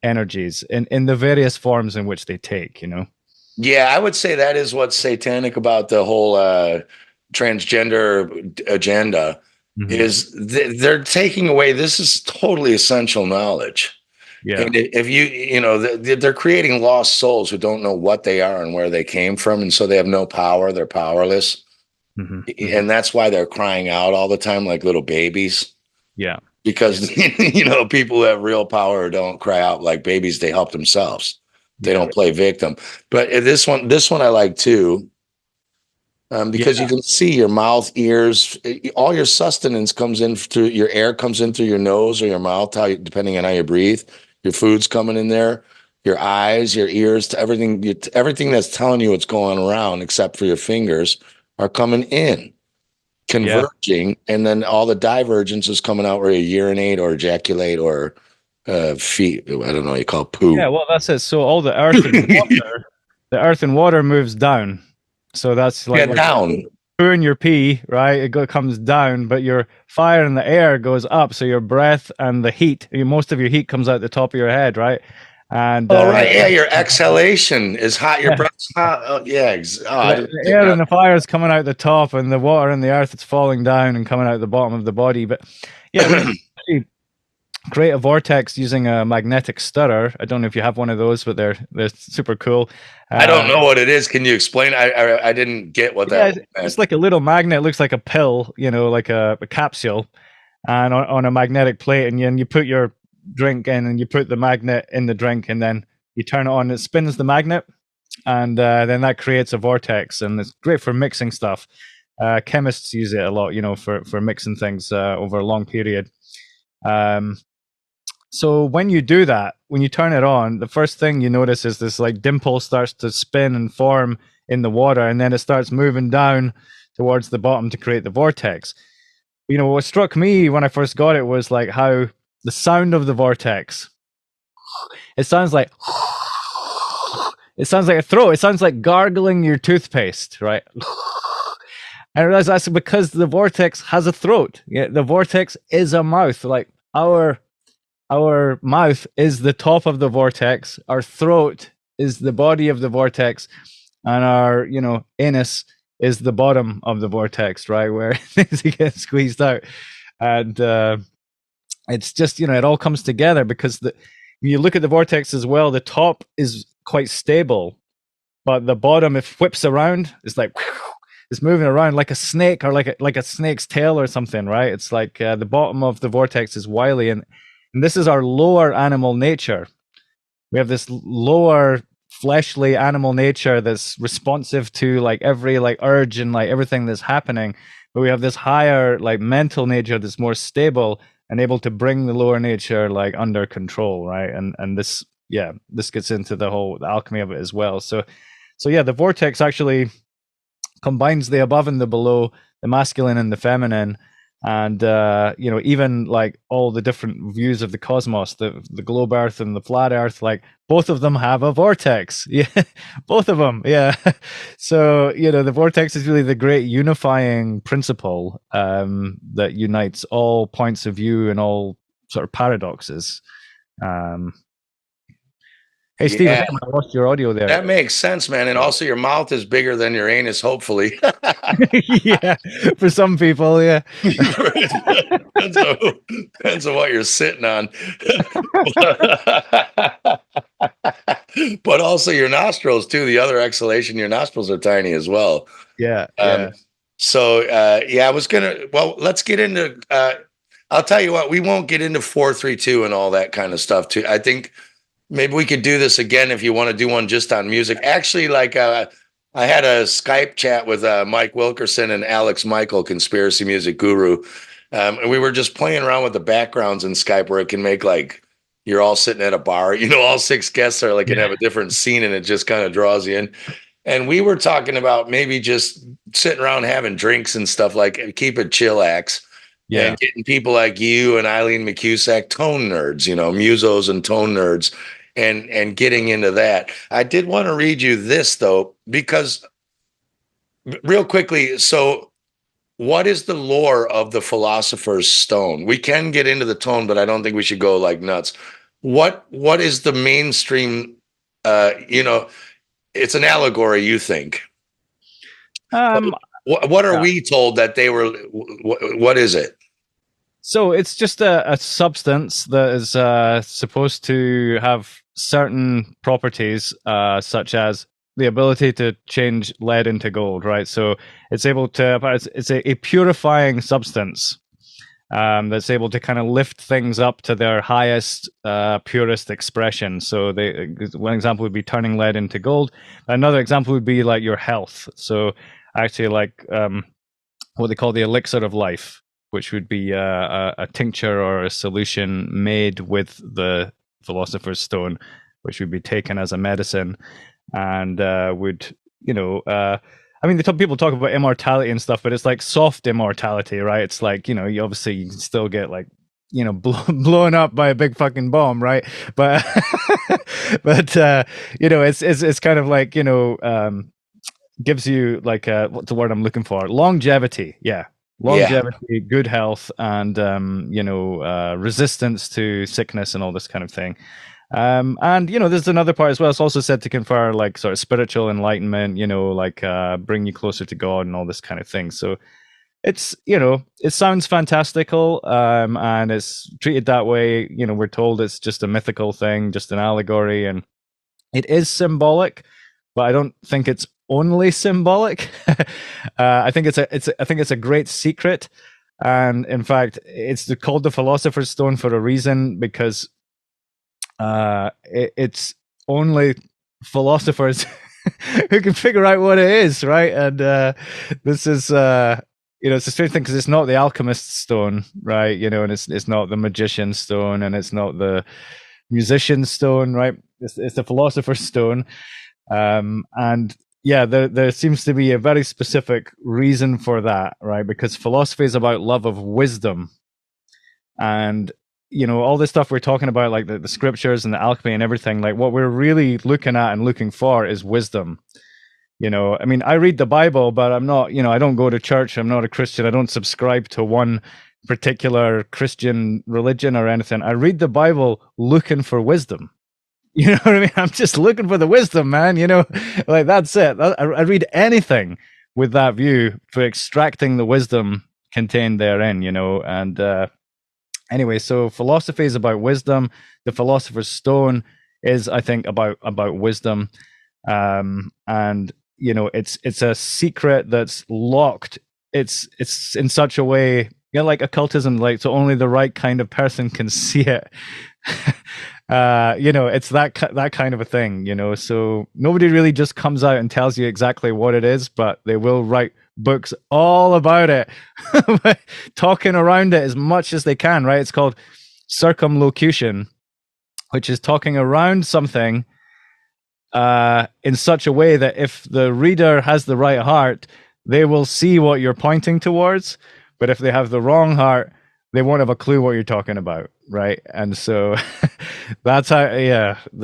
energies in the various forms in which they take.
Yeah, I would say that is what's satanic about the whole transgender agenda. Is they're taking away, this is totally essential knowledge. Yeah. And if they're creating lost souls who don't know what they are and where they came from, and so they have no power, they're powerless. And that's why they're crying out all the time like little babies.
Yeah.
because people who have real power don't cry out like babies. They help themselves. They
Yeah.
don't play victim. But this one I like too, because you can see your mouth, ears, all your sustenance comes in through your air, comes in through your nose or your mouth, depending on how you breathe. Your food's coming in there, your eyes, your ears, to everything that's telling you what's going around, except for your fingers, are coming in,
Yeah.
converging, and then all the divergence is coming out where you urinate or ejaculate or feet. I don't know what you call it, poo.
Yeah, well, that's it. So all the earth and water, the earth and water moves down. So that's
Yeah,
like
down.
poo in your pee, right? Comes down, but your fire in the air goes up. So your breath and the heat, most of your heat comes out the top of your head, right? And
Oh, right. Yeah, your exhalation is hot. Your breath's hot. Oh, yeah. I
the
did
air
not.
and the fire is coming out the top, and the water and the earth it's falling down and coming out the bottom of the body. But yeah, we can actually create a vortex using a magnetic stirrer. I don't know if you have one of those, but they're super cool.
I don't know what it is. Can you explain? I didn't get what
Yeah,
that meant.
it's like a little magnet. It looks like a pill, like a capsule, and on a magnetic plate, and you put your drink in, and you put the magnet in the drink, and then you turn it on. It spins the magnet, and then that creates a vortex, and it's great for mixing stuff. Chemists use it a lot, for mixing things over a long period. So when you do that, when you turn it on, the first thing you notice is this like dimple starts to spin and form in the water, and then it starts moving down towards the bottom to create the vortex. What struck me when I first got it was like how the sound of the vortex. It sounds like a throat. It sounds like gargling your toothpaste, right? I realized that's because the vortex has a throat. Yeah, the vortex is a mouth. Like our mouth is the top of the vortex, our throat is the body of the vortex, and our anus is the bottom of the vortex, right, where things get squeezed out. And it's just it all comes together because when you look at the vortex as well, the top is quite stable, but the bottom, if it whips around, it's like it's moving around like a snake, or like a snake's tail or something, right? It's like the bottom of the vortex is wily, and this is our lower animal nature. We have this lower fleshly animal nature that's responsive to like every like urge and like everything that's happening. But we have this higher like mental nature that's more stable and able to bring the lower nature like under control, right? And this gets into the whole alchemy of it as well. So yeah, the vortex actually combines the above and the below, the masculine and the feminine, and even like all the different views of the cosmos, the globe earth and the flat earth, like both of them have a vortex. Yeah, both of them. Yeah. So the vortex is really the great unifying principle that unites all points of view and all sort of paradoxes. Hey Steve, I
Yeah,
think I lost your audio there.
that makes sense, man. And also, your mouth is bigger than your anus, hopefully.
Yeah, for some people, yeah.
depends, depends on what you're sitting on. But also your nostrils too. The other exhalation, your nostrils are tiny as well.
Yeah,
Um,
yeah.
so I was gonna. Well, let's get into. I'll tell you what. We won't get into 432 and all that kind of stuff too. I think maybe we could do this again if you want to do one just on music. Actually, like I had a Skype chat with Mike Wilkerson and Alex Michael, conspiracy music guru, and we were just playing around with the backgrounds in Skype where it can make like you're all sitting at a bar. All six guests are like can have a different scene, and it just kind of draws you in. And we were talking about maybe just sitting around having drinks and stuff, like keep it chillax.
Yeah.
And getting people like you and Eileen McCusack, tone nerds, musos and tone nerds, and getting into that. I did want to read you this though, because real quickly, so what is the lore of the Philosopher's Stone? We can get into the tone, but I don't think we should go like nuts. What is the mainstream it's an allegory, you think?
Um,
What are we told that they were what is it?
so it's just a substance that is supposed to have certain properties, such as the ability to change lead into gold, right? So it's able to, it's a purifying substance. that's able to kind of lift things up to their highest, purest expression. So one example would be turning lead into gold. Another example would be like your health. So actually, like what they call the elixir of life, which would be a tincture or a solution made with the Philosopher's Stone, which would be taken as a medicine, and would, I mean, people talk about immortality and stuff, but it's like soft immortality, right? It's like, you obviously you can still get like, blown up by a big fucking bomb, right? But it's kind of like, gives you like what's the word I'm looking for? Longevity, yeah. Longevity, good health, and resistance to sickness and all this kind of thing. And there's another part as well. It's also said to confer like sort of spiritual enlightenment, like bring you closer to God and all this kind of thing. So it's, it sounds fantastical, and it's treated that way. We're told it's just a mythical thing, just an allegory, and it is symbolic, but I don't think it's only symbolic. I think it's a great secret, and in fact, it's called the Philosopher's Stone for a reason, because it's only philosophers who can figure out what it is, right? And this is it's a strange thing because it's not the alchemist's stone, right? And it's not the magician's stone, and it's not the musician's stone, right? It's the philosopher's stone, and yeah, there seems to be a very specific reason for that, right? Because philosophy is about love of wisdom, and all this stuff we're talking about, like the scriptures and the alchemy and everything, like what we're really looking at and looking for is wisdom. I mean, I read the Bible, but I'm not, I don't go to church. I'm not a Christian. I don't subscribe to one particular Christian religion or anything. I read the Bible looking for wisdom. You know what I mean? I'm just looking for the wisdom, man. Like that's it. I read anything with that view for extracting the wisdom contained therein, and anyway, so philosophy is about wisdom. The Philosopher's Stone is, I think, about wisdom, and it's a secret that's locked. It's in such a way, like occultism, like so only the right kind of person can see it. It's that kind of a thing. So nobody really just comes out and tells you exactly what it is, but they will write books all about it, talking around it as much as they can, right? It's called circumlocution, which is talking around something in such a way that if the reader has the right heart, they will see what you're pointing towards, but if they have the wrong heart, they won't have a clue what you're talking about, right? And so that's how,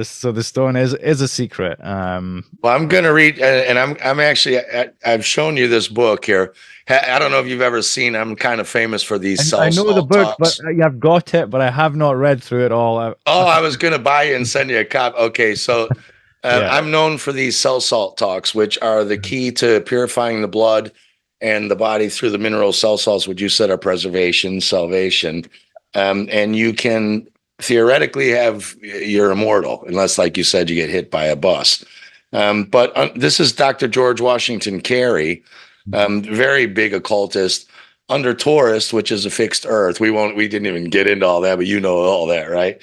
so the stone is a secret.
Well, I'm going to read, and I'm actually, I've shown you this book here. I don't know if you've ever seen, I'm kind of famous for these
I know the book,
talks.
but I've got it, but I have not read through it all.
I was going to buy it and send you a copy. Okay, so I'm known for these cell salt talks, which are the key to purifying the blood and the body through the mineral cell salts, which you said are preservation, salvation. And you can theoretically you're immortal, unless, like you said, you get hit by a bus. But this is Dr. George Washington Carey, very big occultist, under Taurus, which is a fixed earth. We didn't even get into all that, but you know all that, right?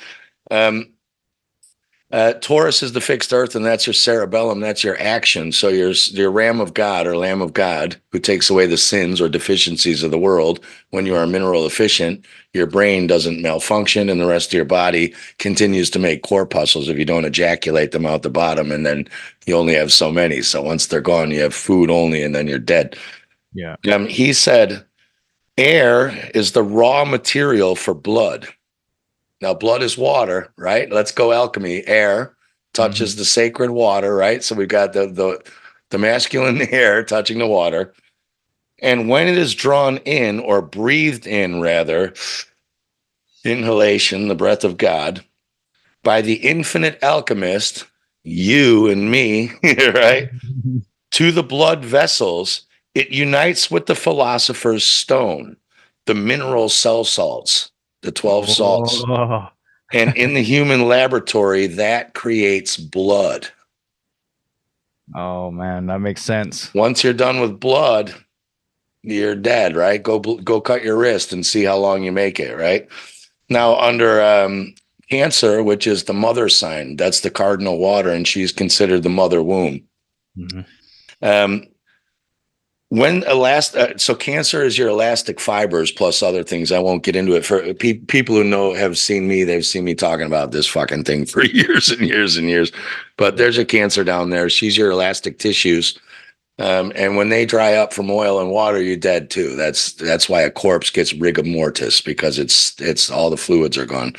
Taurus is the fixed earth, and that's your cerebellum. That's your action. So your Ram of God or Lamb of God, who takes away the sins or deficiencies of the world. When you are mineral efficient, your brain doesn't malfunction, and the rest of your body continues to make corpuscles if you don't ejaculate them out the bottom, and then you only have so many. So once they're gone, you have food only, and then you're dead.
Yeah.
He said, air is the raw material for blood. Now, blood is water, right? Let's go alchemy. Air touches the sacred water, right? So we've got the masculine air touching the water. And when it is drawn in, or breathed in, rather, inhalation, the breath of God, by the infinite alchemist, you and me, right? To the blood vessels, it unites with the Philosopher's Stone, the mineral cell salts, the 12 salts. And in the human laboratory, that creates blood.
Oh, man, that makes sense.
Once you're done with blood, you're dead, right? Go cut your wrist and see how long you make it, right? Now, under Cancer, which is the mother sign, that's the cardinal water, and she's considered the mother womb.
Mhm.
Um, so Cancer is your elastic fibers plus other things. I won't get into it. For people who have seen me, they've seen me talking about this fucking thing for years and years and years. But there's a Cancer down there. She's your elastic tissues. And when they dry up from oil and water, you're dead too. That's why a corpse gets rigor mortis, because it's all the fluids are gone.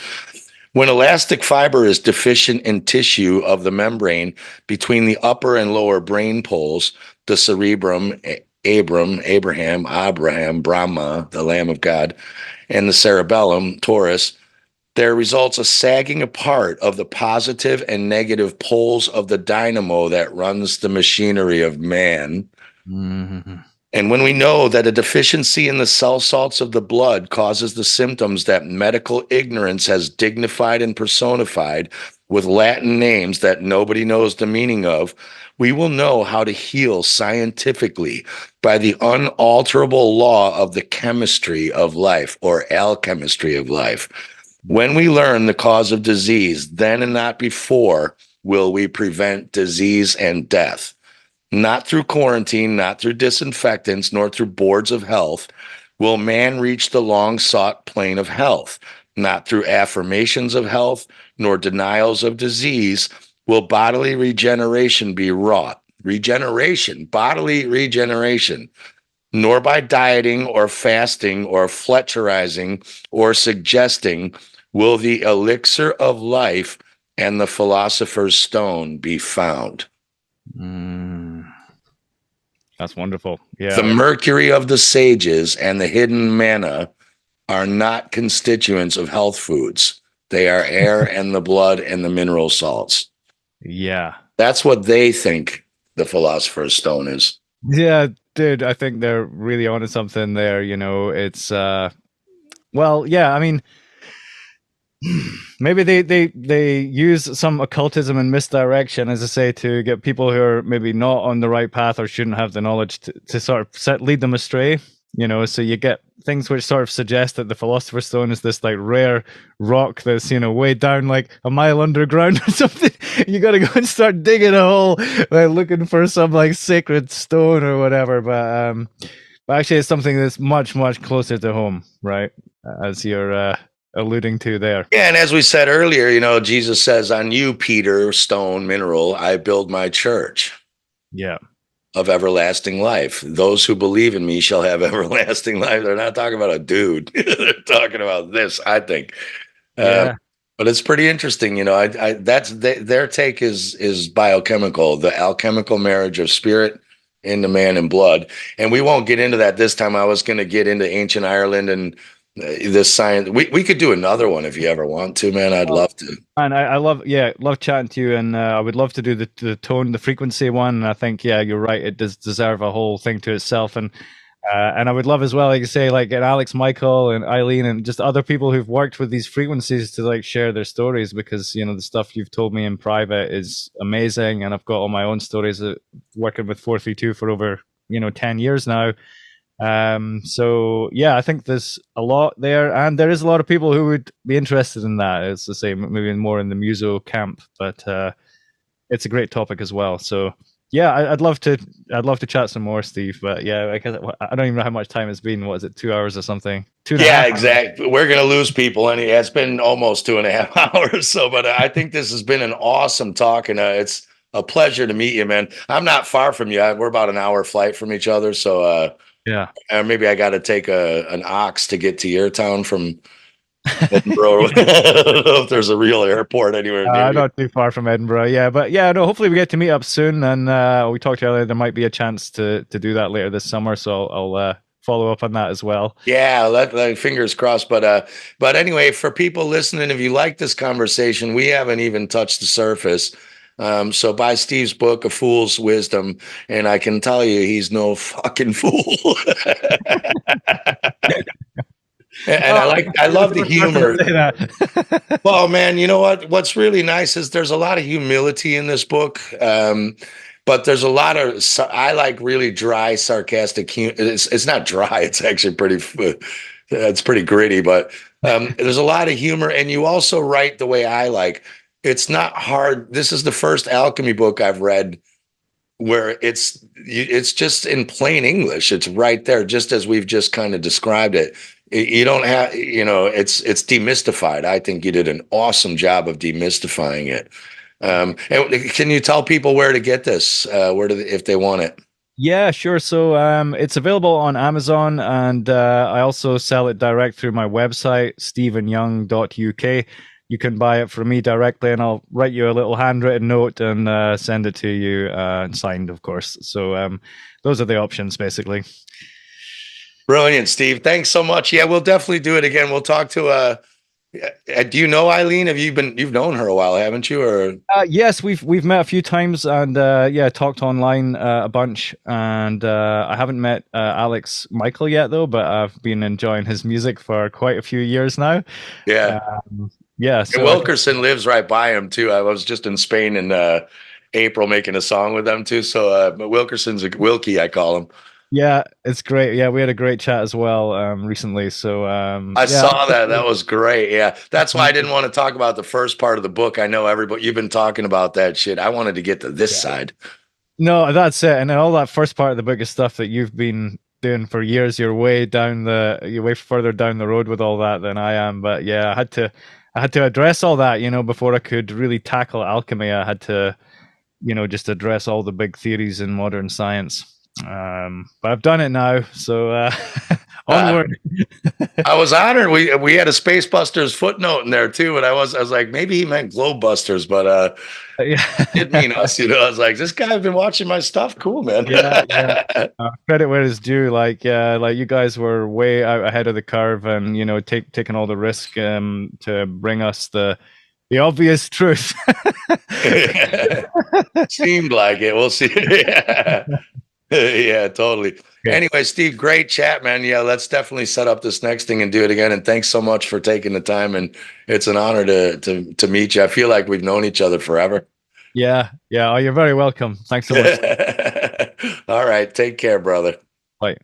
When elastic fiber is deficient in tissue of the membrane between the upper and lower brain poles, the cerebrum, Abraham, Brahma, the Lamb of God, and the cerebellum, Taurus, there results a sagging apart of the positive and negative poles of the dynamo that runs the machinery of man.
Mhm.
And when we know that a deficiency in the cell salts of the blood causes the symptoms that medical ignorance has dignified and personified with Latin names that nobody knows the meaning of, we will know how to heal scientifically by the unalterable law of the chemistry of life, or alchemistry of life. When we learn the cause of disease, then and not before will we prevent disease and death. Not through quarantine, not through disinfectants, nor through boards of health will man reach the long sought plane of health. Not through affirmations of health, nor denials of disease will bodily regeneration be wrought. Regeneration, bodily regeneration, nor by dieting or fasting or Fletcherizing or suggesting will the elixir of life and the Philosopher's Stone be found.
Mm. That's wonderful.
The
Yeah.
mercury of the sages and the hidden manna are not constituents of health foods. They are air and the blood and the mineral salts.
Yeah.
That's what they think the Philosopher's Stone is.
Yeah, dude, I think they're really onto something there. It's well, yeah, I mean, maybe they use some occultism and misdirection, as I say, to get people who are maybe not on the right path or shouldn't have the knowledge to sort of lead them astray. So you get things which sort of suggest that the Philosopher's Stone is this like rare rock that's way down like a mile underground or something. You got to go and start digging a hole, like looking for some like sacred stone or whatever. But actually, it's something that's much closer to home, right? As you're alluding to there.
Yeah, and as we said earlier, Jesus says, "On you, Peter, stone, mineral, I build my church
Yeah.
of everlasting life. Those who believe in me shall have everlasting life." They're not talking about a dude. They're talking about this, I think.
Yeah.
But it's pretty interesting. That's their take is biochemical, the alchemical marriage of spirit into man and blood. And we won't get into that this time. I was going to get into ancient Ireland and this science. We could do another one if you ever want to, man. I'd love to.
And I love chatting to you, and I would love to do the tone, the frequency one. And I think, yeah, you're right. It does deserve a whole thing to itself. And I would love as well, like you say, like Alex, Michael, and Eileen, and just other people who've worked with these frequencies to like share their stories, because the stuff you've told me in private is amazing, and I've got all my own stories working with 432 for over 10 years now. So yeah, I think there's a lot there, and there is a lot of people who would be interested in that. It's the same, maybe more in the muso camp, but it's a great topic as well. So yeah, I'd love to chat some more, Steve. But yeah, I don't even know how much time it's been. What is it, 2 hours or something? Two and a half.
Yeah, exactly. We're gonna lose people, and it's been almost 2.5 hours. So, but I think this has been an awesome talk, and it's a pleasure to meet you, man. I'm not far from you. We're about an hour flight from each other, so
Yeah.
maybe I got to take an ox to get to your town from Edinburgh. I don't know if there's a real airport anywhere near you.
Not too far from Edinburgh. Yeah, but yeah, no. Hopefully, we get to meet up soon, and we talked earlier. There might be a chance to do that later this summer, so I'll follow up on that as well.
Yeah, fingers crossed. But anyway, for people listening, if you like this conversation, we haven't even touched the surface. So buy Steve's book, A Fool's Wisdom, and I can tell you he's no fucking fool. And I love the humor. Well, man, you know what? What's really nice is there's a lot of humility in this book. but there's a lot of I like really dry, sarcastic. It's not dry. It's actually it's pretty gritty, but there's a lot of humor, and you also write the way I like. It's not hard. This is the first alchemy book I've read where it's just in plain English. It's right there, just as we've just kind of described it. You don't have, it's demystified. I think you did an awesome job of demystifying it. And can you tell people where to get this? If they want it?
Yeah, sure. So it's available on Amazon, and I also sell it direct through my website, stephenyoung.uk. You can buy it from me directly, and I'll write you a little handwritten note and send it to you, signed, of course. So those are the options, basically.
Brilliant, Steve. Thanks so much. Yeah, we'll definitely do it again. We'll talk to do you know Eileen? You've known her a while, haven't you? Or
yes, we've met a few times, and yeah, talked online a bunch. And I haven't met Alex Michael yet, though, but I've been enjoying his music for quite a few years now.
Yeah.
Yeah.
So Wilkerson lives right by him too. I was just in Spain in April making a song with them too. So Wilkerson's a Wilkie, I call him.
Yeah, it's great. Yeah, we had a great chat as well recently. So
I saw that. That was great. Yeah, that's why I didn't want to talk about the first part of the book. I know everybody, you've been talking about that shit. I wanted to get to this side.
No, that's it. And then all that first part of the book is stuff that you've been doing for years. You're way further down the road with all that than I am. But yeah, I had to address all that, before I could really tackle alchemy. I had to, just address all the big theories in modern science. But I've done it now, so onward.
I was honored. We had a Spacebusters footnote in there too, and I was like, maybe he meant Globebusters, but
yeah,
it mean us. I was like, this guy's been watching my stuff. Cool, man.
yeah. Credit where it's due. Like you guys were way out ahead of the curve, and taking all the risk to bring us the obvious truth.
Seemed like it. We'll see. Yeah. Yeah, totally. Yeah. Anyway, Steve, great chat, man. Yeah, let's definitely set up this next thing and do it again. And thanks so much for taking the time. And it's an honor to meet you. I feel like we've known each other forever.
Yeah. Oh, you're very welcome. Thanks so much.
All right. Take care, brother.
Bye.